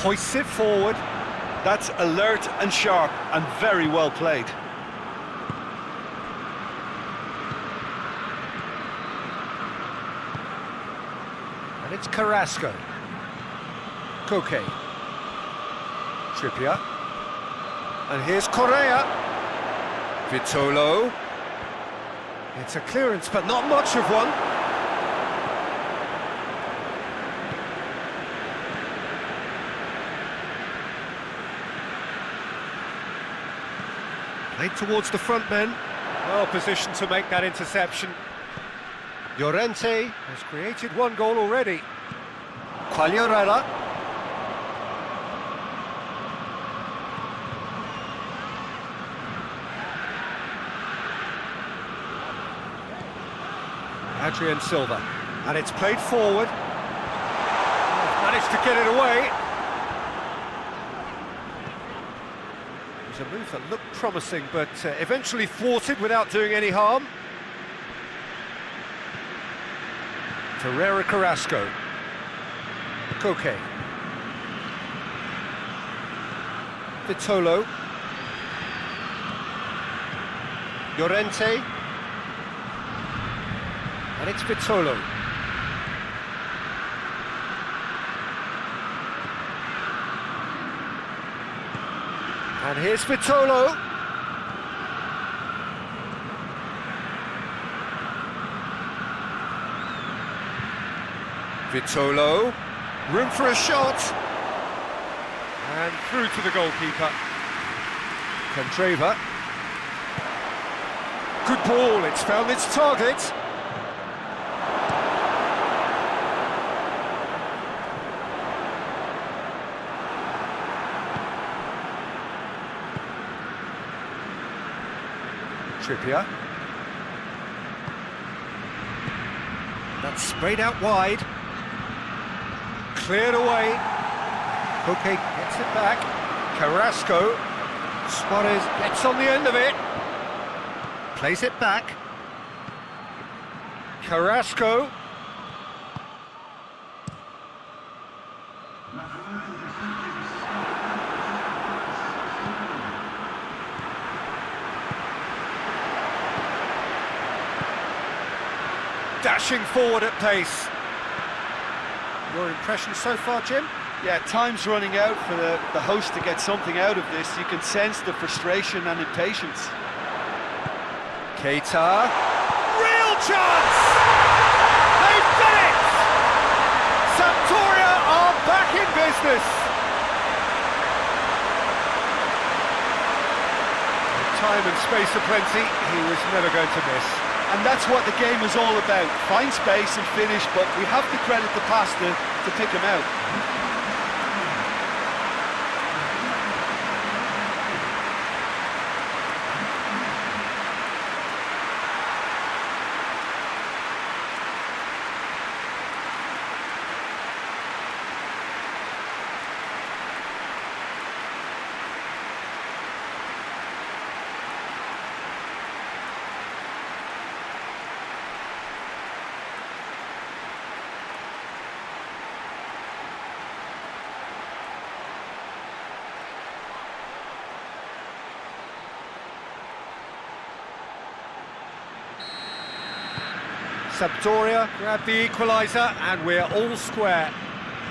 Hoists it forward. That's alert and sharp and very well played. And it's Carrasco. Koke. Trippier. And here's Correa. Vitolo. It's a clearance, but not much of one. Played towards the front men. Well positioned to make that interception. Llorente has created one goal already. Quagliarella. Adrian Silva. And it's played forward. Managed to get it away. A move that looked promising, but eventually thwarted without doing any harm. Ferreira Carrasco. Koke. Vitolo. Llorente. And it's Vitolo. And here's Vitolo. Vitolo. Room for a shot. And through to the goalkeeper. Candreva. Good ball, it's found its target. Trippier. That's sprayed out wide. Cleared away. Koke gets it back. Carrasco. Suarez gets on the end of it. Plays it back. Carrasco. Dashing forward at pace. Your impression so far, Jim? Yeah, time's running out for the host to get something out of this. You can sense the frustration and impatience. Keita. Real chance! They've done it! Sampdoria are back in business! With time and space aplenty, he was never going to miss. And that's what the game is all about. Find space and finish, but we have to credit the pass to pick him out. Sampdoria grab the equaliser and we're all square.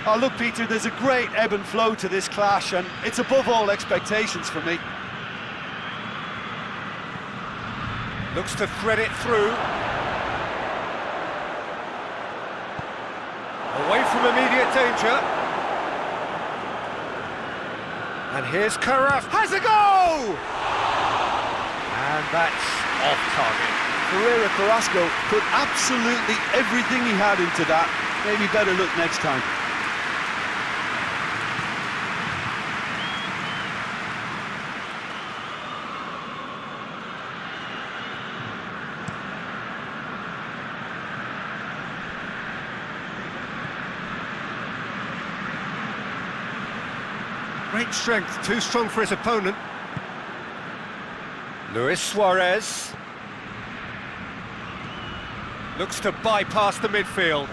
Oh, look, Peter, there's a great ebb and flow to this clash, and it's above all expectations for me. Looks to thread it through. Away from immediate danger. And here's Carrasco. Has a go! And that's off target. Ferreira Carrasco put absolutely everything he had into that. Maybe better look next time. Great strength, too strong for his opponent. Luis Suarez. Looks to bypass the midfield.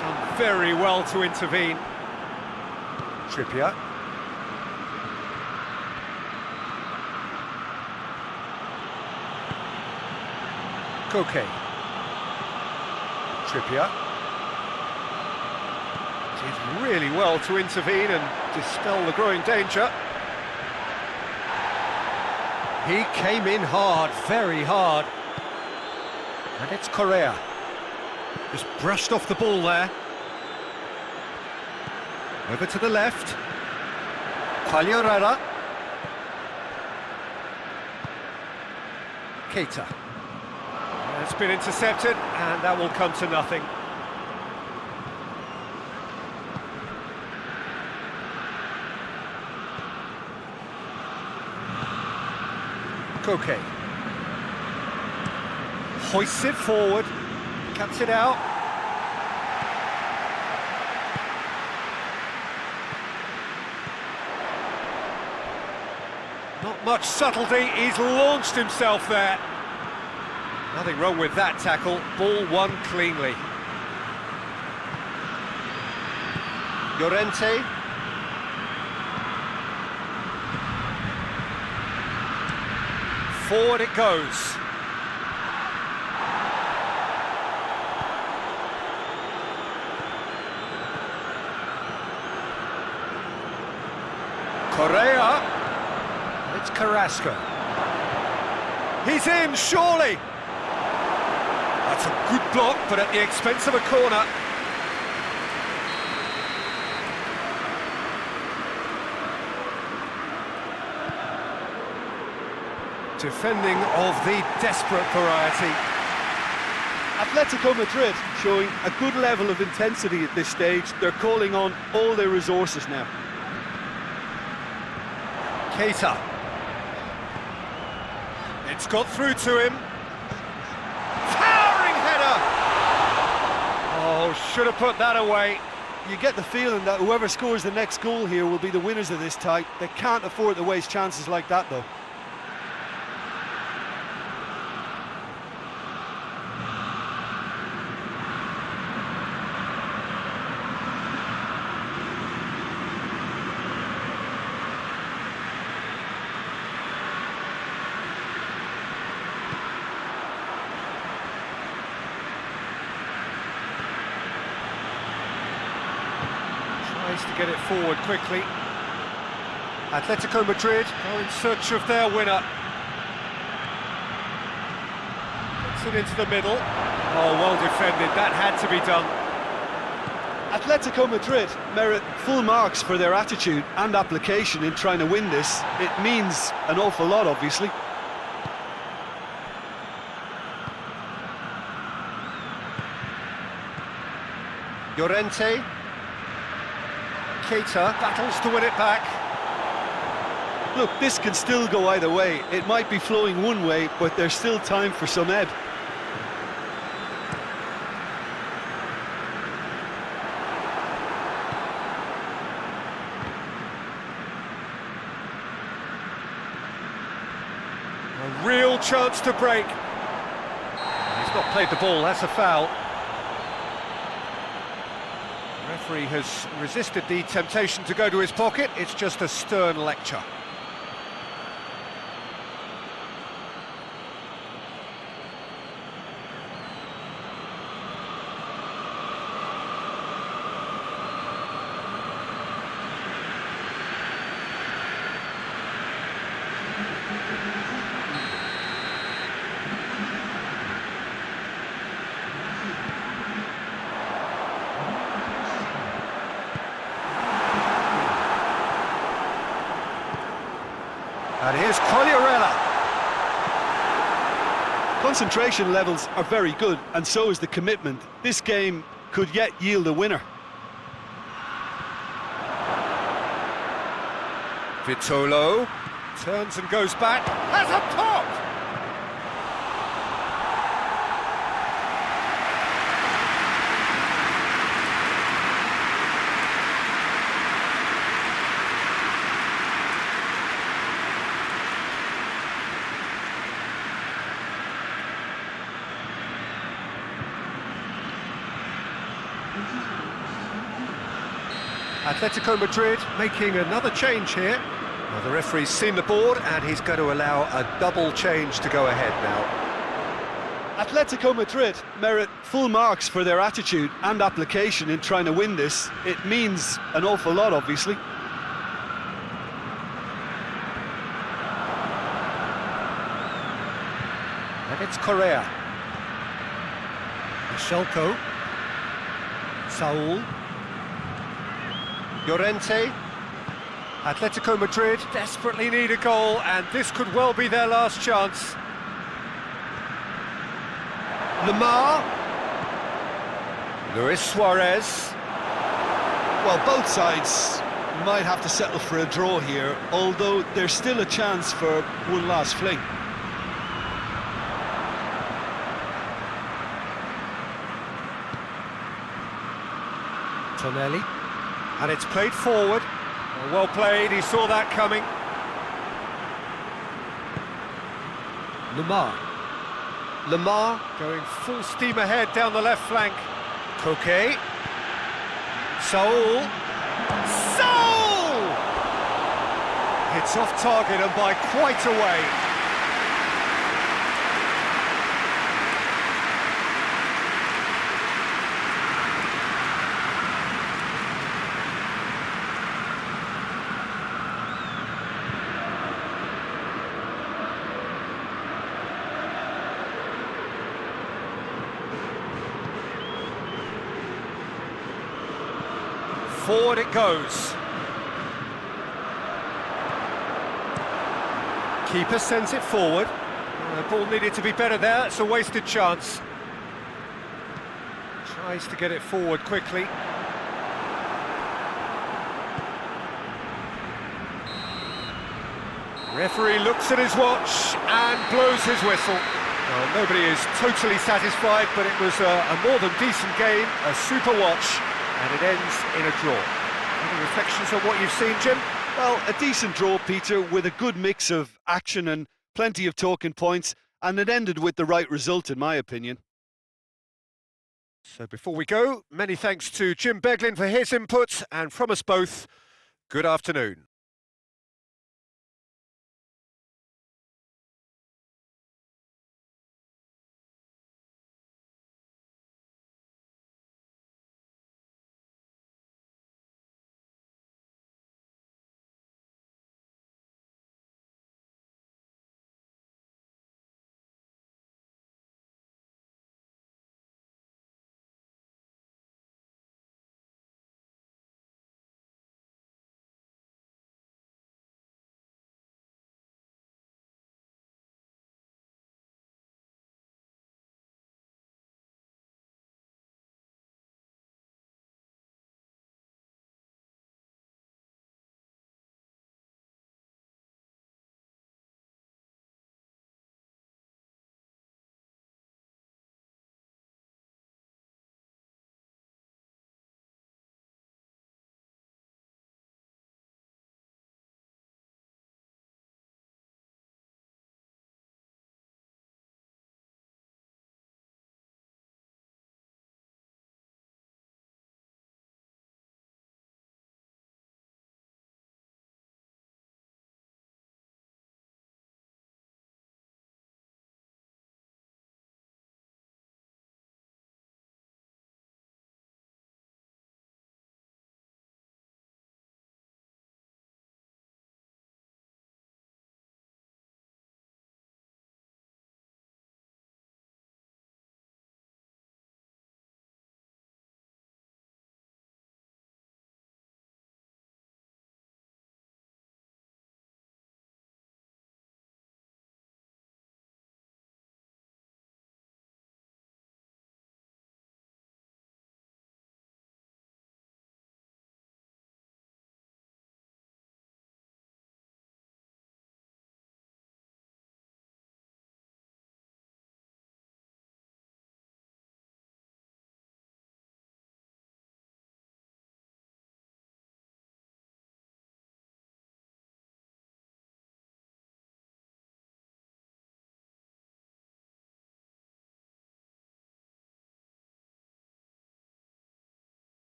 Done very well to intervene. Trippier. Koke. Trippier. Did really well to intervene and dispel the growing danger. He came in hard, very hard. And it's Correa. Just brushed off the ball there. Over to the left. Quagliarella. Keita. It's been intercepted, and that will come to nothing. Koke. Hoists it forward. Cuts it out. Not much subtlety, he's launched himself there. Nothing wrong with that tackle, ball won cleanly. Llorente. Forward it goes. Correa. It's Carrasco. He's in, surely. That's a good block, but at the expense of a corner. Defending of the desperate variety. Atletico Madrid showing a good level of intensity at this stage. They're calling on all their resources now. Keita. It's got through to him. Towering header! Oh, should have put that away. You get the feeling that whoever scores the next goal here will be the winners of this tie. They can't afford to waste chances like that, though. To get it forward quickly. Atletico Madrid are in search of their winner. Puts it into the middle. Oh, well defended, that had to be done. Atletico Madrid merit full marks for their attitude and application in trying to win this. It means an awful lot, obviously. Llorente. Keita battles to win it back. Look, this can still go either way. It might be flowing one way, but there's still time for some ebb. A real chance to break. He's not played the ball, that's a foul. The referee has resisted the temptation to go to his pocket. It's just a stern lecture. And here's Quagliarella. Concentration levels are very good, and so is the commitment. This game could yet yield a winner. Vitolo turns and goes back. Has a pop! Atletico Madrid making another change here. Well, the referee's seen the board and he's going to allow a double change to go ahead now. Atletico Madrid merit full marks for their attitude and application in trying to win this. It means an awful lot, obviously. And it's Correa. Michelko. Saul. Llorente. Atletico Madrid desperately need a goal, and this could well be their last chance. Lemar. Luis Suarez. Well, both sides might have to settle for a draw here, although there's still a chance for one last fling. Tonelli. And it's played forward. Well played, he saw that coming. Lemar going full steam ahead down the left flank. Koke. Saul. Hits off target and by quite a way. Forward it goes. Keeper sends it forward. The ball needed to be better there, it's a wasted chance. Tries to get it forward quickly. Referee looks at his watch and blows his whistle. Well, nobody is totally satisfied, but it was a more than decent game, a super watch. And it ends in a draw. Any reflections on what you've seen, Jim? Well, a decent draw, Peter, with a good mix of action and plenty of talking points, and it ended with the right result, in my opinion. So before we go, many thanks to Jim Beglin for his input, and from us both, good afternoon.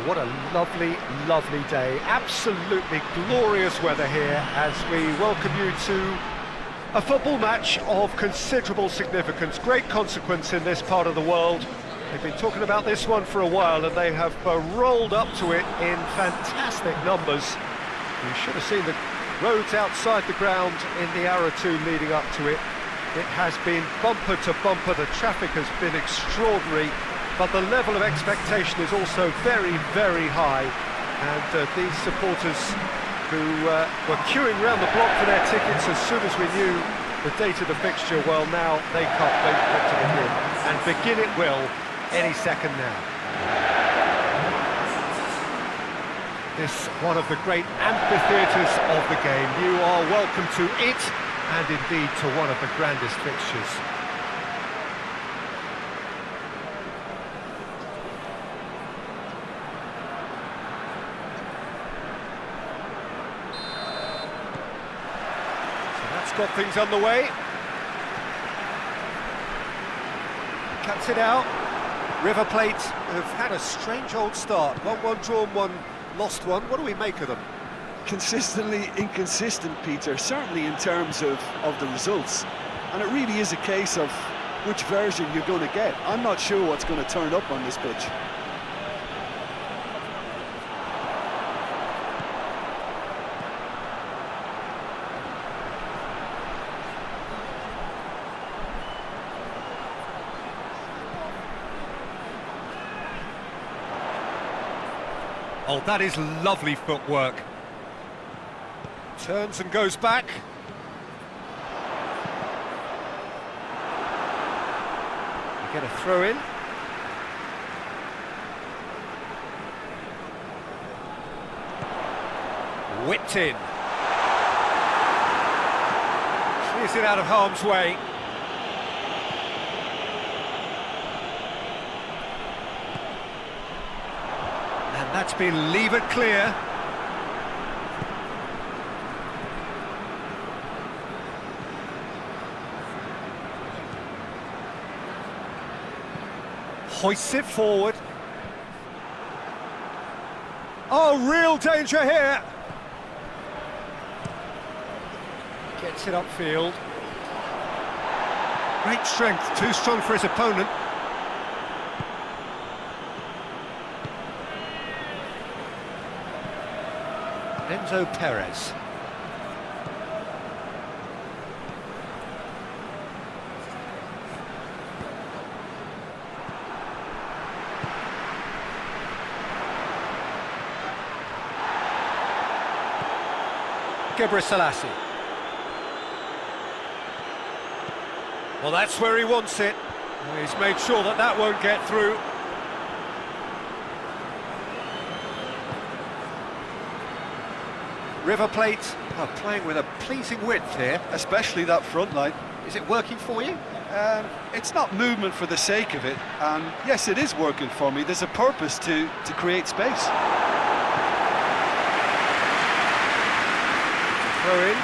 What a lovely, lovely day. Absolutely glorious weather here as we welcome you to a football match of considerable significance, great consequence in this part of the world. They've been talking about this one for a while and they have rolled up to it in fantastic numbers. You should have seen the roads outside the ground in the hour or two leading up to it. It has been bumper to bumper, the traffic has been extraordinary, but the level of expectation is also very, very high. And these supporters who were queuing round the block for their tickets as soon as we knew the date of the fixture, well, now they can't wait for it to begin. And begin it will any second now. This one of the great amphitheatres of the game. You are welcome to it, and indeed to one of the grandest fixtures. So that's got things underway. Cuts it out. River Plate have had a strange old start. 1-1 drawn, one lost one. What do we make of them? Consistently inconsistent, Peter, certainly in terms of the results. And it really is a case of which version you're going to get. I'm not sure what's going to turn up on this pitch. Oh, that is lovely footwork. Turns and goes back. We get a throw in. Whipped in. Clears it out of harm's way. And that's been levered clear. Hoists it forward. Oh, real danger here. Gets it upfield. Great strength, too strong for his opponent. Enzo Perez. Selassie. Well, that's where he wants it. He's made sure that that won't get through. River Plate are playing with a pleasing width here. Especially that front line. Is it working for you? It's not movement for the sake of it, and yes, it is working for me. There's a purpose to create space. Throw in.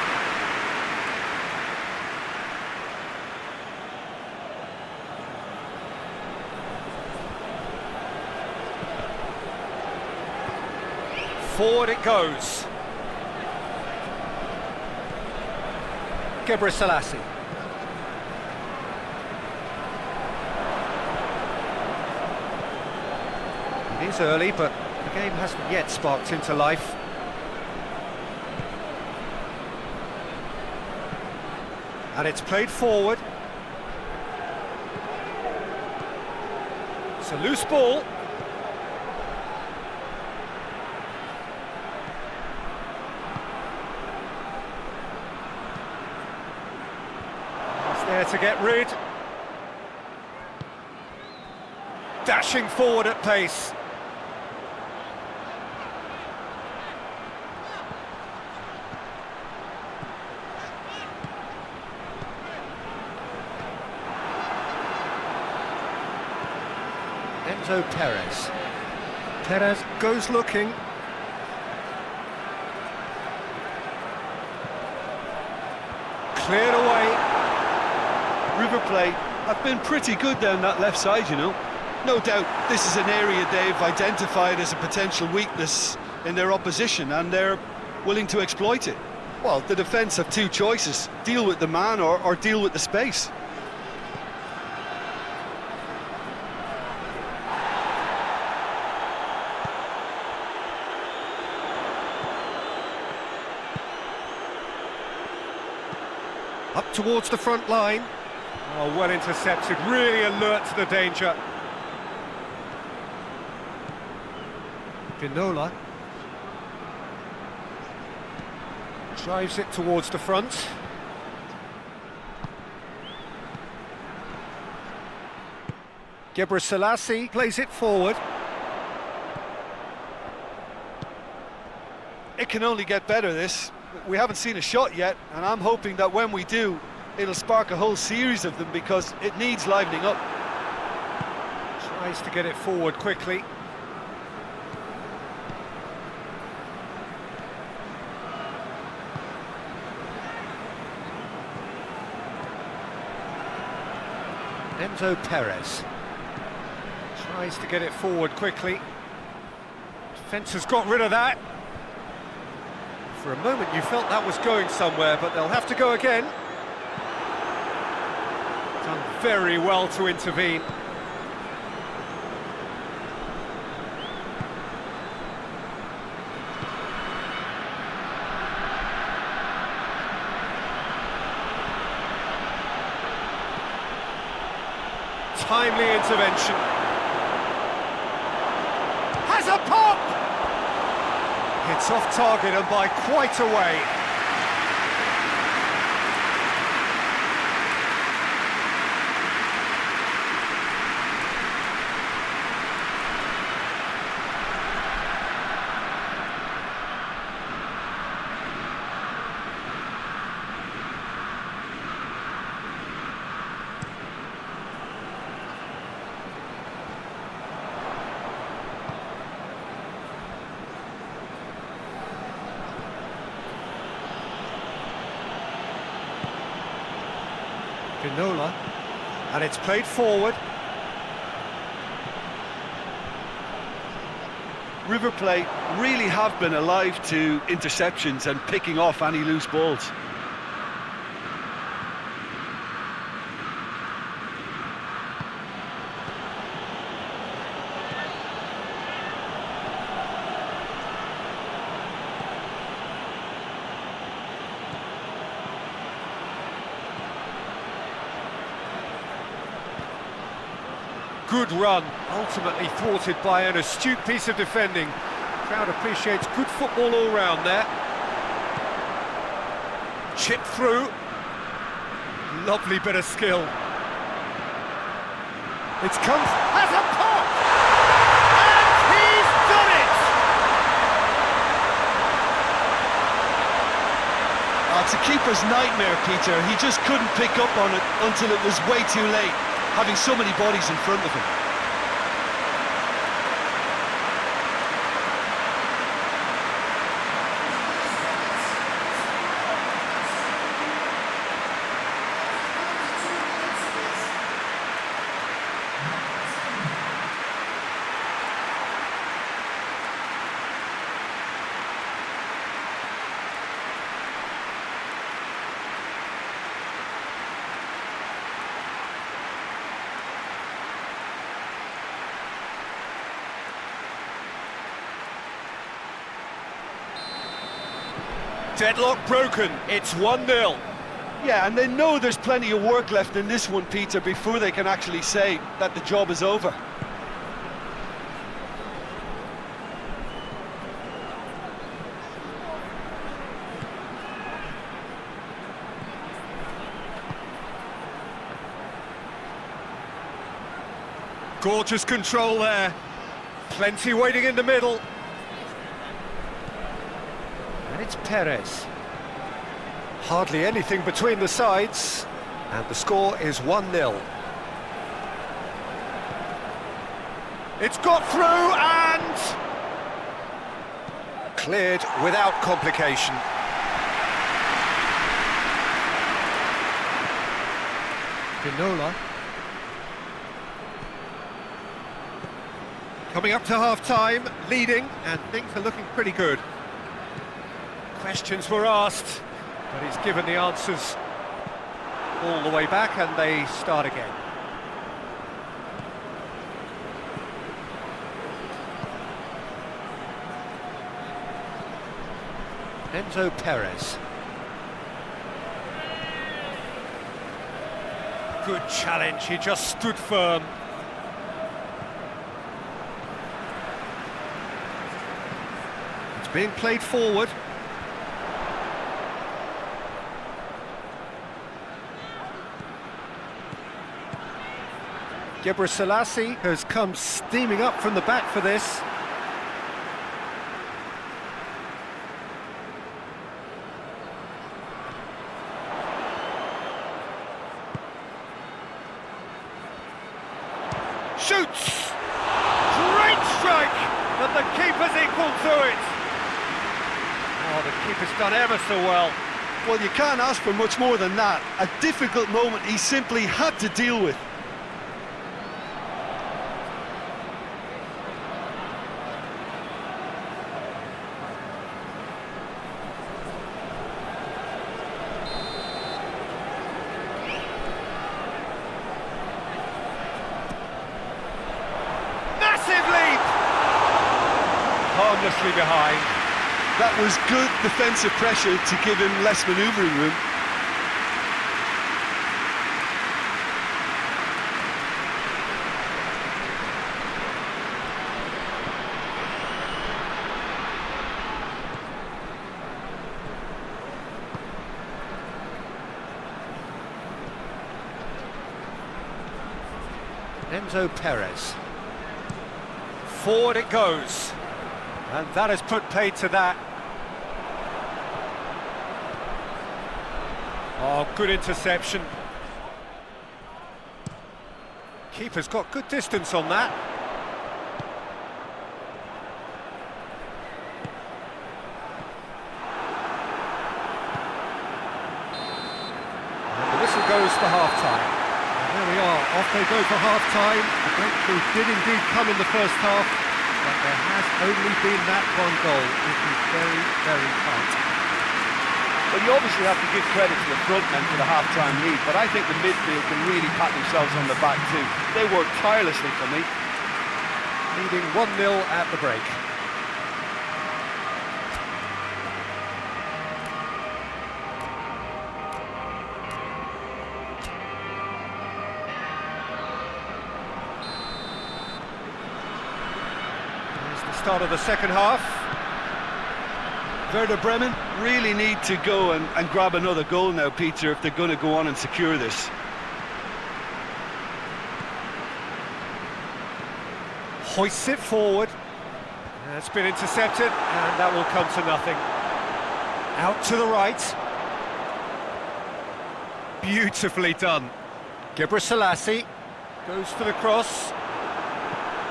Forward it goes. Selassie. It is early, but the game hasn't yet sparked into life. And it's played forward. It's a loose ball. It's there to get rid. Dashing forward at pace. Enzo Perez. Perez goes looking. Cleared away. River Plate have been pretty good down that left side, you know. No doubt this is an area they've identified as a potential weakness in their opposition, and they're willing to exploit it. Well, the defence have two choices: deal with the man or deal with the space. Up towards the front line. Oh, well intercepted, really alert to the danger. Ginola drives it towards the front. Gebrselassie plays it forward. It can only get better, this. We haven't seen a shot yet, and I'm hoping that when we do, it'll spark a whole series of them, because it needs livening up. Tries to get it forward quickly. Enzo Perez tries to get it forward quickly. Defence has got rid of that. For a moment you felt that was going somewhere, but they'll have to go again. Done very well to intervene. Timely intervention. Has a pop! It's off target and by quite a way. Ginola, and it's played forward. River Plate really have been alive to interceptions and picking off any loose balls. Good run, ultimately thwarted by an astute piece of defending. Crowd appreciates good football all round there. Chip through. Lovely bit of skill. It's come, has a pop! And he's done it! Oh, it's a keeper's nightmare, Peter. He just couldn't pick up on it until it was way too late, having so many bodies in front of him. Deadlock broken, it's 1-0. Yeah, and they know there's plenty of work left in this one, Peter, before they can actually say that the job is over. Gorgeous control there. Plenty waiting in the middle. And it's Perez. Hardly anything between the sides. And the score is 1-0. It's got through and... cleared without complication. Coming up to half-time, leading, and things are looking pretty good. Questions were asked, but he's given the answers all the way back, and they start again. Enzo Perez. Good challenge, he just stood firm. It's being played forward. Gebrselassie has come steaming up from the back for this. Shoots! Great strike! But the keeper's equal to it! Oh, the keeper's done ever so well. Well, you can't ask for much more than that. A difficult moment he simply had to deal with. Harmlessly behind. That was good defensive pressure to give him less manoeuvring room. Enzo Perez. Forward it goes. And that has put paid to that. Oh, good interception. Keeper's got good distance on that. And the whistle goes for half-time. And there we are, off they go for half-time. The breakthrough did indeed come in the first half. But there has only been that one goal. It is very, very tight. Well, you obviously have to give credit to the front men for the half-time lead, but I think the midfield can really pat themselves on the back too. They worked tirelessly for me. Leading 1-0 at the break. Start of the second half. Werder Bremen really need to go and grab another goal now, Peter, if they're going to go on and secure this. Hoists it forward. That's been intercepted, and that will come to nothing. Out to the right. Beautifully done. Gebrselassie goes for the cross.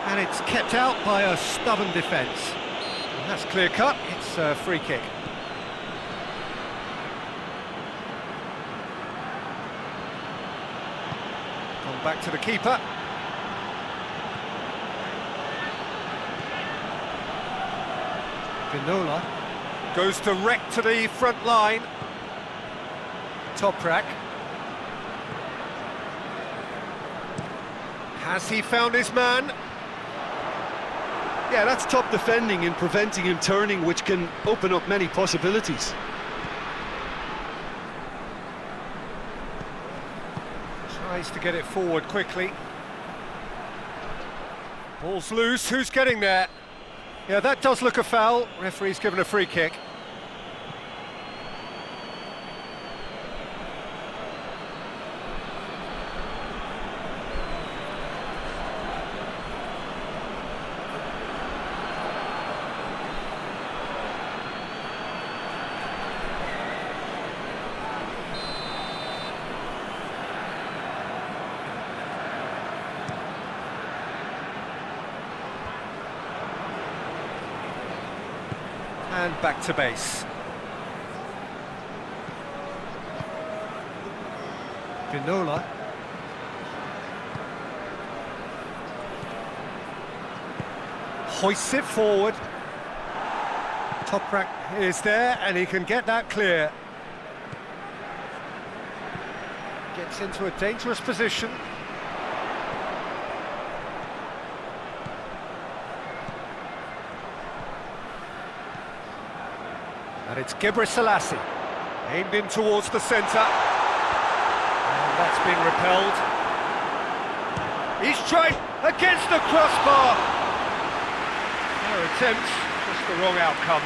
And it's kept out by a stubborn defence. And that's clear cut, it's a free kick. Come back to the keeper. Vinola goes direct to the front line. Toprak. Has he found his man? Yeah, that's top defending and preventing him turning, which can open up many possibilities. Tries to get it forward quickly. Ball's loose, who's getting there? Yeah, that does look a foul. Referee's given a free kick. And back to base. Vinola. Hoists it forward. Toprak is there and he can get that clear. Gets into a dangerous position. And it's Gebre Selassie, aimed in towards the centre. And that's been repelled. He's tried against the crossbar. Their attempt, just the wrong outcome.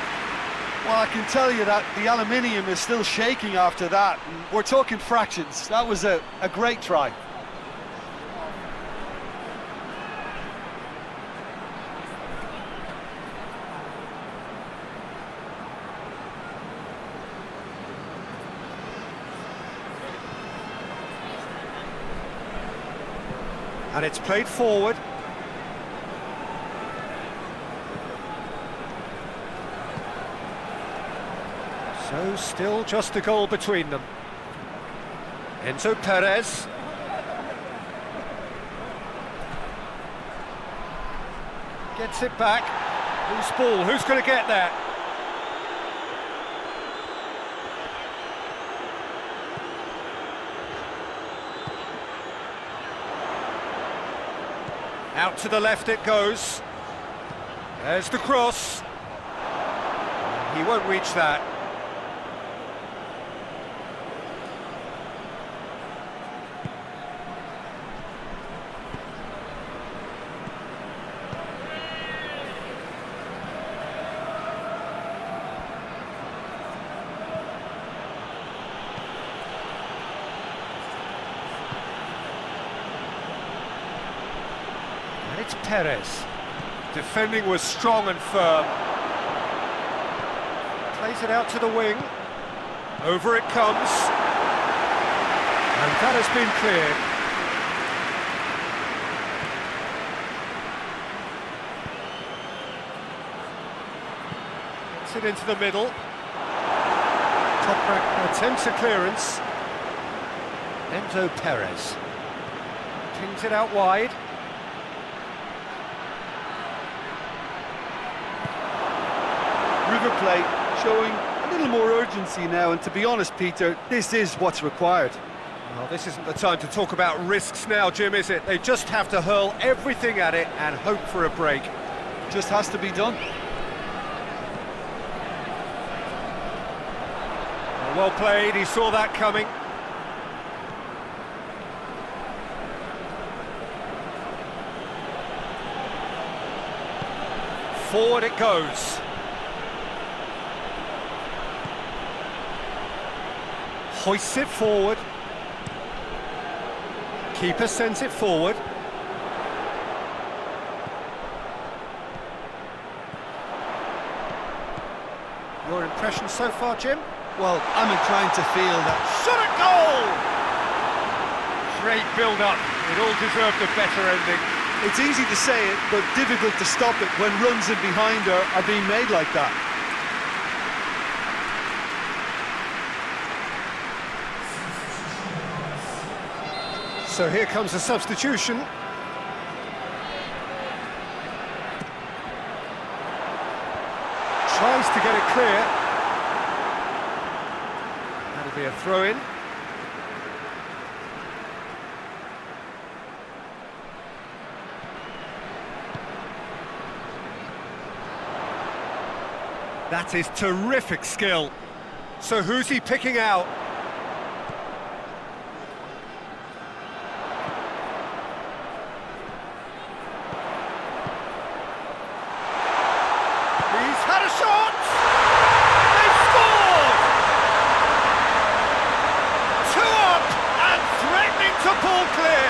Well, I can tell you that the aluminium is still shaking after that. And we're talking fractions. That was a great try. And it's played forward. So still just a goal between them. Enzo Perez. Gets it back. Who's ball? Who's going to get that? Out to the left it goes. There's the cross. He won't reach that. It's Perez. Defending was strong and firm. Plays it out to the wing. Over it comes. And that has been cleared. Gets it into the middle. Toprak attempts a clearance. Enzo Perez. Pings it out wide. River Plate showing a little more urgency now, and to be honest, Peter, this is what's required. Well, this isn't the time to talk about risks now, Jim, is it? They just have to hurl everything at it and hope for a break. Just has to be done. Well played, he saw that coming. Forward it goes. Hoists it forward. Keeper sends it forward. Your impression so far, Jim? Well, I'm inclined to feel that... Shot at goal! Great build-up. It all deserved a better ending. It's easy to say it, but difficult to stop it when runs in behind are being made like that. So here comes a substitution. Tries to get it clear. That'll be a throw-in. That is terrific skill. So who's he picking out? He's had a shot! They've scored! 2 up and threatening to pull clear.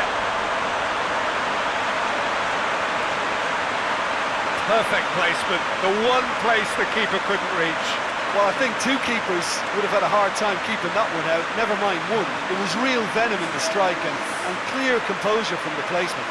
Perfect placement, the one place the keeper couldn't reach. Well, I think 2 keepers would have had a hard time keeping that one out, never mind 1. It was real venom in the strike and clear composure from the placement.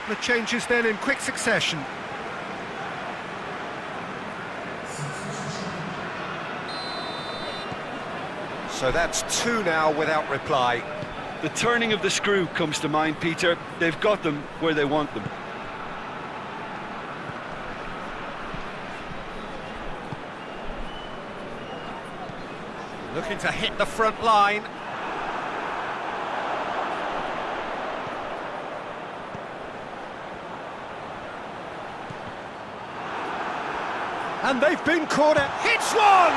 couple of changes then in quick succession. So that's two now without reply. The turning of the screw comes to mind, Peter. They've got them where they want them. Looking to hit the front line. And they've been cornered. Hits one!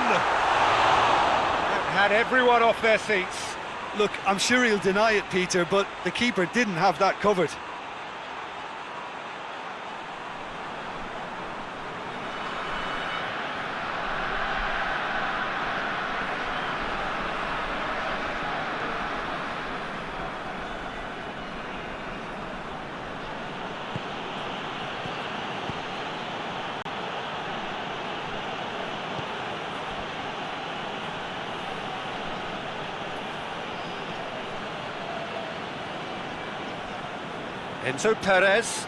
That had everyone off their seats. Look, I'm sure he'll deny it, Peter, but the keeper didn't have that covered. Enzo Perez.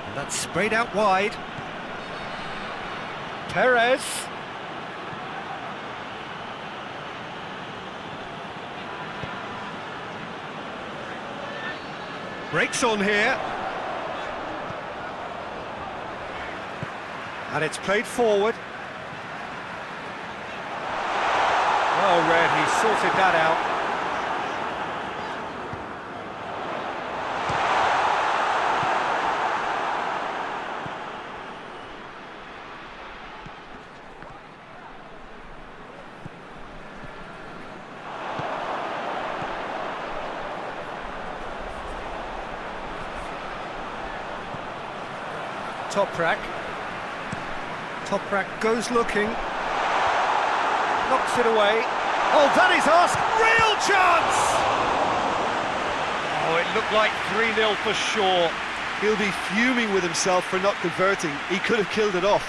And that's sprayed out wide. Perez. Breaks on here. And it's played forward. Oh, Red, he sorted that out. Toprak goes looking. Knocks it away. Oh, that is asked. Real chance! Oh, it looked like 3-0 for sure. He'll be fuming with himself for not converting. He could have killed it off.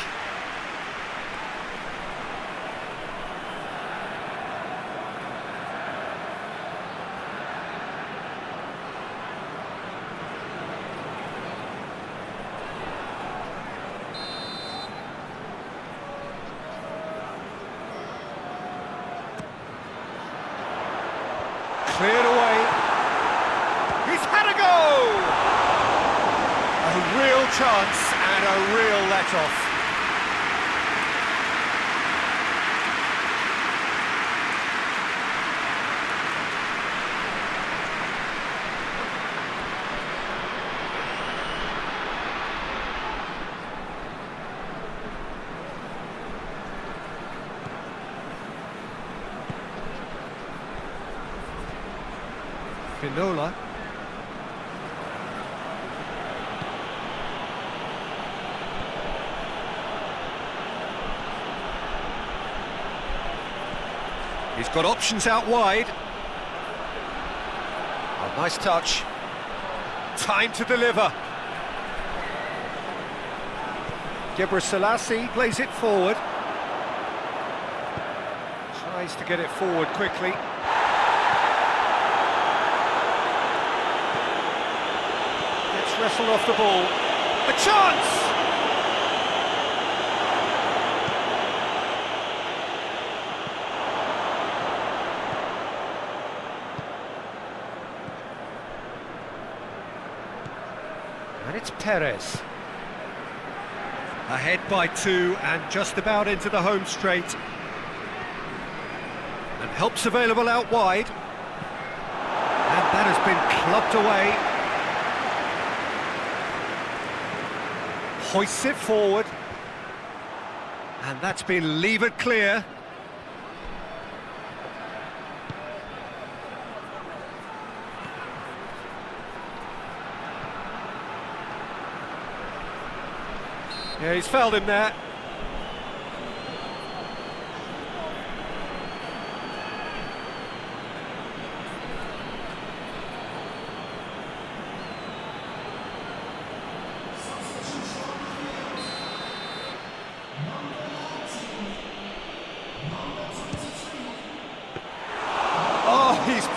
Cleared away. He's had a go! A real chance and a real let-off. Pinola. He's got options out wide. Oh, nice touch. Time to deliver. Selassie plays it forward. Tries to get it forward quickly. Wrestled off the ball. A chance! And it's Perez. Ahead by 2 and just about into the home straight. And help's available out wide. And that has been clubbed away. Hoists it forward, and that's been levered clear. Yeah, he's fouled him there.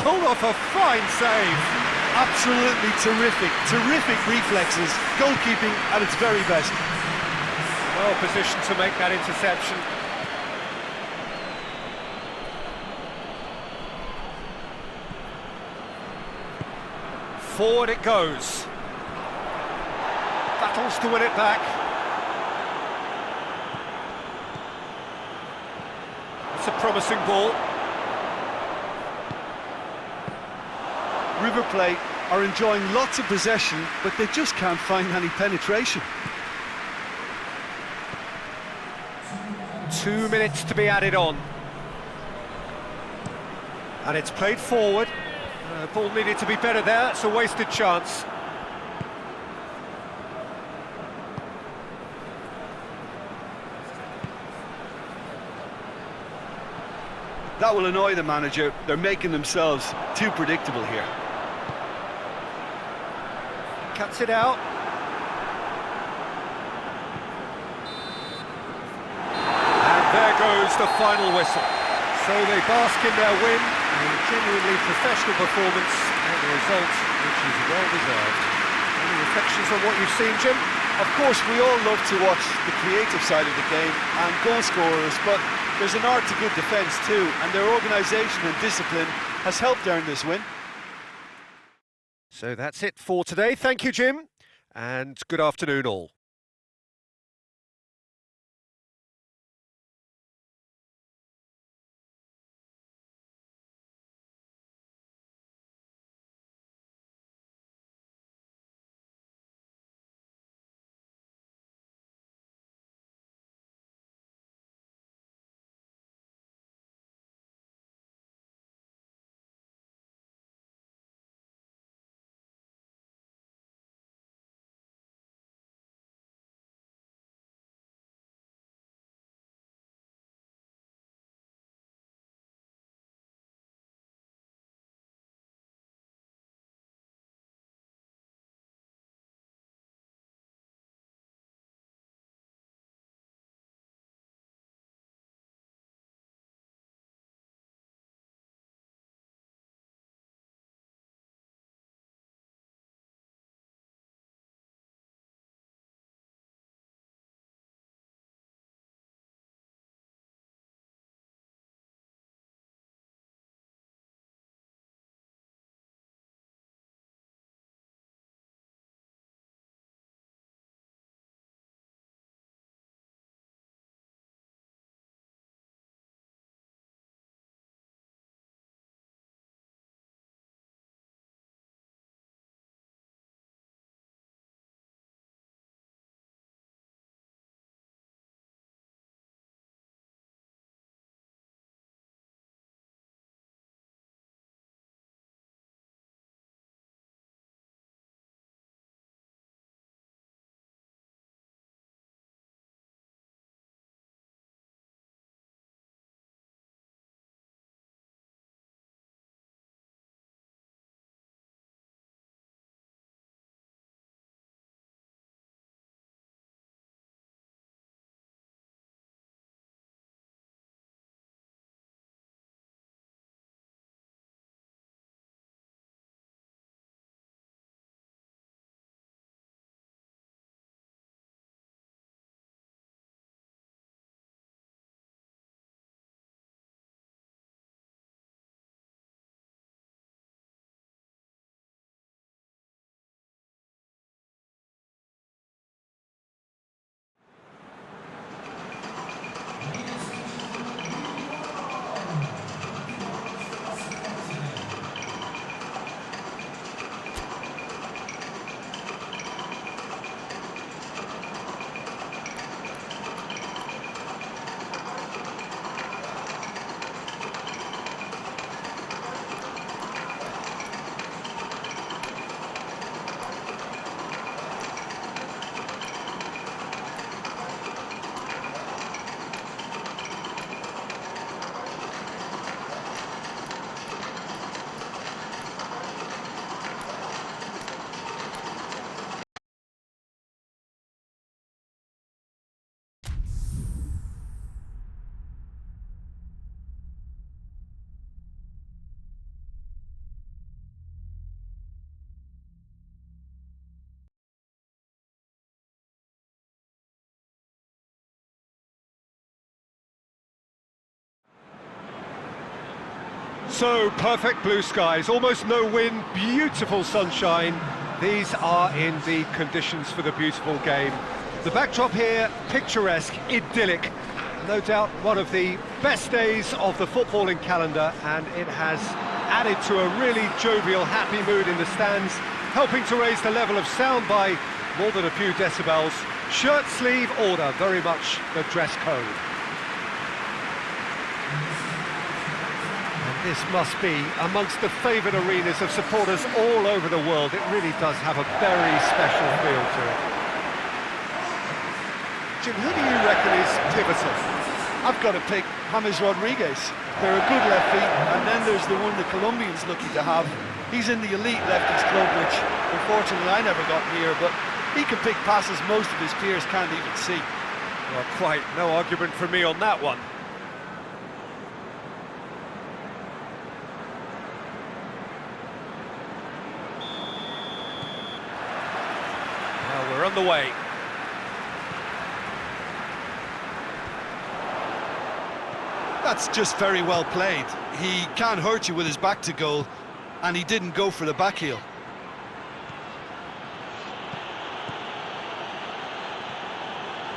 pulled off a fine save. Absolutely terrific reflexes, goalkeeping at its very best. Well positioned to make that interception. Forward it goes. Battles to win it back. It's a promising ball. River Plate are enjoying lots of possession, but they just can't find any penetration. 2 minutes to be added on. And it's played forward. Ball needed to be better there, it's a wasted chance. That will annoy the manager. They're making themselves too predictable here. Cuts it out. And there goes the final whistle. So they bask in their win, a genuinely professional performance, and a result which is well deserved. Any reflections on what you've seen, Jim? Of course, we all love to watch the creative side of the game and goal scorers, but there's an art to good defence too, and their organisation and discipline has helped earn this win. So that's it for today. Thank you, Jim, and good afternoon all. So, perfect blue skies, almost no wind, beautiful sunshine. These are in the conditions for the beautiful game. The backdrop here, picturesque, idyllic. No doubt one of the best days of the footballing calendar, and it has added to a really jovial, happy mood in the stands, helping to raise the level of sound by more than a few decibels. Shirt sleeve order, very much the dress code. And this must be amongst the favoured arenas of supporters all over the world. It really does have a very special feel to it. Jim, who do you reckon is pivotal? I've got to pick James Rodriguez. They're a good left feet, and then there's the one the Colombian's lucky to have. He's in the elite lefties club, which unfortunately I never got near, but he can pick passes most of his peers can't even see. Well, quite no argument from me on that one. Well, we're on the way. That's just very well played. He can't hurt you with his back to goal, and he didn't go for the back heel.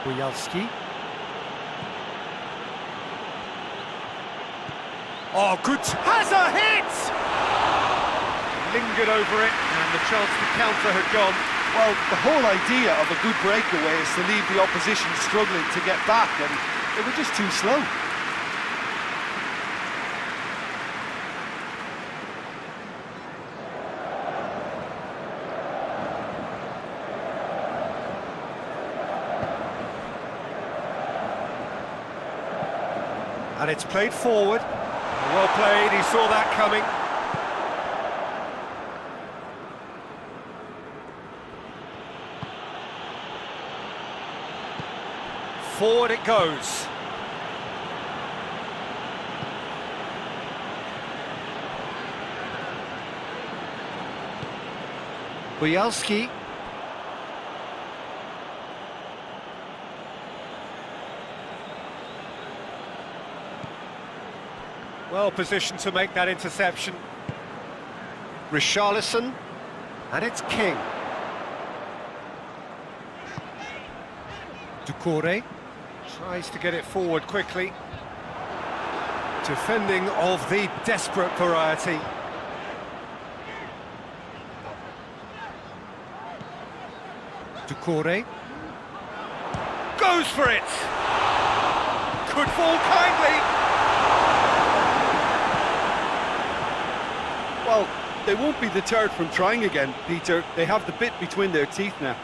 Bojalski. Oh, good. Has a hit! Lingered over it, and the chance to counter had gone. Well, the whole idea of a good breakaway is to leave the opposition struggling to get back, and they were just too slow. And it's played forward. Well played, he saw that coming. Forward it goes. Bojalski. Well positioned to make that interception. Richarlison, and it's King. Doucouré tries to get it forward quickly. Defending of the desperate variety. Doucouré goes for it. Could fall kindly. Well, they won't be deterred from trying again, Peter. They have the bit between their teeth now.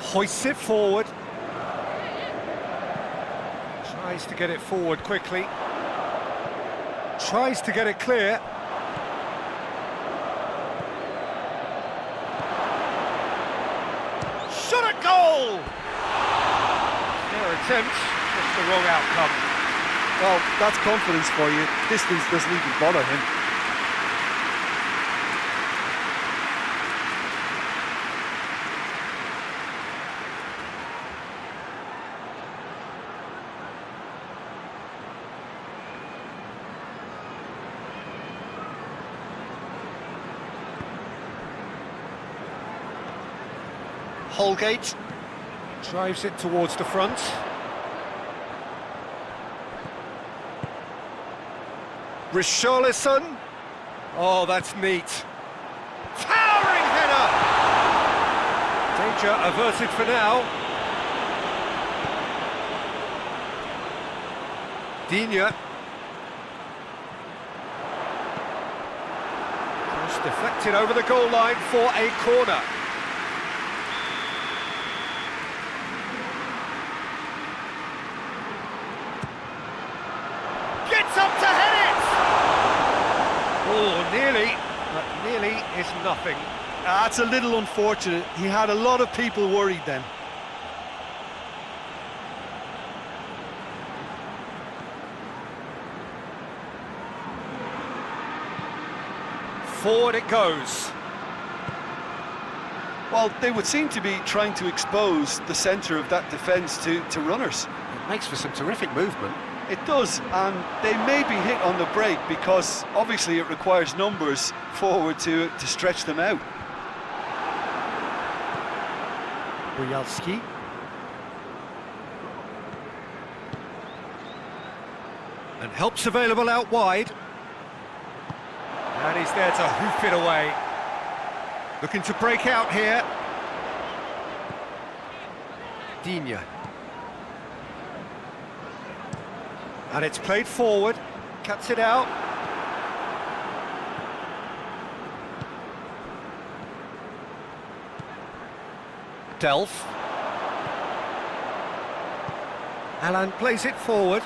Hoists it forward. Tries to get it forward quickly. Tries to get it clear. Shot at goal! Their attempt, just the wrong outcome. Well, that's confidence for you. Distance doesn't even bother him. Holgate drives it towards the front. Richarlison. Oh, that's neat. Towering header! Danger averted for now. Digne. Cross deflected over the goal line for a corner. Gets up to head it! Oh, nearly, but nearly is nothing. That's a little unfortunate. He had a lot of people worried then. Forward it goes. Well, they would seem to be trying to expose the centre of that defence to runners. It makes for some terrific movement. It does, and they may be hit on the break because obviously it requires numbers forward to stretch them out. Bujalski. And help's available out wide. And he's there to hoof it away. Looking to break out here. Digne. And it's played forward. Cuts it out. Delph. Alan plays it forward.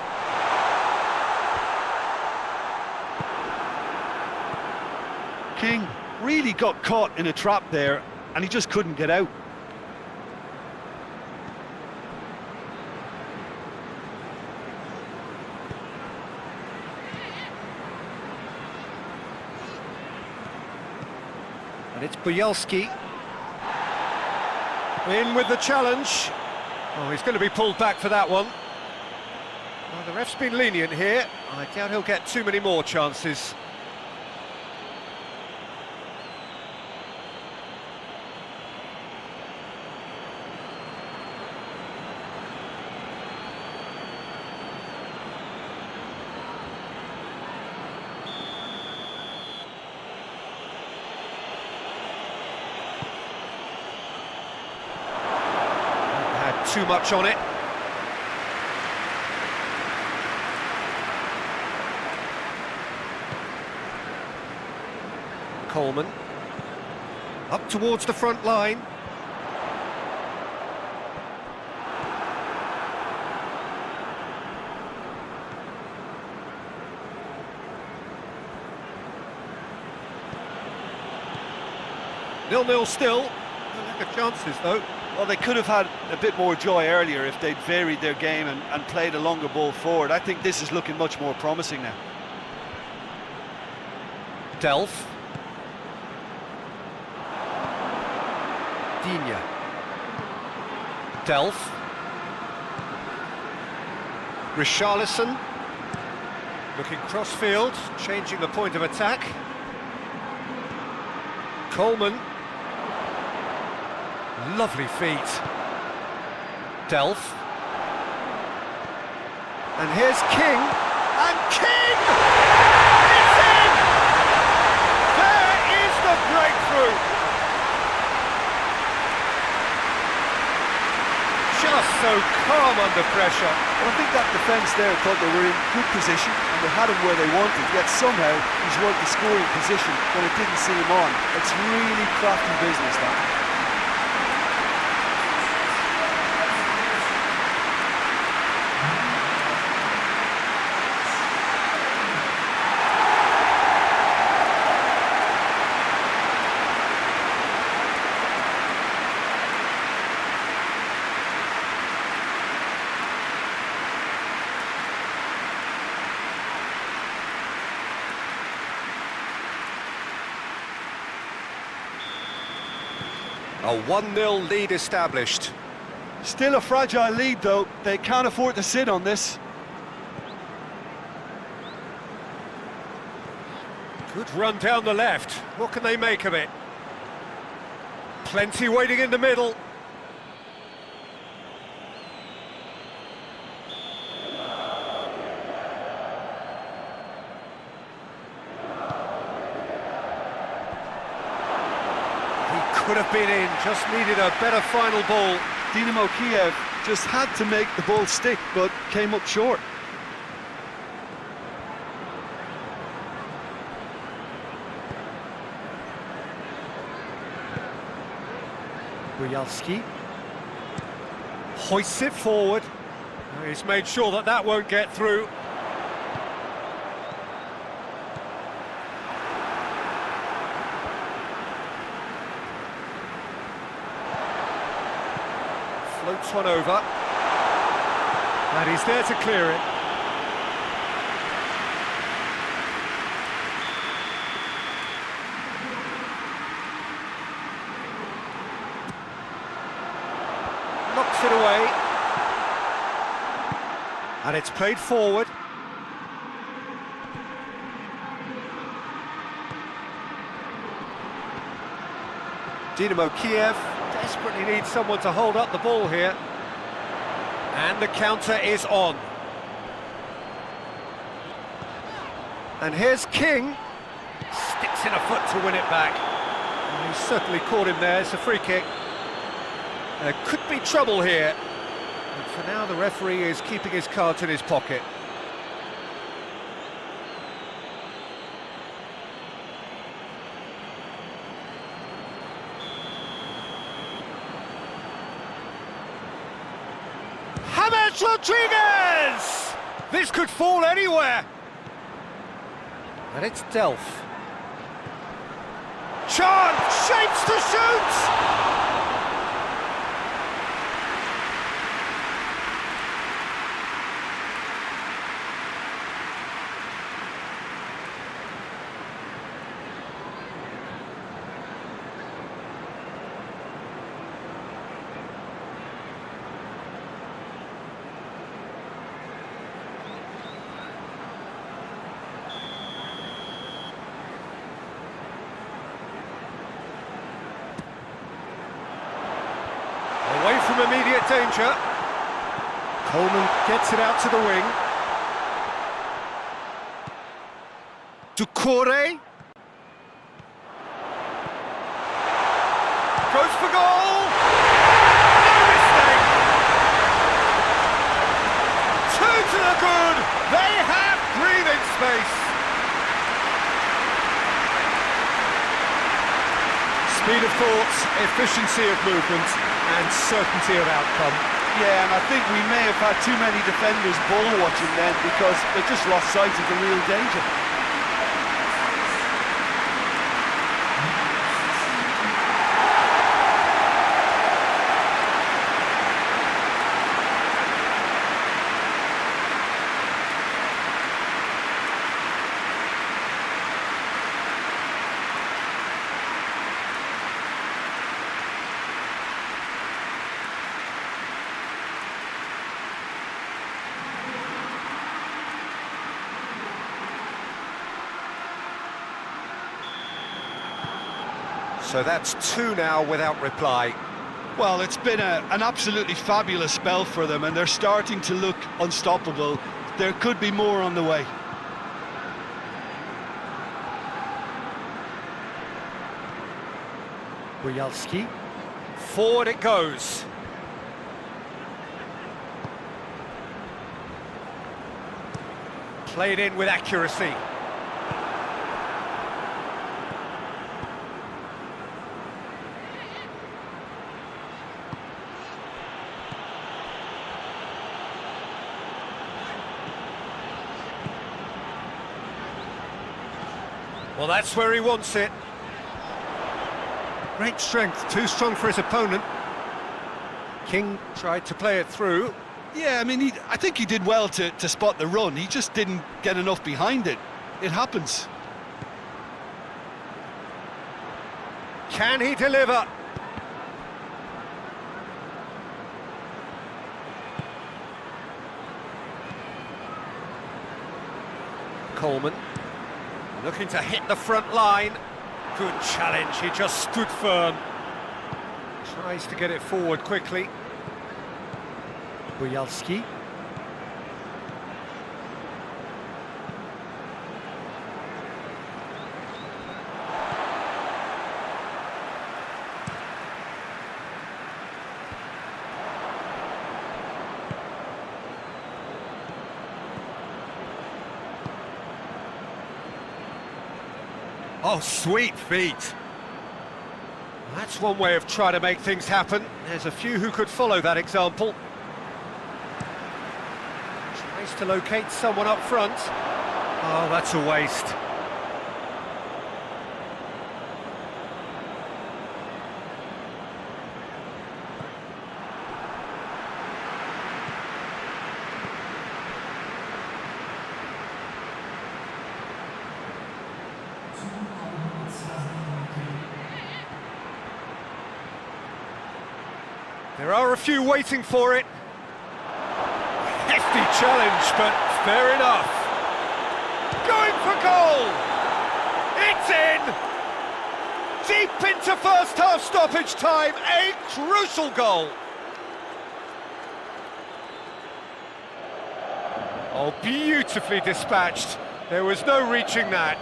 King really got caught in a trap there, and he just couldn't get out. And it's Bujalski. In with the challenge. Oh, he's going to be pulled back for that one. Well, the ref's been lenient here. I doubt he'll get too many more chances. Too much on it. Coleman up towards the front line. Nil-nil still. No lack of chances though. Well, they could have had a bit more joy earlier if they'd varied their game and played a longer ball forward. I think this is looking much more promising now. Delph. Digne. Delph. Richarlison. Looking cross-field, changing the point of attack. Coleman. Lovely feet. Delph. And here's King. And King! It's in! There is the breakthrough! Just so calm under pressure. Well, I think that defence there thought they were in good position and they had him where they wanted, yet somehow he's worked the scoring position when it didn't see him on. It's really crafty business, that. A 1-0 lead established. Still a fragile lead though, they can't afford to sit on this. Good run down the left. What can they make of it? Plenty waiting in the middle. Could have been in, just needed a better final ball. Dynamo Kyiv just had to make the ball stick, but came up short. Bujalski hoists it forward. He's made sure that that won't get through. Floats one over, and he's there to clear it. it away. And it's played forward. Dynamo Kyiv desperately needs someone to hold up the ball here. And the counter is on. And here's King. Sticks in a foot to win it back. And he's certainly caught him there. It's a free kick. There could be trouble here. And for now, the referee is keeping his cards in his pocket. James Rodriguez! This could fall anywhere. And it's Delph. Chance! Shapes to shoot! Away from immediate danger. Coleman gets it out to the wing. Ducouré. Goes for goal! No mistake! Two to the good! They have breathing space! Speed of thoughts, efficiency of movement, and certainty of outcome. Yeah, and I think we may have had too many defenders ball watching then because they just lost sight of the real danger. So that's two now without reply. Well, it's been an absolutely fabulous spell for them, and they're starting to look unstoppable. There could be more on the way. Bujalski. Forward it goes. Played in with accuracy. Well, that's where he wants it. Great strength, too strong for his opponent. King tried to play it through. Yeah, I mean, I think he did well to spot the run. He just didn't get enough behind it. It happens. Can he deliver? Coleman. Looking to hit the front line. Good challenge, he just stood firm. Tries to get it forward quickly. Bujalski. Oh, sweet feet. That's one way of trying to make things happen. There's a few who could follow that example. Tries to locate someone up front. Oh, that's a waste. There are a few waiting for it. Hefty challenge, but fair enough. Going for goal! It's in! Deep into first half stoppage time, a crucial goal. Oh, beautifully dispatched. There was no reaching that.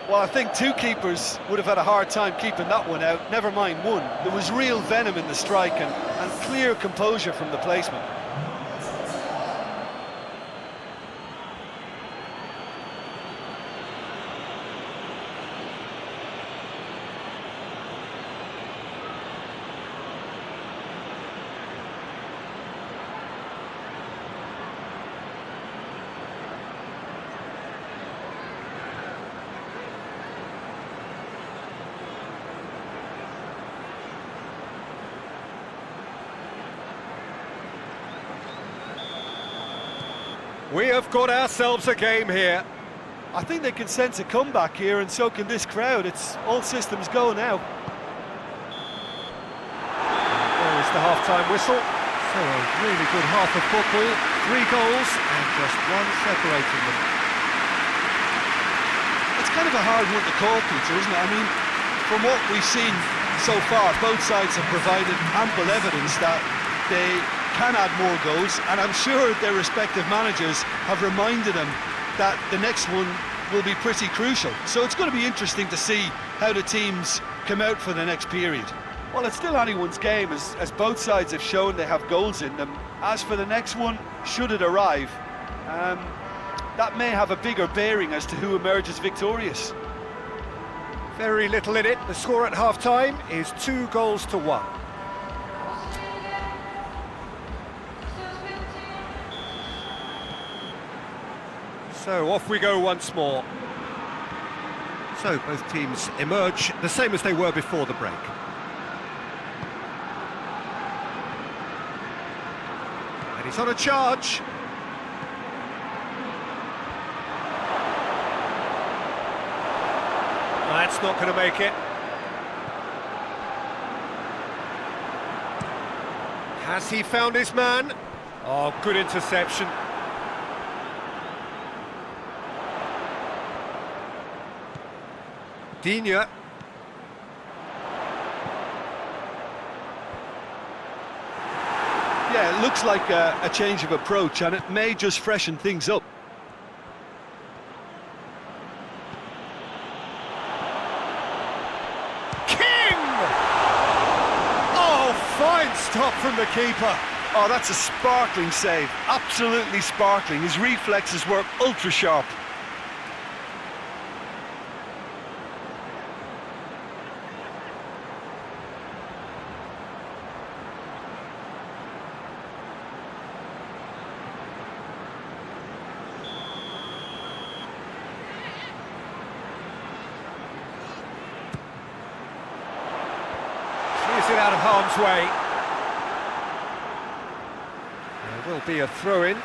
Well, I think two keepers would have had a hard time keeping that one out, never mind one. There was real venom in the strike and clear composure from the placement. We have got ourselves a game here. I think they can sense a comeback here, and so can this crowd. It's all systems go now. There is the half-time whistle. So a really good half of football. 3 goals and just one separating them. It's kind of a hard one to call, Peter, isn't it? I mean, from what we've seen so far, both sides have provided ample evidence that they can add more goals, and I'm sure their respective managers have reminded them that the next one will be pretty crucial. So it's going to be interesting to see how the teams come out for the next period. Well, it's still anyone's game, as both sides have shown they have goals in them. As for the next one, should it arrive, that may have a bigger bearing as to who emerges victorious. Very little in it. The score at half-time is 2-1. So off we go once more. So both teams emerge the same as they were before the break. And he's on a charge. That's not going to make it. Has he found his man? Oh, good interception. Dynamo. Yeah, it looks like a change of approach, and it may just freshen things up. King! Oh, fine stop from the keeper. Oh, that's a sparkling save, absolutely sparkling. His reflexes were ultra sharp. Clears it out of harm's way. There will be a throw-in.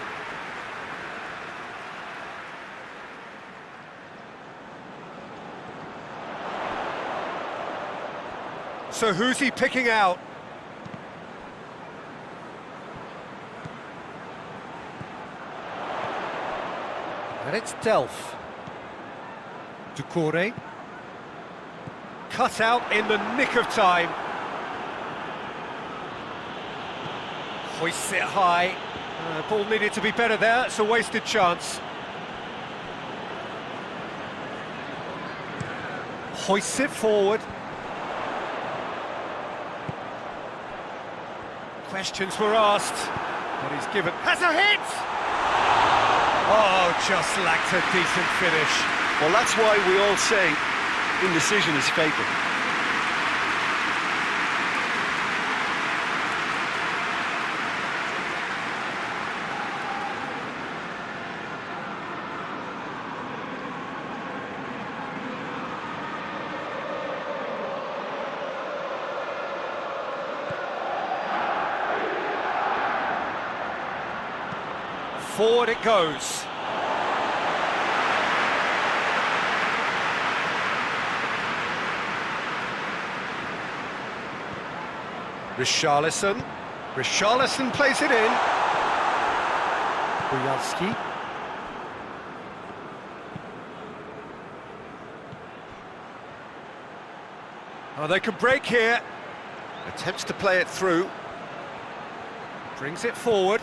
So who's he picking out? And it's Delph. Ducore. Cut out in the nick of time. Hoists it high. Ball needed to be better there. It's a wasted chance. Hoists it forward. Questions were asked, but he's given... Has a hit! Oh, just lacked a decent finish. Well, that's why we all say indecision is fatal. Forward it goes. Richarlison. Richarlison plays it in. Bujalski. Oh, they can break here. Attempts to play it through. Brings it forward.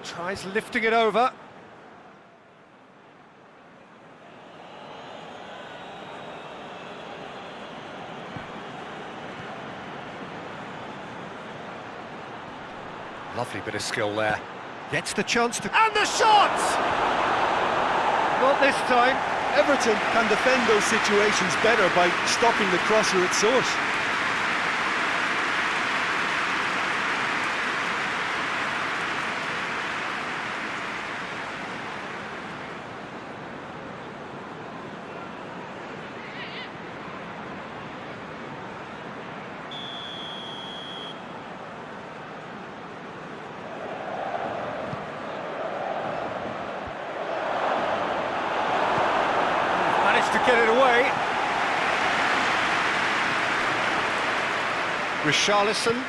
Tries lifting it over. Lovely bit of skill there. Gets the chance to... And the shot! Not this time. Everton can defend those situations better by stopping the crosser at source. To get it away. Richarlison,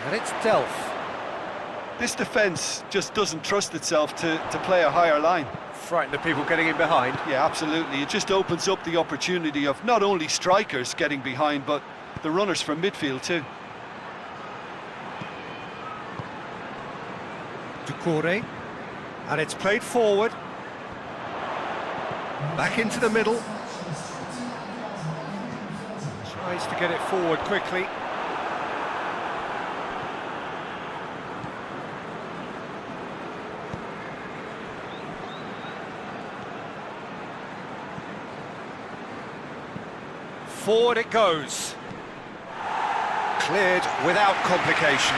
and it's Delph. This defence just doesn't trust itself to play a higher line. Frightened of people getting in behind. Yeah, absolutely. It just opens up the opportunity of not only strikers getting behind, but the runners from midfield too. Doucouré, and it's played forward. Back into the middle. Tries to get it forward quickly. Forward it goes. Cleared without complication.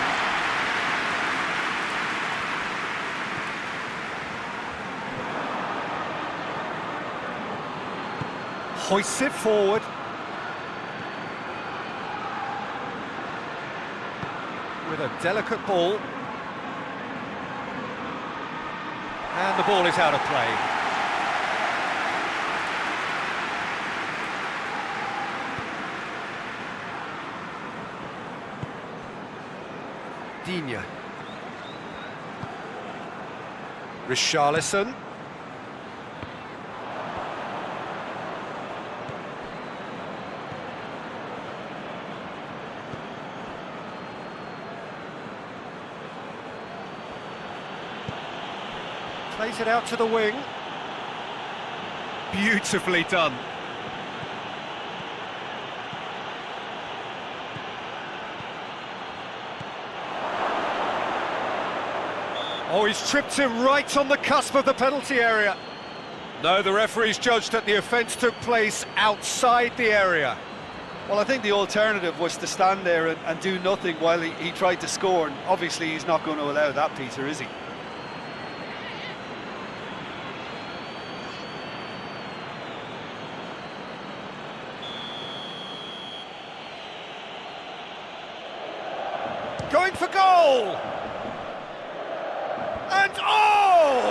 Hoists it forward. With a delicate ball. And the ball is out of play. Digne. Richarlison. Plays it out to the wing. Beautifully done. Oh, he's tripped him right on the cusp of the penalty area. No, the referee's judged that the offence took place outside the area. Well, I think the alternative was to stand there and do nothing while he tried to score, and obviously he's not going to allow that, Peter, is he? Going for goal! And oh!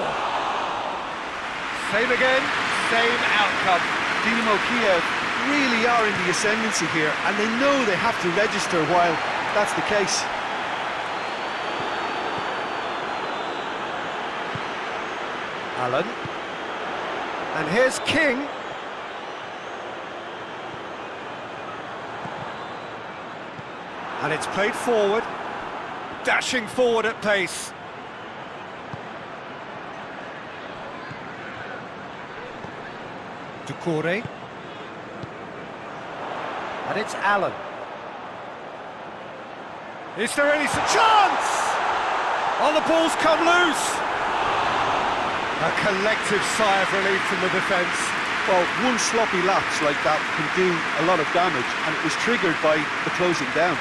Same again, same outcome. Dynamo Kyiv really are in the ascendancy here, and they know they have to register while that's the case. Allen. And here's King. And it's played forward. Dashing forward at pace. Doucouré. And it's Allen. Is there any chance? Oh, the ball's come loose. A collective sigh of relief from the defence. Well, one sloppy lapse like that can do a lot of damage, and it was triggered by the closing down.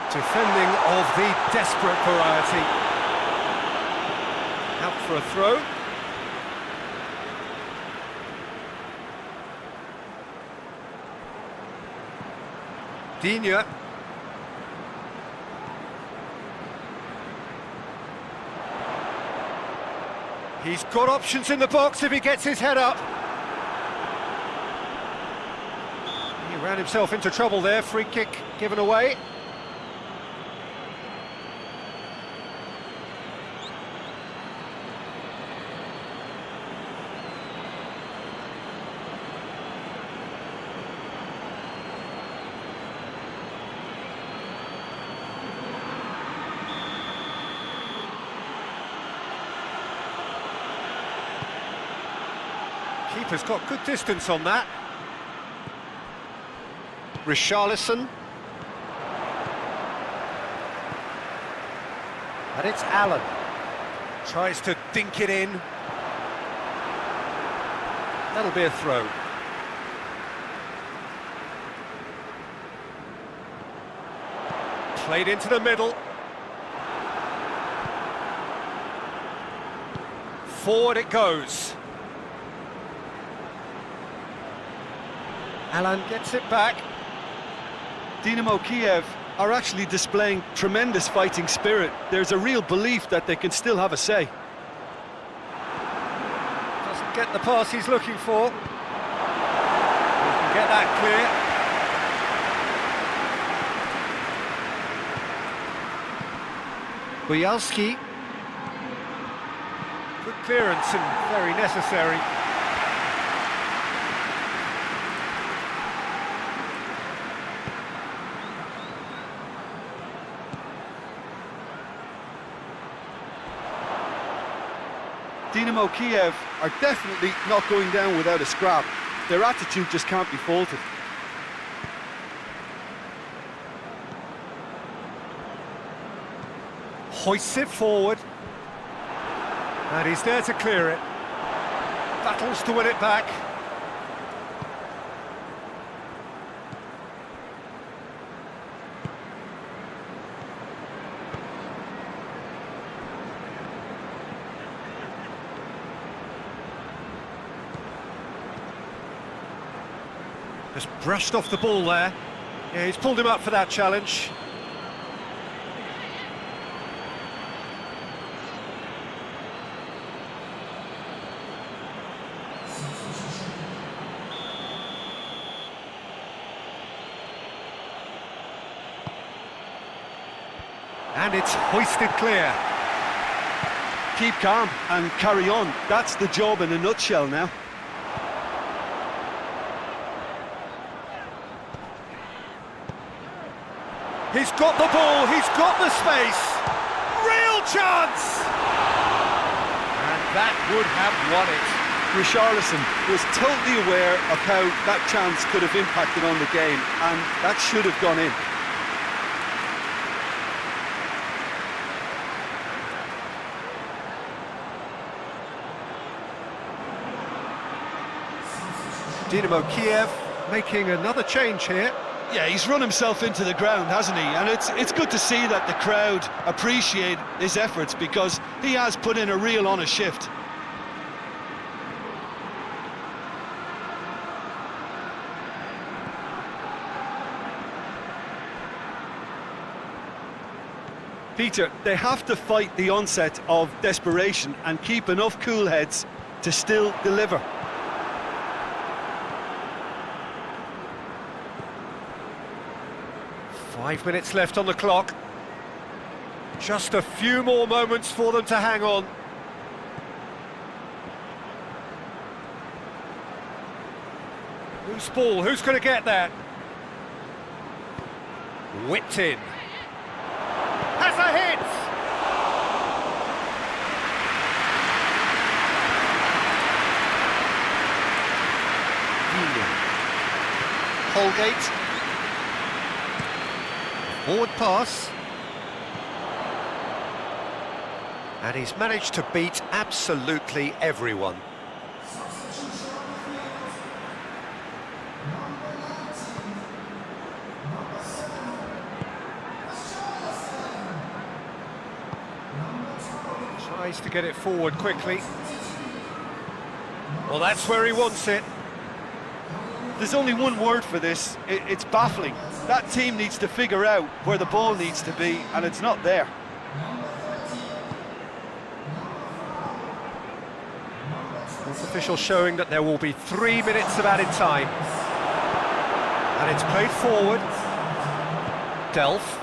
Defending of the desperate variety. Out for a throw. Digne. He's got options in the box if he gets his head up. He ran himself into trouble there, free kick given away. Keeper's got good distance on that. Richarlison. And it's Allen. Tries to dink it in. That'll be a throw. Played into the middle. Forward it goes. Alan gets it back. Dynamo Kyiv are actually displaying tremendous fighting spirit. There's a real belief that they can still have a say. Doesn't get the pass he's looking for. He can get that clear. Bujalski. Good clearance and very necessary. Dynamo Kyiv are definitely not going down without a scrap. Their attitude just can't be faulted. Hoists it forward. And he's there to clear it. Battles to win it back. Just brushed off the ball there. Yeah, he's pulled him up for that challenge. And it's hoisted clear. Keep calm and carry on. That's the job in a nutshell now. He's got the ball, he's got the space. Real chance! And that would have won it. Richarlison was totally aware of how that chance could have impacted on the game, and that should have gone in. Dynamo Kyiv making another change here. Yeah, he's run himself into the ground, hasn't he? And it's good to see that the crowd appreciate his efforts, because he has put in a real honest shift. Peter, they have to fight the onset of desperation and keep enough cool heads to still deliver. Five minutes left on the clock. Just a few more moments for them to hang on. Who's ball? Who's going to get that? Whipped in. Has a hit! Holgate. Forward pass. And he's managed to beat absolutely everyone. Tries to get it forward quickly. Well, that's where he wants it. There's only one word for this. It's baffling. That team needs to figure out where the ball needs to be, and it's not there. Fourth official showing that there will be 3 minutes of added time. And it's played forward. Delph.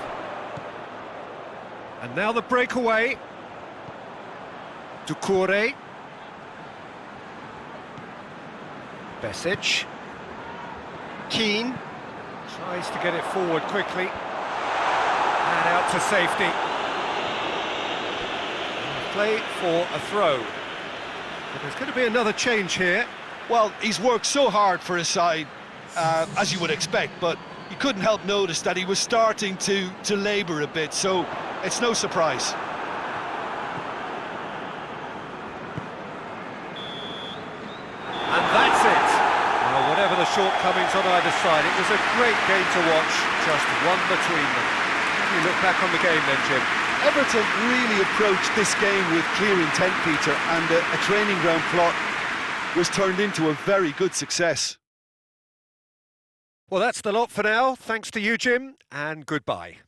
And now the breakaway. Doucouré. Besic. Keane. Tries to get it forward quickly. And out to safety. Play for a throw. But there's going to be another change here. Well, he's worked so hard for his side, as you would expect, but you couldn't help notice that he was starting to labour a bit, so it's no surprise. And that's it. Well, whatever the shortcomings on either side, it was a great game to watch, just one between them. How do you look back on the game then, Jim? Everton really approached this game with clear intent, Peter, and a training ground plot was turned into a very good success. Well, that's the lot for now. Thanks to you, Jim, and goodbye.